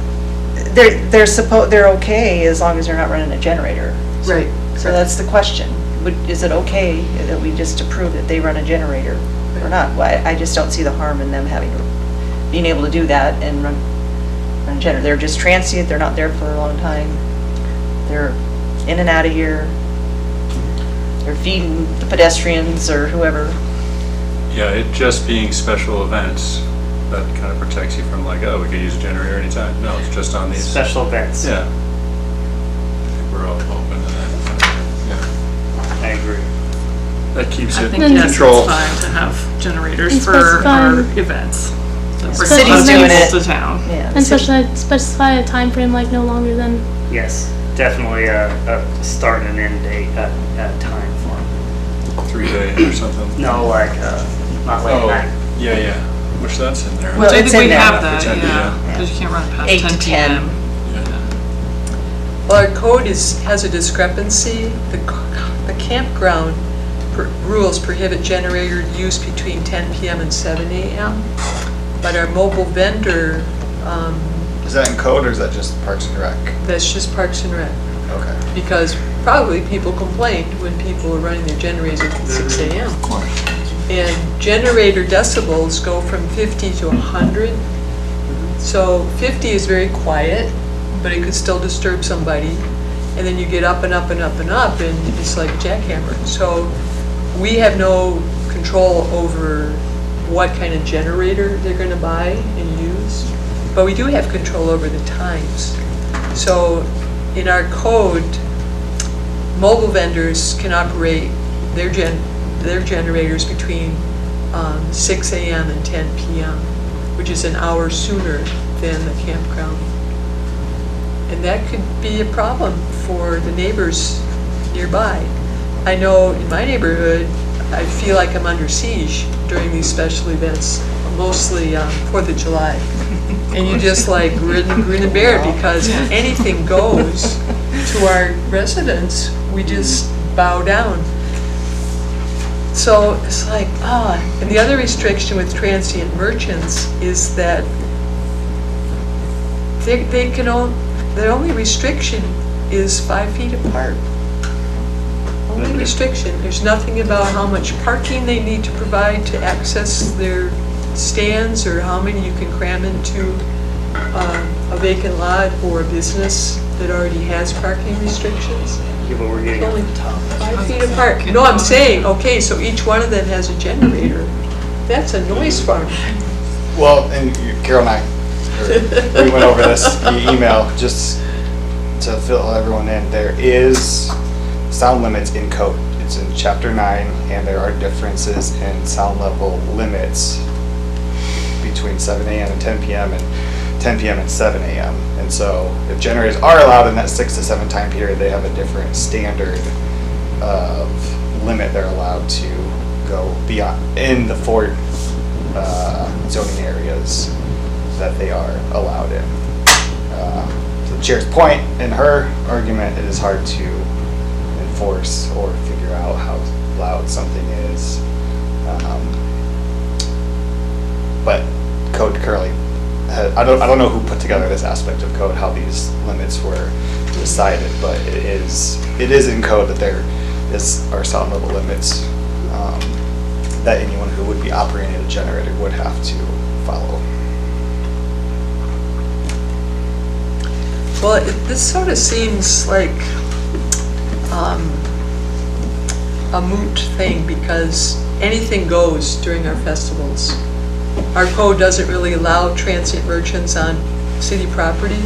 S7: they're okay as long as they're not running a generator.
S1: Right.
S7: So that's the question. Is it okay that we just approve that they run a generator or not? Well, I just don't see the harm in them being able to do that and run in general, they're just transient, they're not there for a long time. They're in and out of here. They're feeding the pedestrians or whoever.
S2: Yeah, it just being special events, that kind of protects you from like, oh, we could use a generator anytime. No, it's just on these.
S12: Special events.
S2: Yeah. I think we're all open to that. Yeah.
S12: I agree.
S2: That keeps
S14: I
S2: it
S14: think,
S2: in
S14: yes,
S2: control.
S14: it's fine to have generators
S5: And
S14: for
S5: specify-
S14: our events. That bring
S5: Specify-
S14: a lot of
S7: doing
S14: people
S7: it.
S14: to town.
S7: Yeah.
S5: And specify a time frame like no longer than,
S12: Yes, definitely a start and end date, a time for
S2: 3 days or something.
S12: No, like, not late
S2: Oh,
S12: night.
S2: yeah, which that's in there.
S7: Well,
S14: I
S7: it's
S14: think
S7: in
S14: we
S7: there.
S14: have that,
S2: Pretend,
S14: yeah,
S2: yeah.
S14: because you can't run past
S7: 8 to
S14: 10
S7: 10.
S14: PM.
S1: Well, our code has a discrepancy. The campground rules prohibit generator use between 10 PM and 7 AM. But our mobile vendor,
S6: Is that in code or is that just Parks and Rec?
S1: that's just Parks and Rec.
S6: Okay.
S1: Because probably people complained when people were running their generators at 6 AM. And generator decibels go from 50 to 100. So 50 is very quiet, but it could still disturb somebody. And then you get up and up and up and up, and it's like a jackhammer. So we have no control over what kind of generator they're gonna buy and use, but we do have control over the times. So in our code, mobile vendors can operate their generators between 6 AM and 10 PM, which is an hour sooner than the campground. And that could be a problem for the neighbors nearby. I know in my neighborhood, I feel like I'm under siege during these special events, mostly 4th of July. And you just like grin and bear it because anything goes to our residents. We just bow down. So it's like, and the other restriction with transient merchants is that they can their only restriction is 5 feet apart. Only restriction. There's nothing about how much parking they need to provide to access their stands or how many you can cram into a vacant lot or a business that already has parking restrictions.
S12: Yeah, but we're getting off
S1: Only
S12: the top.
S1: 5 feet apart. No, I'm saying, okay, so each one of them has a generator. That's a noise farm.
S6: Well, and Carol and I, we went over this via email just to fill everyone in. There is sound limits in code. It's in chapter 9, and there are differences in sound level limits between 7 AM and 10 PM and 10 PM and 7 AM. And so if generators are allowed in that 6 to 7 time period, they have a different standard of limit they're allowed to go beyond in the 4 zoning areas that they are allowed in. To the chair's point, in her argument, it is hard to enforce or figure out how loud something is. But code currently, I don't know who put together this aspect of code, how these limits were decided, but it is in code that there are sound level limits that anyone who would be operating a generator would have to follow.
S1: Well, this sort of seems like a moot thing because anything goes during our festivals. Our code doesn't really allow transient merchants on city property,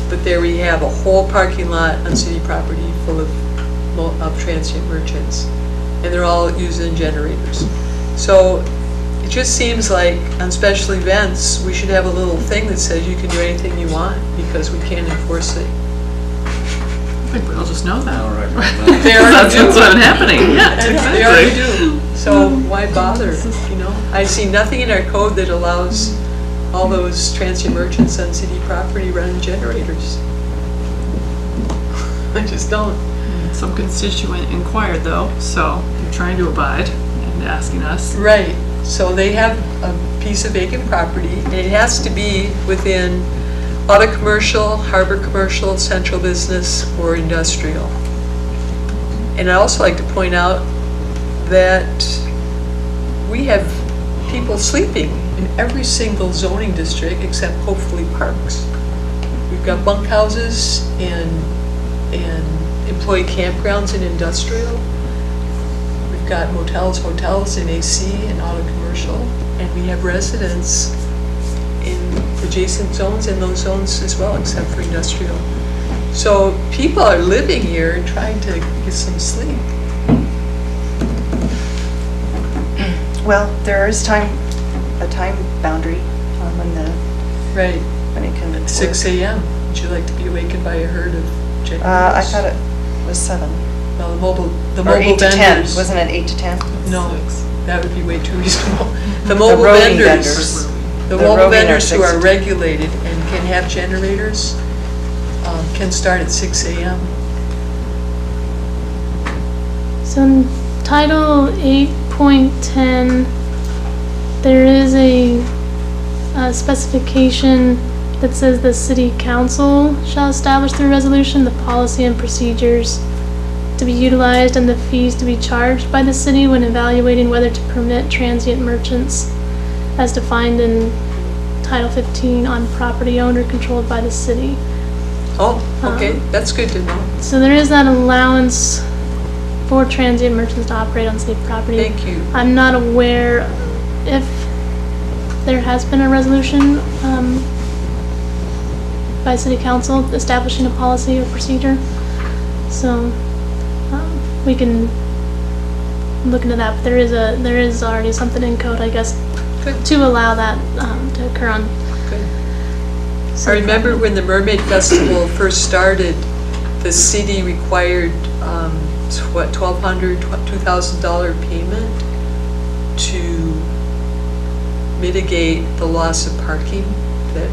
S1: but there we have a whole parking lot on city property full of transient merchants, and they're all using generators. So it just seems like on special events, we should have a little thing that says you can do anything you want because we can't enforce it.
S14: I think we all just know that.
S2: All right.
S1: They already
S14: That's
S1: do.
S14: what's been happening, yeah,
S1: They already
S14: exactly.
S1: do. So why bother, you know? I see nothing in our code that allows all those transient merchants on city property running generators. I just don't.
S14: Some constituent inquired though, so you're trying to abide and asking us.
S1: Right, so they have a piece of vacant property, and it has to be within auto commercial, harbor commercial, central business, or industrial. And I also like to point out that we have people sleeping in every single zoning district except hopefully parks. We've got bunkhouses and employee campgrounds in industrial. We've got motels, hotels in AC and auto commercial. And we have residents in adjacent zones and those zones as well, except for industrial. So people are living here and trying to get some sleep.
S7: Well, there is a time boundary
S1: Right,
S7: when it can.
S1: at 6 a.m. Would you like to be awakened by a herd of generators?
S7: I thought it was 7.
S1: Well, the mobile
S7: Or 8 to 10,
S1: vendors.
S7: wasn't it 8 to 10?
S1: No, that would be way too reasonable. The
S7: The
S1: mobile
S7: roving
S1: vendors, the
S7: The
S1: mobile
S7: roving are
S1: vendors who
S7: 6
S1: are
S7: to 10.
S1: regulated and can have generators can start at 6 a.m.
S5: So in Title 8.10, there is a specification that says the city council shall establish through resolution the policy and procedures to be utilized and the fees to be charged by the city when evaluating whether to permit transient merchants as defined in Title 15 on property owned or controlled by the city.
S1: Oh, okay, that's good to know.
S5: So there is that allowance for transient merchants to operate on city property.
S1: Thank you.
S5: I'm not aware if there has been a resolution by city council establishing a policy or procedure. So we can look into that, but there is already something in code, I guess,
S1: Good.
S5: to allow that to occur on.
S1: Good. I
S5: city
S1: remember
S5: property.
S1: when the Mermaid Festival first started, the city required, $1,200, $2,000 payment to mitigate the loss of parking, that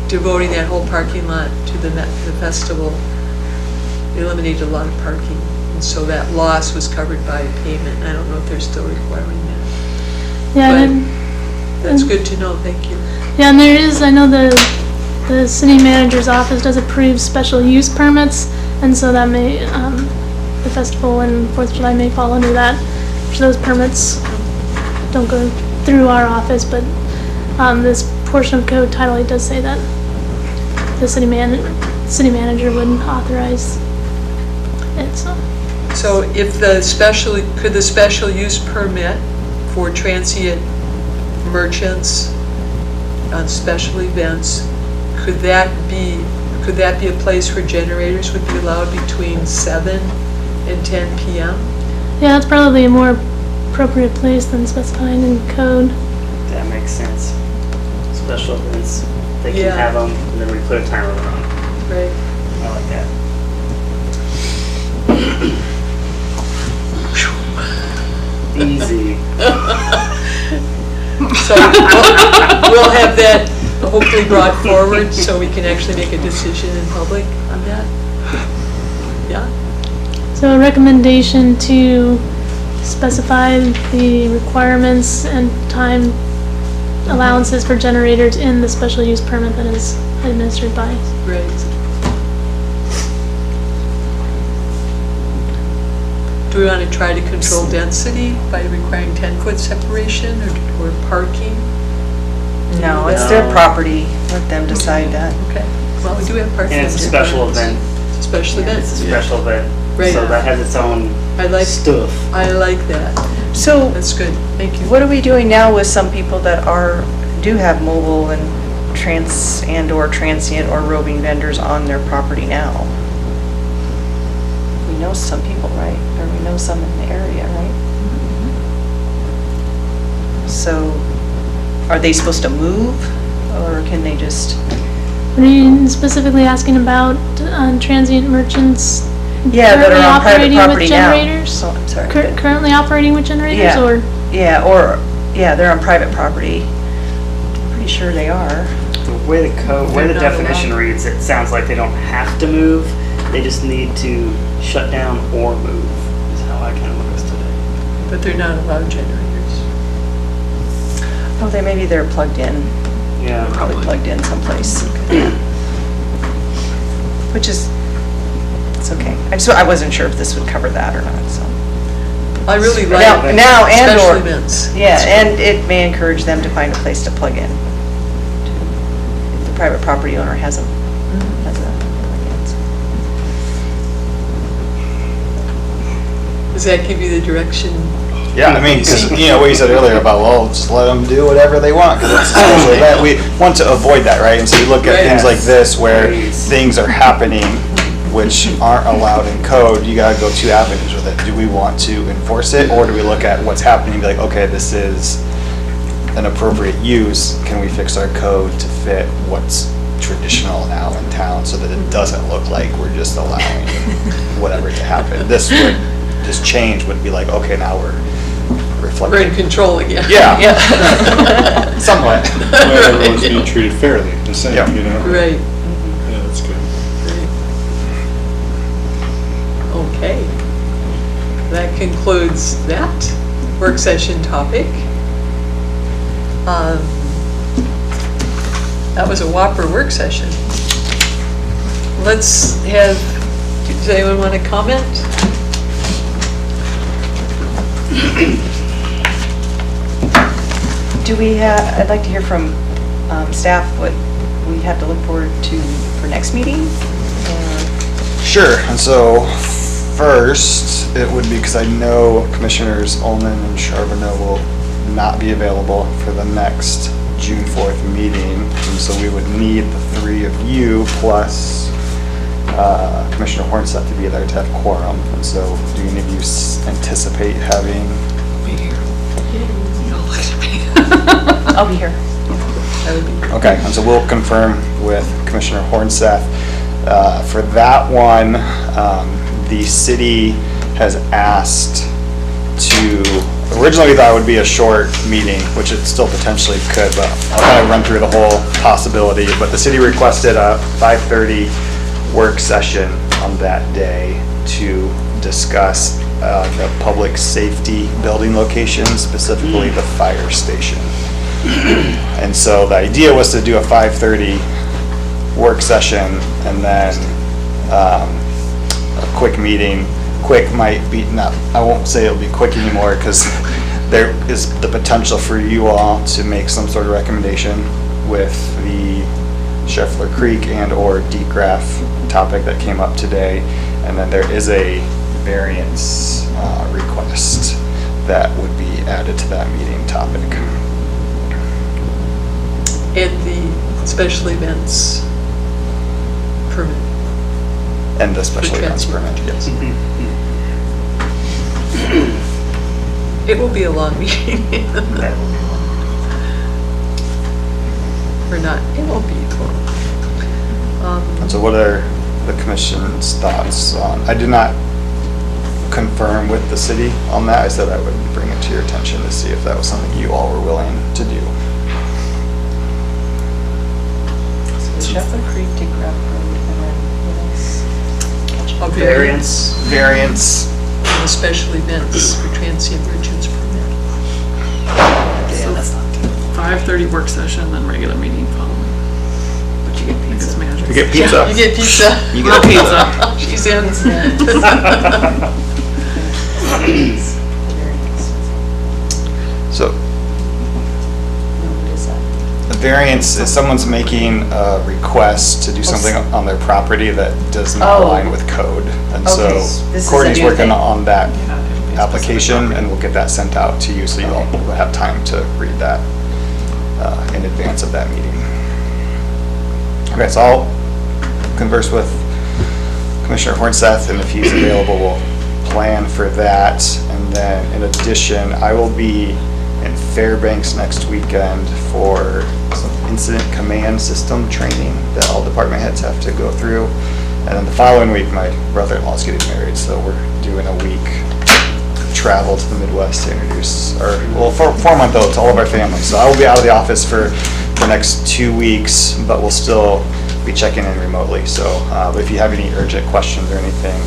S1: devoting that whole parking lot to the festival eliminated a lot of parking. And so that loss was covered by a payment. I don't know if they're still requiring that.
S5: Yeah,
S1: but
S5: and
S1: That's good to know, thank you.
S5: yeah, and there is, I know the city manager's office does approve special use permits, and so that may, the festival and 4th of July may fall under that. So those permits don't go through our office, but this portion of code Title 8 does say that the city manager would authorize it, so.
S1: So if could the special use permit for transient merchants on special events, could that be a place where generators would be allowed between 7 and 10 p.m.?
S5: Yeah, that's probably a more appropriate place than specifying in code.
S12: That makes sense. Special events, they can
S1: Yeah.
S12: have them, and then we put a timer on them.
S1: Right.
S12: I like that. Easy.
S1: So we'll have that hopefully brought forward so we can actually make a decision in public on that. Yeah?
S5: So a recommendation to specify the requirements and time allowances for generators in the special use permit that is administered by.
S1: Right. Do we want to try to control density by requiring 10-foot separation or parking?
S7: No, it's their property. Let them decide that.
S1: Okay, well, we do have parking.
S12: And it's a special event.
S1: It's a special event.
S12: It's a special event.
S1: Right.
S12: So that has its own
S1: I like,
S12: stuff.
S1: I like that.
S7: So
S1: That's good, thank you.
S7: what are we doing now with some people that do have mobile and or transient or roving vendors on their property now? We know some people, right? Or we know some in the area, right? So are they supposed to move or can they just?
S5: Are you specifically asking about transient merchants
S7: Yeah, that are on private
S5: currently
S7: property now.
S5: operating with generators?
S7: So, I'm sorry.
S5: Currently operating with generators,
S7: Yeah.
S5: or?
S7: Yeah, they're on private property. I'm pretty sure they are.
S12: The way the
S1: They're not
S12: definition
S1: allowed.
S12: reads, it sounds like they don't have to move. They just need to shut down or move, is how I kind of look at this today.
S1: But they're not allowed generators.
S7: Oh, maybe they're plugged in.
S12: Yeah.
S7: Probably plugged in someplace. Which is, it's okay. I wasn't sure if this would cover that or not, so.
S1: I really like
S7: Now and
S1: special
S7: or,
S1: events.
S7: yeah, and it may encourage them to find a place to plug in. If the private property owner has a plug-in.
S1: Does that give you the direction?
S6: Yeah, I mean, because, you know, what you said earlier about, well, just let them do whatever they want, because it's a special event. We want to avoid that, right? And so you look at things like this, where things are happening which aren't allowed in code. You gotta go two avenues with it. Do we want to enforce it, or do we look at what's happening and be like, okay, this is an appropriate use, can we fix our code to fit what's traditional now in town, so that it doesn't look like we're just allowing whatever to happen? This change would be like, okay, now we're reflecting.
S1: We're in control again.
S6: Yeah. Somewhat.
S2: Where everyone's being treated fairly, the same,
S6: Yeah.
S2: you know?
S1: Right.
S2: Yeah, that's good.
S1: Okay. That concludes that work session topic. That was a whopper work session. Let's have, does anyone want to comment?
S7: Do we have, I'd like to hear from staff what we have to look forward to for next meeting?
S6: Sure, and so first, it would be, because I know Commissioners Ullman and Charbonneau will not be available for the next June 4th meeting, and so we would need the three of you plus Commissioner Hornseth to be there to have quorum. And so do any of you anticipate having?
S14: Be here. Y'all look at me.
S7: I'll be here.
S6: Okay, and so we'll confirm with Commissioner Hornseth. For that one, the city has asked to, originally we thought it would be a short meeting, which it still potentially could, but I'll kind of run through the whole possibility. But the city requested a 5:30 work session on that day to discuss the public safety building location, specifically the fire station. And so the idea was to do a 5:30 work session and then a quick meeting. Quick might be, not, I won't say it'll be quick anymore, because there is the potential for you all to make some sort of recommendation with the Scheffler Creek and or decraft topic that came up today. And then there is a variance request that would be added to that meeting topic.
S1: And the special events permit.
S6: And the special events permit, yes.
S1: It will be a long meeting. Or not, it won't be long.
S6: And so what are the commission's thoughts on, I did not confirm with the city on that. I said I would bring it to your attention to see if that was something you all were willing to do.
S7: So Scheffler Creek, decraft road, and then what else?
S1: A
S6: Variance.
S1: And the special events for transient merchants permit.
S7: Yeah, that's not good.
S14: 5:30 work session, then regular meeting following.
S7: But you get
S14: I think it's
S7: pizza.
S14: magic.
S6: You get pizza.
S1: You get pizza.
S6: You
S14: Well,
S6: get
S14: pizza.
S1: She's in.
S6: So
S7: What is that?
S6: a variance is someone's making a request to do something on their property that does not
S7: Oh.
S6: align with code. And so
S7: Okay, this is a
S6: Courtney's
S7: new
S6: working
S7: thing.
S6: on that
S14: Yeah, it'll be specific
S6: application,
S14: property.
S6: and we'll get that sent out to you, so you all will have time to read that in advance of that meeting. Okay, so I'll converse with Commissioner Hornseth, and if he's available, we'll plan for that. And then in addition, I will be in Fairbanks next weekend for some incident command system training that all department heads have to go through. And then the following week, my brother-in-law's getting married, so we're doing a week travel to the Midwest to introduce our, well, 4-month-old to all of our families. So I will be out of the office for the next 2 weeks, but we'll still be checking in remotely. So if you have any urgent questions or anything,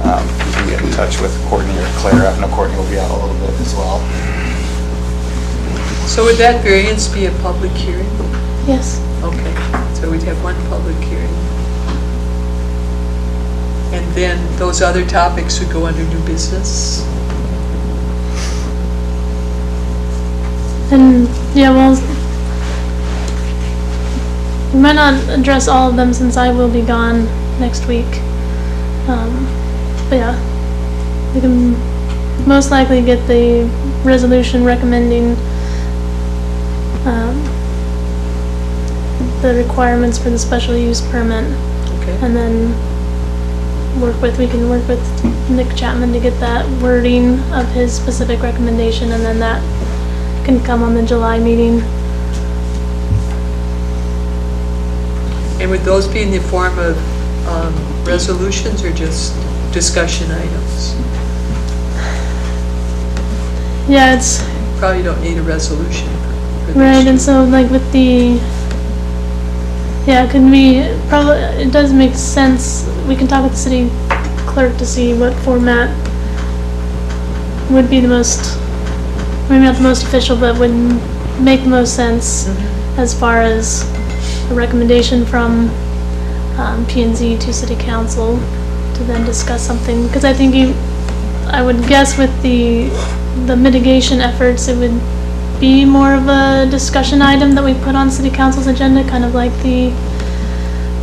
S6: you can get in touch with Courtney or Clara. I know Courtney will be out a little bit as well.
S1: So would that variance be a public hearing?
S5: Yes.
S1: Okay, so we'd have one public hearing. And then those other topics would go under new business?
S5: And, yeah, well, we might not address all of them since I will be gone next week. But yeah, we can most likely get the resolution recommending, the requirements for the special use permit.
S1: Okay.
S5: And then we can work with Nick Chapman to get that wording of his specific recommendation, and then that can come on the July meeting.
S1: And would those be in the form of resolutions or just discussion items?
S5: Yeah, it's,
S1: Probably don't need a resolution for these
S5: right,
S1: two.
S5: and so like with the, yeah, it does make sense, we can talk with the city clerk to see what format would be the most, maybe not the most official, but would make the most sense as far as a recommendation from P&Z to city council to then discuss something, because I think I would guess with the mitigation efforts, it would be more of a discussion item that we put on city council's agenda, kind of like the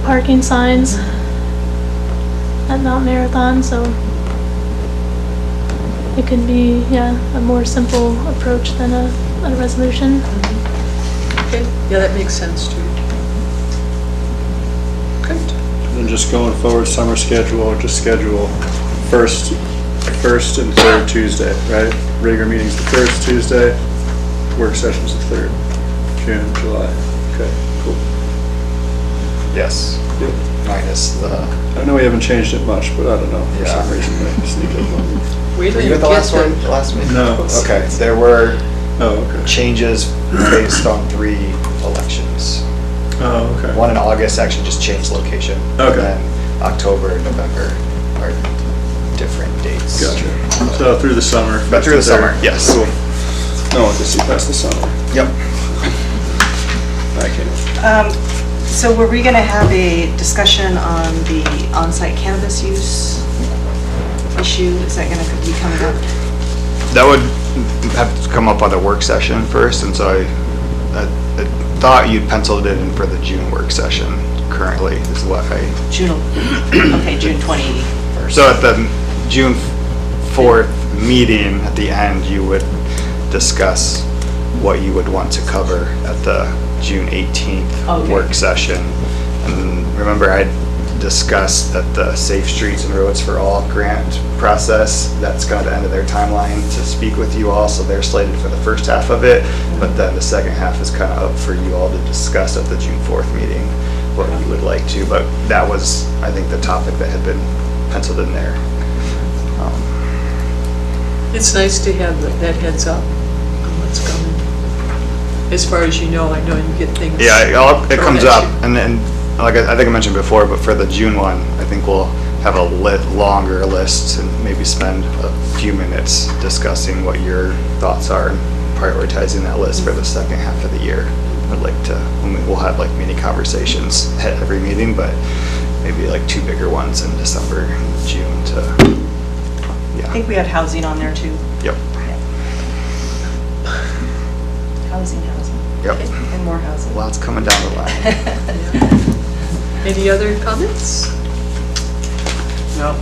S5: parking signs at Mount Marathon, so it could be, yeah, a more simple approach than a resolution.
S1: Okay, yeah, that makes sense too. Great.
S2: Then just going forward, summer schedule, just schedule first and third Tuesday, right? Regular meeting's the first Tuesday, work session's the third, June, July. Okay, cool.
S6: Yes,
S2: Yep.
S6: minus the,
S2: I know we haven't changed it much, but I don't know, for
S6: Yeah.
S2: some reason, I sneak up on me.
S1: Wait
S6: were
S1: till
S6: you at the
S1: get
S6: last one, the last meeting?
S2: No.
S6: Okay, there were
S2: Oh, okay.
S6: changes based on 3 elections.
S2: Oh, okay.
S6: One in August actually just changed location.
S2: Okay.
S6: And then October and November are different dates.
S2: Gotcha. So through the summer.
S6: But through the summer, yes.
S2: Cool. No one to see past the summer.
S6: Yep.
S2: I can't.
S7: So were we gonna have a discussion on the on-site cannabis use issue? Is that gonna be coming up?
S6: That would have to come up on the work session first, and so I thought you'd penciled it in for the June work session currently, is what
S7: June 21st.
S6: So at the June 4th meeting, at the end, you would discuss what you would want to cover at the June 18th
S7: Okay.
S6: work session. And remember, I discussed that the Safe Streets and Roads for All grant process, that's kind of the end of their timeline to speak with you all, so they're slated for the first half of it, but then the second half is kind of up for you all to discuss at the June 4th meeting, what you would like to, but that was, I think, the topic that had been penciled in there.
S1: It's nice to have that heads up on what's coming. As far as you know, I know you get things.
S6: Yeah, it
S1: thrown
S6: comes
S1: at
S6: up,
S1: you.
S6: and then, like I think I mentioned before, but for the June one, I think we'll have a longer list and maybe spend a few minutes discussing what your thoughts are and prioritizing that list for the second half of the year. I'd like to, we'll have like mini conversations at every meeting, but maybe like 2 bigger ones in December and June to,
S7: I think we had housing on there too.
S6: Yep,
S7: Housing.
S6: yep.
S7: And more housing.
S6: Lots coming down the line.
S1: Any other comments?
S3: No.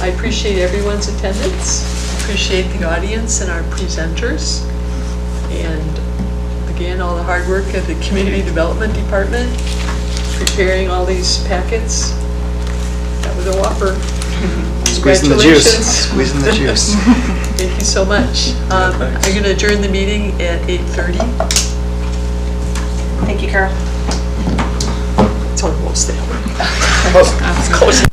S1: I appreciate everyone's attendance, appreciate the audience and our presenters, and again, all the hard work of the Community Development Department, preparing all these packets. That was a whopper.
S6: Squeezing the juice.
S1: Congratulations.
S6: Squeezing the juice.
S1: Thank you so much. I'm going to adjourn the meeting at 8:30.
S7: Thank you, Carol.
S1: It's almost there.
S14: That's
S1: Close.